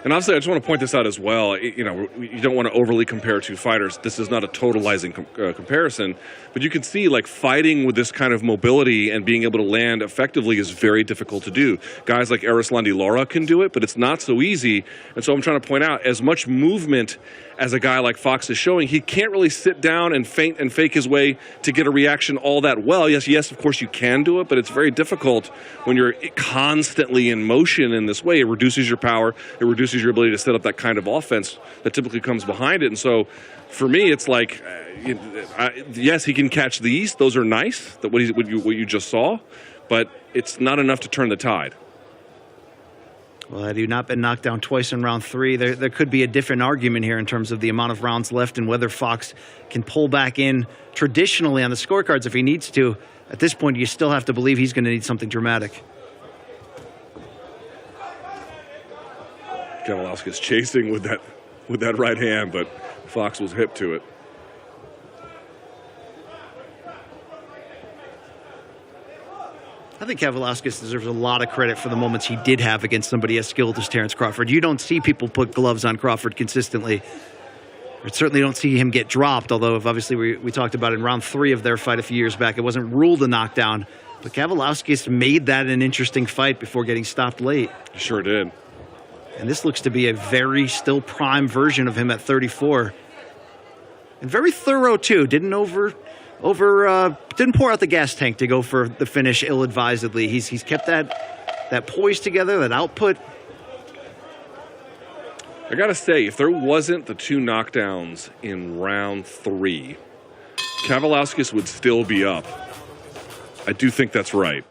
And obviously, I just want to point this out as well. You know, you don't want to overly compare two fighters. This is not a totalizing comparison, but you can see, like, fighting with this kind of mobility and being able to land effectively is very difficult to do. Guys like Erislandy Lara can do it, but it's not so easy. And so I'm trying to point out, as much movement as a guy like Fox is showing, he can't really sit down and feint and fake his way to get a reaction all that well. Yes, of course you can do it, but it's very difficult when you're constantly in motion in this way. It reduces your power. It reduces your ability to set up that kind of offense that typically comes behind it. And so for me, it's like, yes, he can catch these. Those are nice, what you just saw, but it's not enough to turn the tide. Well, had you not been knocked down twice in round 3, there could be a different argument here in terms of the amount of rounds left and whether Fox can pull back in traditionally on the scorecards if he needs to. At this point, you still have to believe he's going to need something dramatic. Kavaliauskas chasing with that right hand, but Fox was hip to it. I think Kavaliauskas deserves a lot of credit for the moments he did have against somebody as skilled as Terence Crawford. You don't see people put gloves on Crawford consistently. Or certainly don't see him get dropped, although obviously we talked about in round 3 of their fight a few years back. It wasn't ruled a knockdown, but Kavaliauskas made that an interesting fight before getting stopped late. He sure did. And this looks to be a very still prime version of him at 34. And very thorough, too. Didn't pour out the gas tank to go for the finish ill-advisedly. He's kept that poise together, that output. I gotta say, if there wasn't the 2 knockdowns in round 3, Kavaliauskas would still be up. I do think that's right.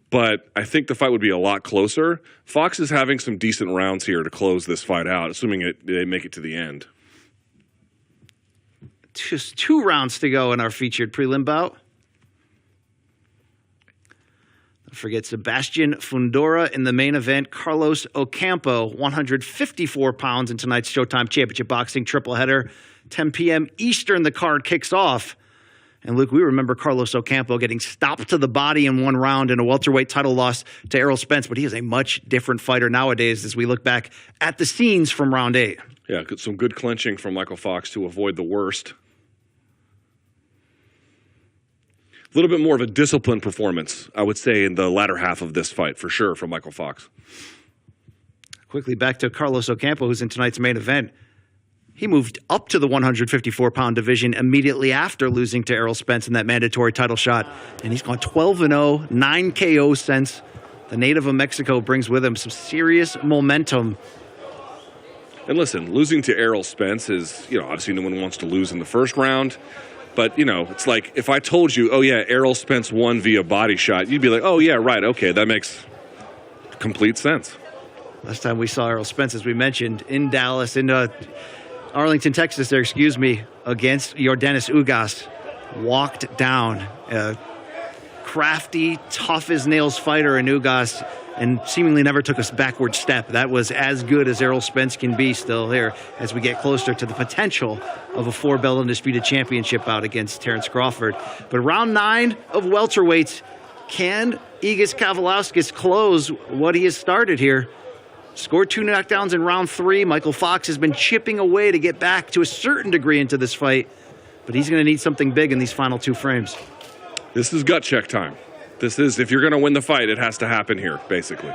But I think the fight would be a lot closer. Fox is having some decent rounds here to close this fight out, assuming they make it to the end. Just 2 rounds to go in our featured prelim bout. Don't forget Sebastian Fundora in the main event. Carlos Ocampo, 154 pounds in tonight's Showtime Championship Boxing triple header. 10 p.m. Eastern, the card kicks off. And Luke, we remember Carlos Ocampo getting stopped to the body in 1 round in a welterweight title loss to Errol Spence, but he is a much different fighter nowadays as we look back at the scenes from round 8. Yeah, some good clinching from Michael Fox to avoid the worst. A little bit more of a disciplined performance, I would say, in the latter half of this fight, for sure, from Michael Fox. Quickly back to Carlos Ocampo, who's in tonight's main event. He moved up to the 154-pound division immediately after losing to Errol Spence in that mandatory title shot. And he's gone 12-0, 9 KOs since. The native of Mexico brings with him some serious momentum. And listen, losing to Errol Spence is, obviously no one wants to lose in the first round. But, it's like if I told you, oh, yeah, Errol Spence won via body shot, you'd be like, oh, yeah, right, okay, that makes complete sense. Last time we saw Errol Spence, as we mentioned, in Dallas, in Arlington, Texas, against Yordenis Ugas, walked down. A crafty, tough-as-nails fighter in Ugas, and seemingly never took a backward step. That was as good as Errol Spence can be still here as we get closer to the potential of a 4-belt undisputed championship bout against Terence Crawford. But round 9 of welterweights, can Egis Kavaliauskas close what he has started here? Scored 2 knockdowns in round 3. Michael Fox has been chipping away to get back to a certain degree into this fight, but he's going to need something big in these final 2 frames. This is gut check time. This is, if you're going to win the fight, it has to happen here, basically.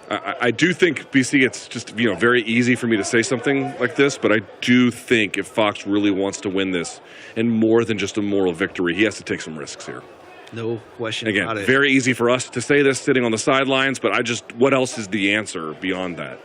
I do think, BC, it's just, very easy for me to say something like this, but I do think if Fox really wants to win this, and more than just a moral victory, he has to take some risks here. No question Again, about it. Very easy for us to say this sitting on the sidelines, but what else is the answer beyond that?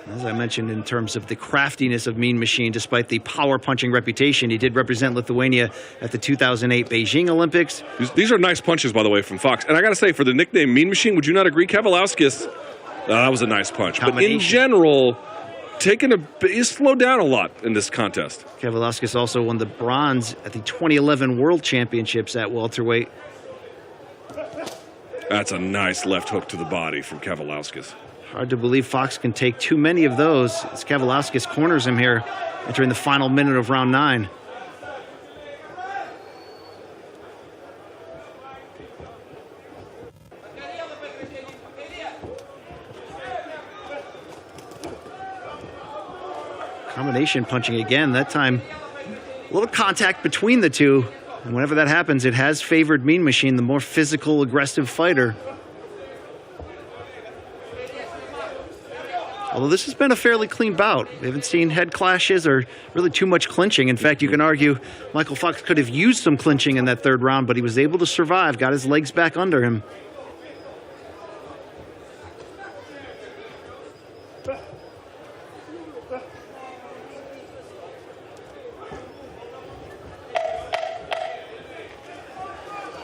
As I mentioned, in terms of the craftiness of Mean Machine, despite the power-punching reputation, he did represent Lithuania at the 2008 Beijing Olympics. These are nice punches, by the way, from Fox. And I got to say, for the nickname Mean Machine, would you not agree? Kavaliauskas, that was a nice punch. But in general, he's slowed down a lot in this contest. Kavaliauskas also won the bronze at the 2011 World Championships at welterweight. That's a nice left hook to the body from Kavaliauskas. Hard to believe Fox can take too many of those as Kavaliauskas corners him here entering the final minute of round 9. Combination punching again. That time, a little contact between the two. And whenever that happens, it has favored Mean Machine, the more physical, aggressive fighter. Although this has been a fairly clean bout. We haven't seen head clashes or really too much clinching. In fact, you can argue Michael Fox could have used some clinching in that third round, but he was able to survive, got his legs back under him.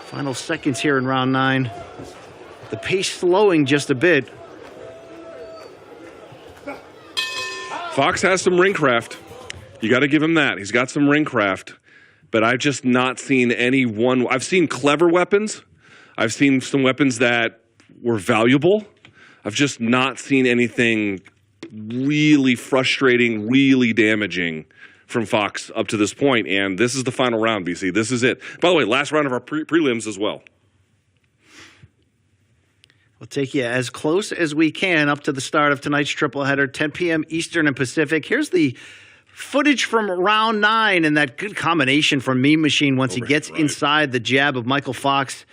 Final seconds here in round 9. The pace slowing just a bit. Fox has some ring craft. You got to give him that. He's got some ring craft. But I've just not seen any one. I've seen clever weapons. I've seen some weapons that were valuable. I've just not seen anything really frustrating, really damaging from Fox up to this point. And this is the final round, BC. This is it. By the way, last round of our prelims as well. We'll take you as close as we can up to the start of tonight's triple header, 10 p.m. Eastern and Pacific. Here's the footage from round 9 and that good combination from Mean Machine once he gets inside the jab of Michael Fox,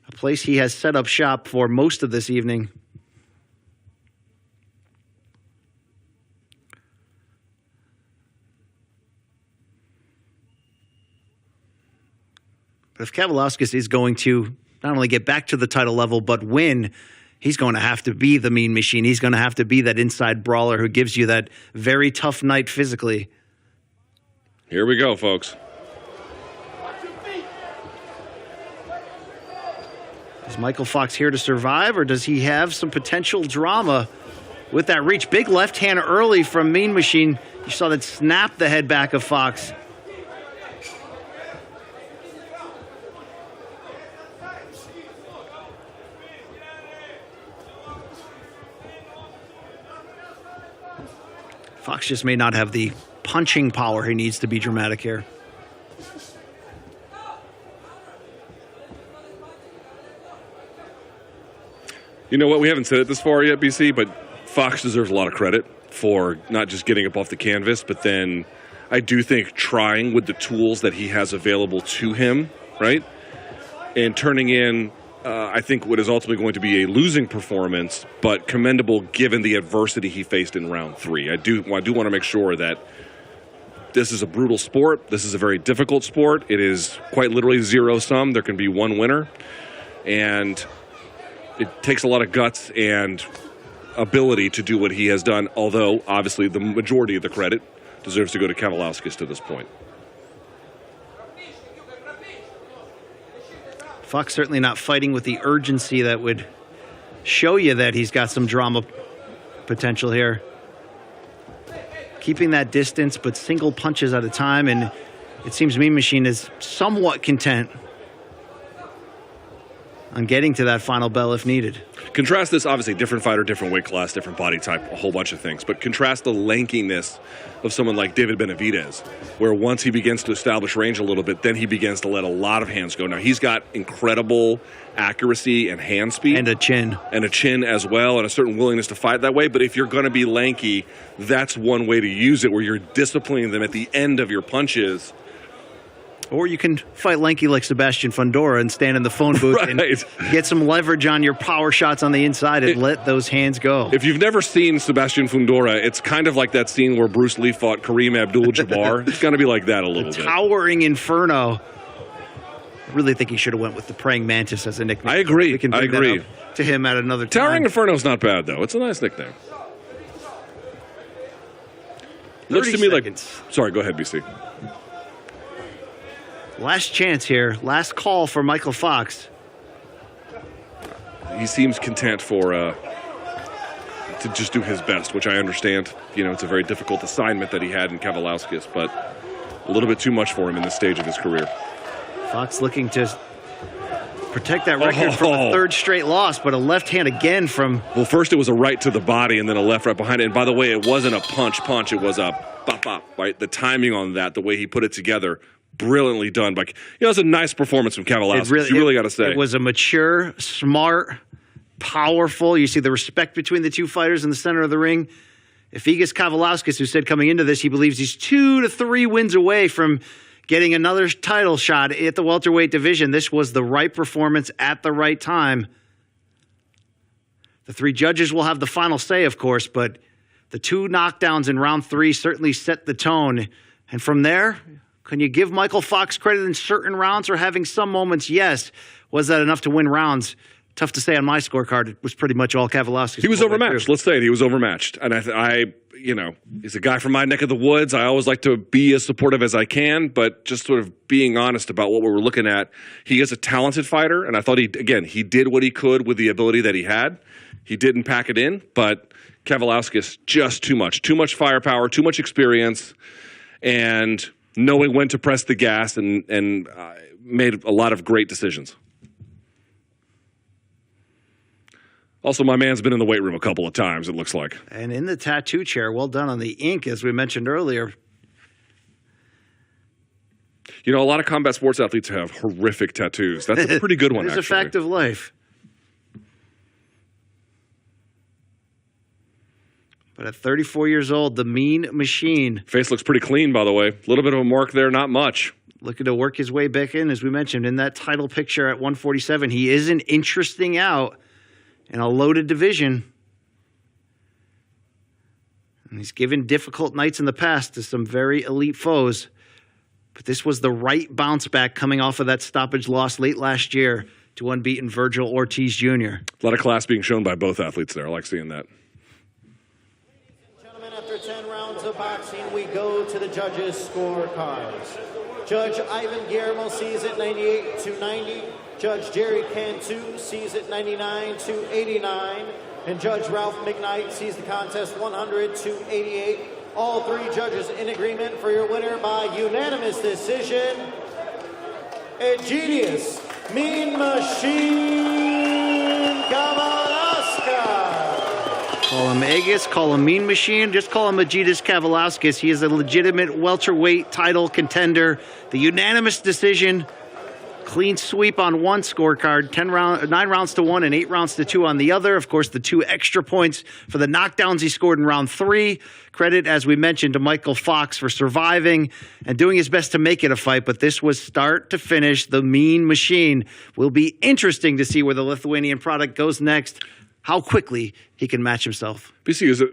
a place he has set up shop for most of this evening. But if Kavaliauskas is going to not only get back to the title level, but win, he's going to have to be the Mean Machine. He's going to have to be that inside brawler who gives you that very tough night physically. Here we go, folks. Is Michael Fox here to survive, or does he have some potential drama with that reach? Big left hand early from Mean Machine. You saw that snap the head back of Fox. Fox just may not have the punching power he needs to be dramatic here. You know what? We haven't said it this far yet, BC, but Fox deserves a lot of credit for not just getting up off the canvas, but then I do think trying with the tools that he has available to him, right? And turning in, I think, what is ultimately going to be a losing performance, but commendable given the adversity he faced in round 3. I do want to make sure that this is a brutal sport. This is a very difficult sport. It is quite literally zero-sum. There can be one winner. And it takes a lot of guts and ability to do what he has done, although, obviously, the majority of the credit deserves to go to Kavaliauskas to this point. Fox certainly not fighting with the urgency that would show you that he's got some drama potential here. Keeping that distance, but single punches at a time, and it seems Mean Machine is somewhat content on getting to that final bell if needed. Contrast this, obviously, different fighter, different weight class, different body type, a whole bunch of things. But contrast the lankiness of someone like David Benavidez, where once he begins to establish range a little bit, then he begins to let a lot of hands go. Now, he's got incredible accuracy and hand speed. And a chin. And a chin as well, and a certain willingness to fight that way. But if you're going to be lanky, that's one way to use it, where you're disciplining them at the end of your punches. Or you can fight lanky like Sebastian Fundora and stand in the phone booth and get some leverage on your power shots on the inside and let those hands go. If you've never seen Sebastian Fundora, it's kind of like that scene where Bruce Lee fought Kareem Abdul-Jabbar. It's going to be like that a little bit. Towering Inferno. I really think he should have went with the Praying Mantis as a nickname. I agree. We can bring that up to him at another time. Towering Inferno's not bad, though. It's a nice nickname. Looks to me like... Sorry, go ahead, BC. Last chance here. Last call for Michael Fox. He seems content for to just do his best, which I understand. You know, it's a very difficult assignment that he had in Kavaliauskas, but a little bit too much for him in this stage of his career. Fox looking to protect that record from a third straight loss, but a left hand again from... Well, first it was a right to the body and then a left right behind it. And by the way, it wasn't a punch. It was a bop, right? The timing on that, the way he put it together, brilliantly done. But, it was a nice performance from Kavaliauskas. You really got to say. It was a mature, smart, powerful. You see the respect between the two fighters in the center of the ring. If Vigas Kavalauskas, who said coming into this he believes he's 2 to 3 wins away from getting another title shot at the welterweight division, this was the right performance at the right time. The 3 judges will have the final say, of course, but the 2 knockdowns in round 3 certainly set the tone. And from there, can you give Michael Fox credit in certain rounds or having some moments? Yes. Was that enough to win rounds? Tough to say on my scorecard. It was pretty much all Kavalauskas. He was overmatched. Let's say it. He was overmatched. And I, you know, he's a guy from my neck of the woods. I always like to be as supportive as I can, but just sort of being honest about what we were looking at. He is a talented fighter, and I thought he did what he could with the ability that he had. He didn't pack it in, but Kavalauskas, just too much. Too much firepower, too much experience, and knowing when to press the gas and made a lot of great decisions. Also, my man's been in the weight room a couple of times, it looks like. And in the tattoo chair, well done on the ink, as we mentioned earlier. You know, a lot of combat sports athletes have horrific tattoos. That's a pretty good one, actually. It's a fact of life. But at 34 years old, the Mean Machine. Face looks pretty clean, by the way. A little bit of a mark there, not much. Looking to work his way back in, as we mentioned, in that title picture at 147. He is an interesting out in a loaded division. And he's given difficult nights in the past to some very elite foes. But this was the right bounce back coming off of that stoppage loss late last year to unbeaten Virgil Ortiz Jr. A lot of class being shown by both athletes there. I like seeing that. Gentlemen, after 10 rounds of boxing, we go to the judges' scorecards. Judge Ivan Guillermo sees it 98-90. Judge Jerry Cantu sees it 99-89. And Judge Ralph McKnight sees the contest 100-88. All 3 judges in agreement for your winner by unanimous decision. A genius, Mean Machine Kavalauskas. Call him Aegis, call him Mean Machine, just call him Aegidius Kavalauskas. He is a legitimate welterweight title contender. The unanimous decision, clean sweep on one scorecard, 9 rounds to 1 and 8 rounds to 2 on the other. Of course, the 2 extra points for the knockdowns he scored in round 3. Credit, as we mentioned, to Michael Fox for surviving and doing his best to make it a fight. But this was start to finish the Mean Machine. Will be interesting to see where the Lithuanian product goes next, how quickly he can match himself. BC,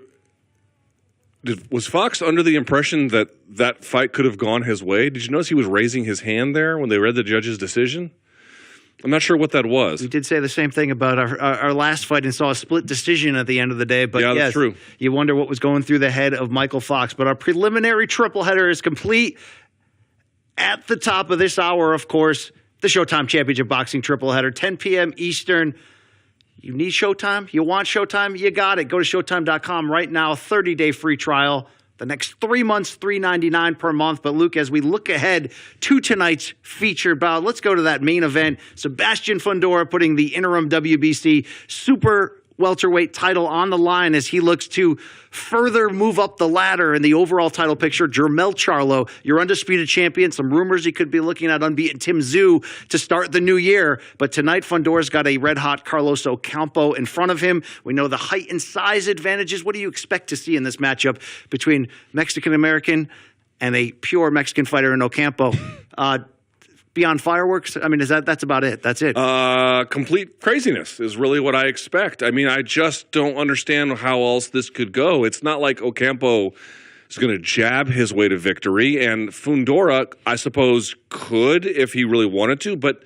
was Fox under the impression that that fight could have gone his way? Did you notice he was raising his hand there when they read the judge's decision? I'm not sure what that was. We did say the same thing about our last fight and saw a split decision at the end of the day. But yeah, that's true. You wonder what was going through the head of Michael Fox. But our preliminary triple header is complete. At the top of this hour, of course, the Showtime Championship Boxing triple header, 10 p.m. Eastern. You need Showtime? You want Showtime? You got it. Go to Showtime.com right now. 30-day free trial. The next 3 months, $3.99 per month. But, Luke, as we look ahead to tonight's featured bout, let's go to that main event. Sebastian Fundora putting the interim WBC super welterweight title on the line as he looks to further move up the ladder in the overall title picture. Jermell Charlo, your undisputed champion. Some rumors he could be looking at unbeaten Tim Tszyu to start the new year. But tonight, Fundora's got a red-hot Carlos Ocampo in front of him. We know the height and size advantages. What do you expect to see in this matchup between Mexican-American and a pure Mexican fighter in Ocampo? Beyond fireworks? I mean, that's about it. That's it. Complete craziness is really what I expect. I mean, I just don't understand how else this could go. It's not like Ocampo is going to jab his way to victory, and Fundora, I suppose, could if he really wanted to, but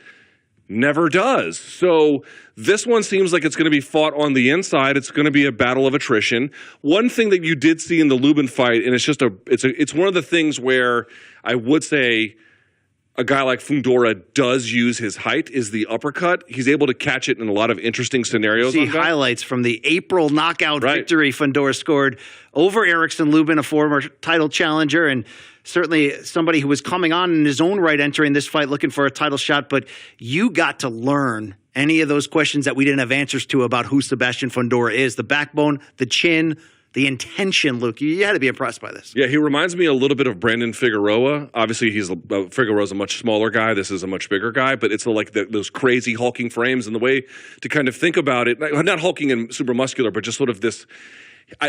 never does. So this one seems like it's going to be fought on the inside. It's going to be a battle of attrition. One thing that you did see in the Lubin fight, and it's one of the things where I would say a guy like Fundora does use his height, is the uppercut. He's able to catch it in a lot of interesting scenarios. See highlights from the April knockout victory Fundora scored over Erickson Lubin, a former title challenger, and certainly somebody who was coming on in his own right entering this fight looking for a title shot. But you got to learn any of those questions that we didn't have answers to about who Sebastian Fundora is. The backbone, the chin, the intention, Luke. You had to be impressed by this. Yeah, he reminds me a little bit of Brandon Figueroa. Obviously, Figueroa's a much smaller guy. This is a much bigger guy, but it's like those crazy hulking frames and the way to kind of think about it. Not hulking and super muscular, but just sort of this.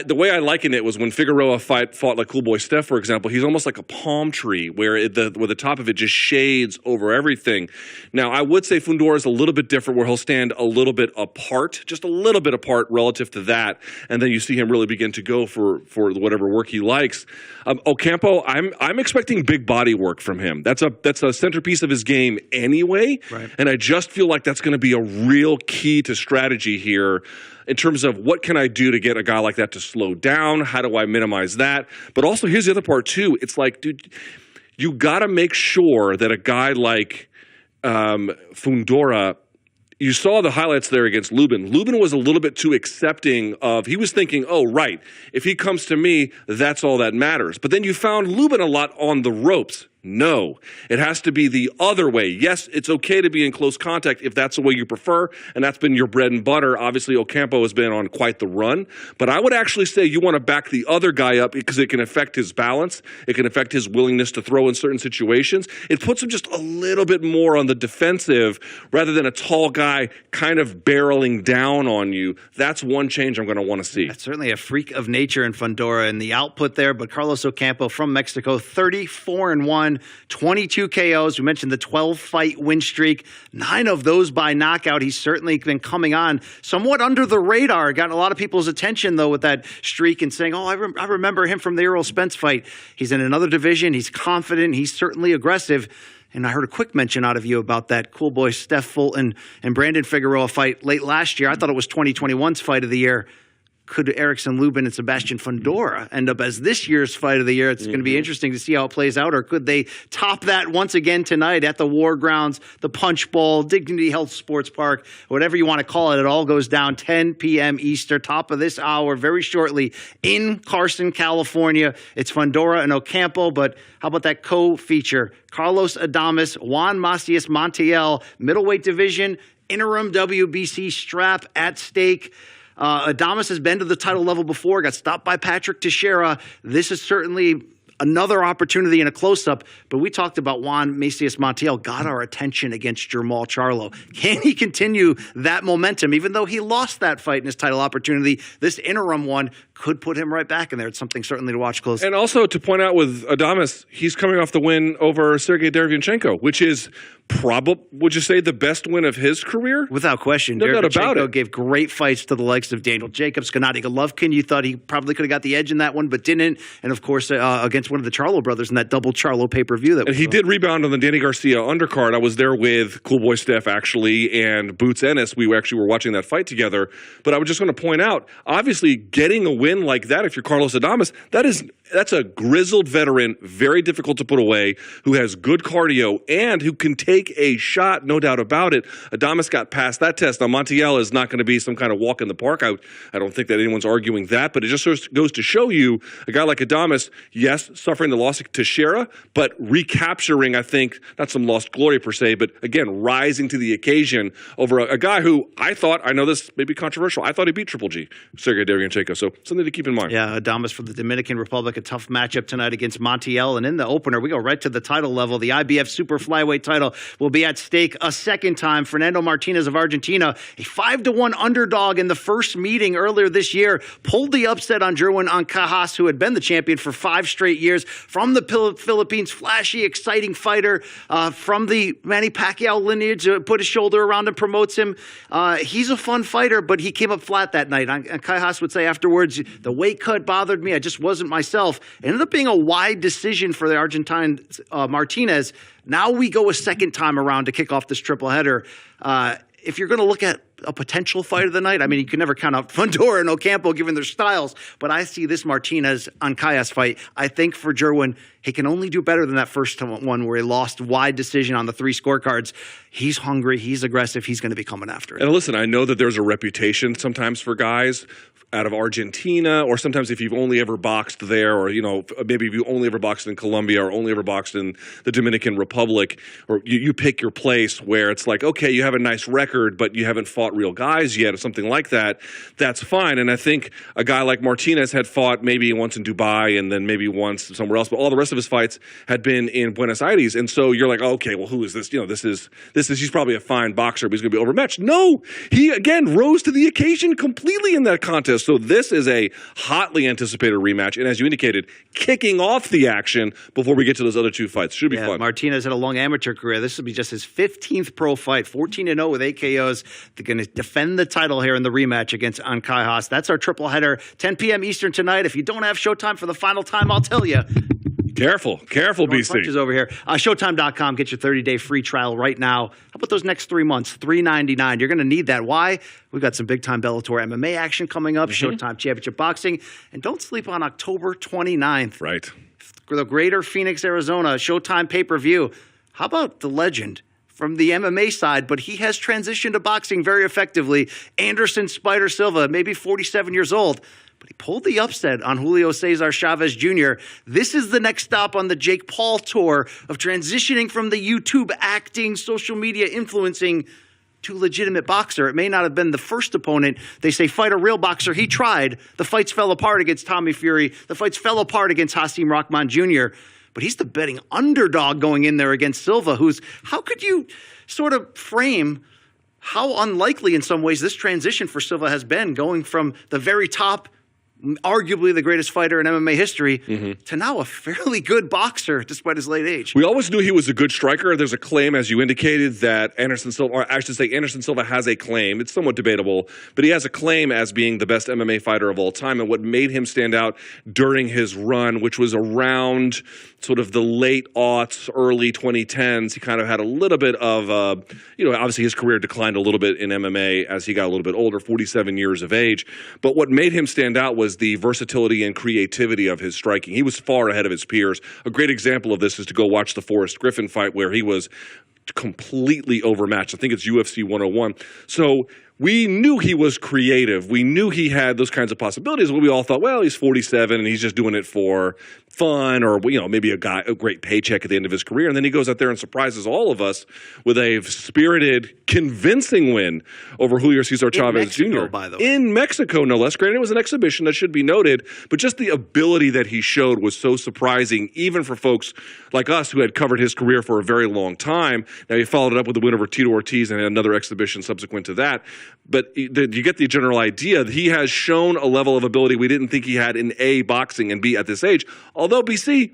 the way I liken it was when Figueroa fought like Cool Boy Steph, for example. He's almost like a palm tree where the top of it just shades over everything. Now, I would say Fundora is a little bit different, where he'll stand a little bit apart, just a little bit apart relative to that, and then you see him really begin to go for whatever work he likes. Ocampo, I'm expecting big body work from him. That's a centerpiece of his game anyway, right. And I just feel like that's going to be a real key to strategy here in terms of what can I do to get a guy like that to slow down? How do I minimize that? But also, here's the other part too. It's like, dude, you got to make sure that a guy like Fundora, you saw the highlights there against Lubin. Lubin was a little bit too accepting of, he was thinking, oh, right, if he comes to me, that's all that matters. But then you found Lubin a lot on the ropes. No, it has to be the other way. Yes, it's okay to be in close contact if that's the way you prefer, and that's been your bread and butter. Obviously, Ocampo has been on quite the run, but I would actually say you want to back the other guy up because it can affect his balance. It can affect his willingness to throw in certain situations. It puts him just a little bit more on the defensive rather than a tall guy kind of barreling down on you. That's one change I'm going to want to see. That's certainly a freak of nature in Fundora and the output there, but Carlos Ocampo from Mexico, 34-1. 22 KOs. We mentioned the 12-fight win streak. 9 of those by knockout. He's certainly been coming on somewhat under the radar. Gotten a lot of people's attention, though, with that streak and saying, oh, I remember him from the Errol Spence fight. He's in another division. He's confident. He's certainly aggressive. And I heard a quick mention out of you about that Cool Boy Steph Fulton and Brandon Figueroa fight late last year. I thought it was 2021's fight of the year. Could Erickson Lubin and Sebastian Fundora end up as this year's fight of the year? It's going to be interesting to see how it plays out. Or could they top that once again tonight at the War Grounds, the Punch Bowl, Dignity Health Sports Park, whatever you want to call it? It all goes down 10 p.m. Eastern, top of this hour, very shortly in Carson, California. It's Fundora and Ocampo, but how about that co-feature? Carlos Adamas, Juan Macias Montiel, middleweight division, interim WBC strap at stake. Adamas has been to the title level before, got stopped by Patrick Teixeira. This is certainly another opportunity in a close-up, but we talked about Juan Macias Montiel got our attention against Jermall Charlo. Can he continue that momentum? Even though he lost that fight in his title opportunity, this interim one could put him right back in there. It's something certainly to watch closely. And also to point out with Adamas, he's coming off the win over Sergey Derevyanchenko, which is would you say the best win of his career? Without question. No doubt about it. Gave great fights to the likes of Daniel Jacobs, Gennady Golovkin. You thought he probably could have got the edge in that one, but didn't. And of course, against one of the Charlo brothers in that double Charlo pay-per-view. And he did rebound on the Danny Garcia undercard. I was there with Cool Boy Steph, actually, and Boots Ennis. We actually were watching that fight together. But I was just going to point out, obviously, getting a win like that, if you're Carlos Adamas, that's a grizzled veteran, very difficult to put away, who has good cardio and who can take a shot, no doubt about it. Adamas got past that test. Now, Montiel is not going to be some kind of walk in the park. I don't think that anyone's arguing that, but it just goes to show you a guy like Adamas, yes, suffering the loss to Teixeira, but recapturing, I think, not some lost glory per se, but again, rising to the occasion over a guy who I know this may be controversial, I thought he beat Triple G, Sergey Derevyanchenko, so something to keep in mind. Yeah, Adamas from the Dominican Republic, a tough matchup tonight against Montiel, and in the opener, we go right to the title level. The IBF Super Flyweight title will be at stake a second time. Fernando Martinez of Argentina, a 5-1 underdog in the first meeting earlier this year, pulled the upset on Jerwin Ancajas, who had been the champion for 5 straight years, from the Philippines, flashy, exciting fighter from the Manny Pacquiao lineage, put his shoulder around him, promotes him. He's a fun fighter, but he came up flat that night. Ancajas would say afterwards, the weight cut bothered me. I just wasn't myself. It ended up being a wide decision for the Argentine Martinez. Now we go a second time around to kick off this triple header. If you're going to look at a potential fight of the night, I mean, you can never count out Fundora and Ocampo given their styles, but I see this Martinez-Ancajas fight. I think for Jerwin, he can only do better than that first one where he lost wide decision on the 3 scorecards. He's hungry. He's aggressive. He's going to be coming after it. And listen, I know that there's a reputation sometimes for guys out of Argentina, or sometimes if you've only ever boxed there, or, maybe if you only ever boxed in Colombia or only ever boxed in the Dominican Republic, or you pick your place where it's like, okay, you have a nice record, but you haven't fought real guys yet or something like that, that's fine. And I think a guy like Martinez had fought maybe once in Dubai and then maybe once somewhere else, but all the rest of his fights had been in Buenos Aires. And so you're like, oh, okay, well, who is this? He's probably a fine boxer, but he's going to be overmatched. No, he again rose to the occasion completely in that contest. So this is a hotly anticipated rematch, and as you indicated, kicking off the action before we get to those other two fights. Should be fun. Martinez had a long amateur career. This will be just his 15th pro fight, 14-0 with 8 KOs. They're going to defend the title here in the rematch against Ancajas. That's our triple header, 10 p.m. Eastern tonight. If you don't have Showtime for the final time, I'll tell you. Careful, BC. Punches over here. Showtime.com. Get your 30-day free trial right now. How about those next 3 months? $3.99. You're going to need that. Why? We've got some big-time Bellator MMA action coming up, Showtime Championship Boxing. And don't sleep on October 29th. Right. The Greater Phoenix, Arizona, Showtime pay-per-view. How about the legend from the MMA side, but he has transitioned to boxing very effectively. Anderson Spider Silva, maybe 47 years old. But he pulled the upset on Julio Cesar Chavez Jr. This is the next stop on the Jake Paul tour of transitioning from the YouTube acting, social media influencing to legitimate boxer. It may not have been the first opponent. They say fight a real boxer. He tried. The fights fell apart against Tommy Fury. The fights fell apart against Hasim Rahman Jr. But he's the betting underdog going in there against Silva, who's, how could you sort of frame how unlikely in some ways this transition for Silva has been, going from the very top, arguably the greatest fighter in MMA history, to now a fairly good boxer despite his late age. We always knew he was a good striker. There's a claim, as you indicated, that Anderson Silva, or I should say Anderson Silva has a claim. It's somewhat debatable, but he has a claim as being the best MMA fighter of all time. And what made him stand out during his run, which was around sort of the late aughts, early 2010s, he kind of had a little bit of, obviously his career declined a little bit in MMA as he got a little bit older, 47 years of age. But what made him stand out was the versatility and creativity of his striking. He was far ahead of his peers. A great example of this is to go watch the Forrest Griffin fight, where he was completely overmatched. I think it's UFC 101. So we knew he was creative. We knew he had those kinds of possibilities. But we all thought, well, he's 47 and he's just doing it for fun, or maybe a great paycheck at the end of his career. And then he goes out there and surprises all of us with a spirited, convincing win over Julio Cesar Chavez Jr. By the way. In Mexico, no less. Granted, it was an exhibition, that should be noted, but just the ability that he showed was so surprising, even for folks like us who had covered his career for a very long time. Now, he followed it up with the win over Tito Ortiz and another exhibition subsequent to that. But you get the general idea. He has shown a level of ability we didn't think he had in A, boxing, and B, at this age. Although, BC,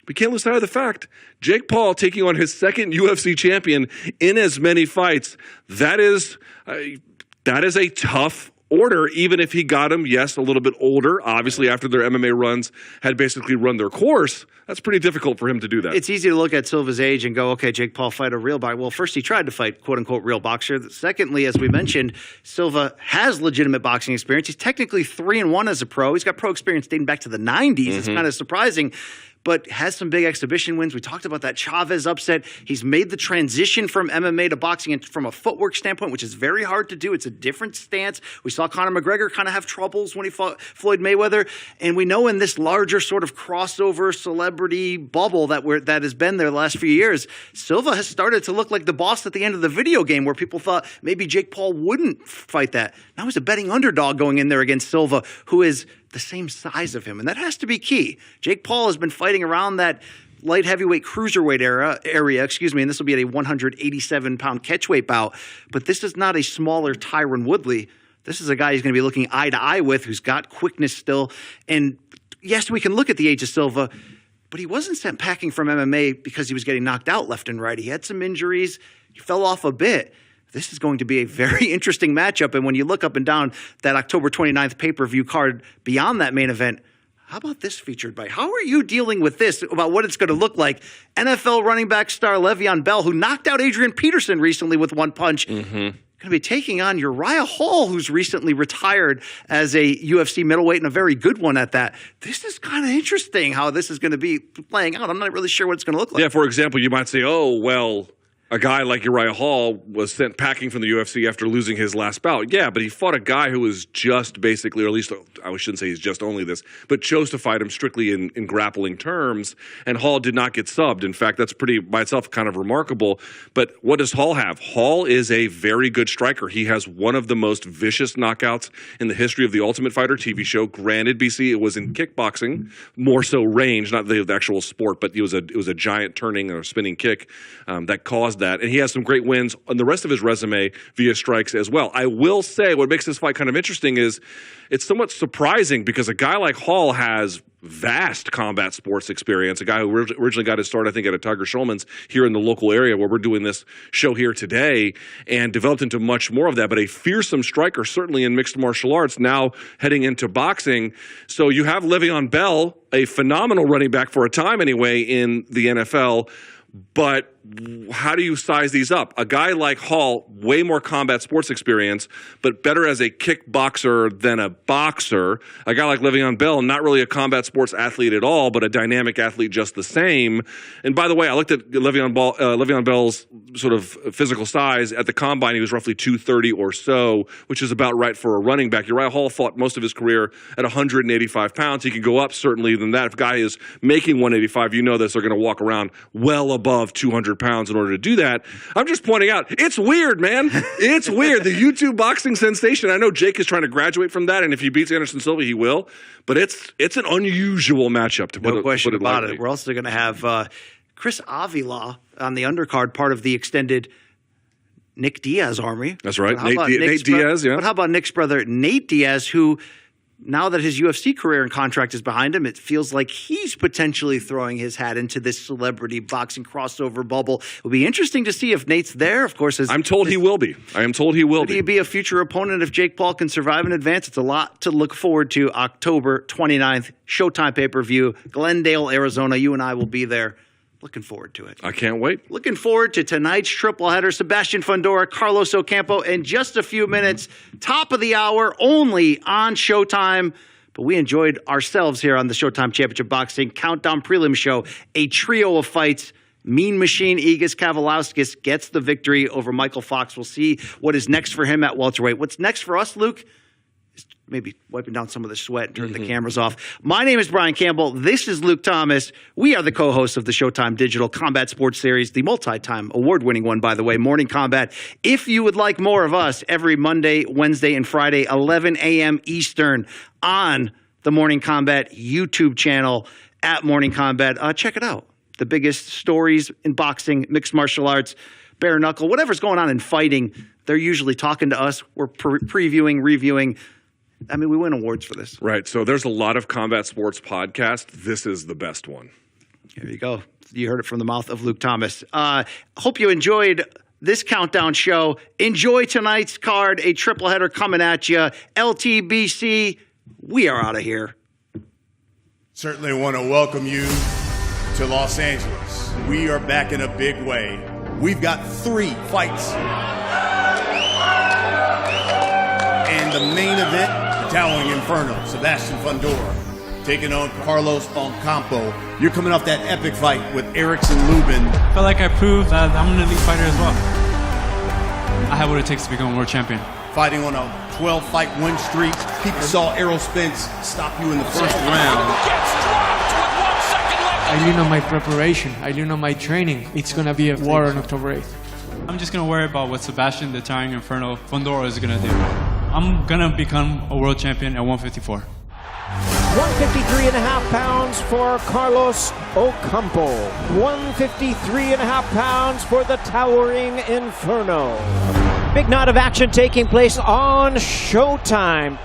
we can't lose sight of the fact, Jake Paul taking on his second UFC champion in as many fights, that is a tough order, even if he got him, yes, a little bit older, obviously after their MMA runs had basically run their course. That's pretty difficult for him to do that. It's easy to look at Silva's age and go, okay, Jake Paul fight a real boxer. Well, first he tried to fight, quote-unquote, real boxer. Secondly, as we mentioned, Silva has legitimate boxing experience. He's technically 3-1 as a pro. He's got pro experience dating back to the 90s. It's kind of surprising, but has some big exhibition wins. We talked about that Chavez upset. He's made the transition from MMA to boxing and from a footwork standpoint, which is very hard to do. It's a different stance. We saw Conor McGregor kind of have troubles when he fought Floyd Mayweather. And we know in this larger sort of crossover celebrity bubble that has been there the last few years, Silva has started to look like the boss at the end of the video game, where people thought maybe Jake Paul wouldn't fight that. Now he's a betting underdog going in there against Silva, who is the same size of him, and that has to be key. Jake Paul has been fighting around that light heavyweight cruiserweight area, and this will be at a 187-pound catchweight bout, but this is not a smaller Tyron Woodley. This is a guy he's going to be looking eye to eye with, who's got quickness still, and yes, we can look at the age of Silva, but he wasn't sent packing from MMA because he was getting knocked out left and right. He had some injuries. He fell off a bit. This is going to be a very interesting matchup. And when you look up and down that October 29th pay-per-view card beyond that main event, how about this featured fight? How are you dealing with this, about what it's going to look like? NFL running back star Le'Veon Bell, who knocked out Adrian Peterson recently with one punch, going to be taking on Uriah Hall, who's recently retired as a UFC middleweight, and a very good one at that. This is kind of interesting how this is going to be playing out. I'm not really sure what it's going to look like. Yeah, for example, you might say, oh, well, a guy like Uriah Hall was sent packing from the UFC after losing his last bout. Yeah, but he fought a guy who was just basically, or at least I shouldn't say he's just only this, but chose to fight him strictly in grappling terms, and Hall did not get subbed. In fact, that's pretty, by itself, kind of remarkable. But what does Hall have? Hall is a very good striker. He has one of the most vicious knockouts in the history of the Ultimate Fighter TV show. Granted, BC, it was in kickboxing, more so range, not the actual sport, but it was a giant turning or spinning kick that caused that, and he has some great wins on the rest of his resume via strikes as well. I will say what makes this fight kind of interesting is it's somewhat surprising because a guy like Hall has vast combat sports experience, a guy who originally got his start, I think, at a Tiger Schulman's here in the local area where we're doing this show here today, and developed into much more of that, but a fearsome striker, certainly in mixed martial arts, now heading into boxing. So you have Le'Veon Bell, a phenomenal running back for a time anyway in the NFL, but how do you size these up? A guy like Hall, way more combat sports experience, but better as a kickboxer than a boxer. A guy like Le'Veon Bell, not really a combat sports athlete at all, but a dynamic athlete just the same. And by the way, I looked at Le'Veon Bell's sort of physical size. At the combine, he was roughly 230 or so, which is about right for a running back. Uriah Hall fought most of his career at 185 pounds. He can go up certainly than that. If a guy is making 185, you know this, they're going to walk around well above 200 pounds in order to do that. I'm just pointing out, it's weird, man. It's weird. The YouTube boxing sensation. I know Jake is trying to graduate from that, and if he beats Anderson Silva, he will. But it's an unusual matchup, to put it about lightly. it. We're also going to have Chris Avila on the undercard, part of the extended Nick Diaz army. That's right. Nate Diaz, yeah. But how about Nick's brother, Nate Diaz, who, now that his UFC career and contract is behind him, it feels like he's potentially throwing his hat into this celebrity boxing crossover bubble. It'll be interesting to see if Nate's there. Of course, I'm told he will be. I am told he will be. Could he be a future opponent if Jake Paul can survive in advance? It's a lot to look forward to. October 29th, Showtime pay-per-view, Glendale, Arizona. You and I will be there. Looking forward to it. I can't wait. Looking forward to tonight's triple header. Sebastian Fundora, Carlos Ocampo in just a few minutes. Top of the hour, only on Showtime. But we enjoyed ourselves here on the Showtime Championship Boxing Countdown Prelim Show. A trio of fights. Mean Machine Egis Kavalauskas gets the victory over Michael Fox. We'll see what is next for him at welterweight. What's next for us, Luke? Maybe wiping down some of the sweat and turning the cameras off. My name is Brian Campbell. This is Luke Thomas. We are the co-hosts of the Showtime Digital Combat Sports Series, the multi-time award-winning one, by the way, Morning Combat. If you would like more of us, every Monday, Wednesday, and Friday, 11 a.m. Eastern on the Morning Combat YouTube channel at Morning Combat. Check it out. The biggest stories in boxing, mixed martial arts, bare knuckle, whatever's going on in fighting, they're usually talking to us. We're previewing, reviewing. I mean, we win awards for this. Right. So there's a lot of combat sports podcasts. This is the best one. There you go. You heard it from the mouth of Luke Thomas. Hope you enjoyed this countdown show. Enjoy tonight's card. A triple header coming at you. LTBC, we are out of here. Certainly want to welcome you to Los Angeles. We are back in a big way. We've got 3 fights. And the main event, Towering Inferno, Sebastian Fundora taking on Carlos Ocampo. You're coming off that epic fight with Erickson Lubin. I feel like I proved that I'm an elite fighter as well. I have what it takes to become a world champion. Fighting on a 12-fight win streak. People saw Errol Spence stop you in the first round. I lean on my preparation. I lean on my training. It's going to be a war on October 8th. I'm just going to worry about what Sebastian, the Towering Inferno Fundora is going to do. I'm going to become a world champion at 154. 153.5 pounds for Carlos Ocampo. 153.5 pounds for the Towering Inferno. Big night of action taking place on Showtime.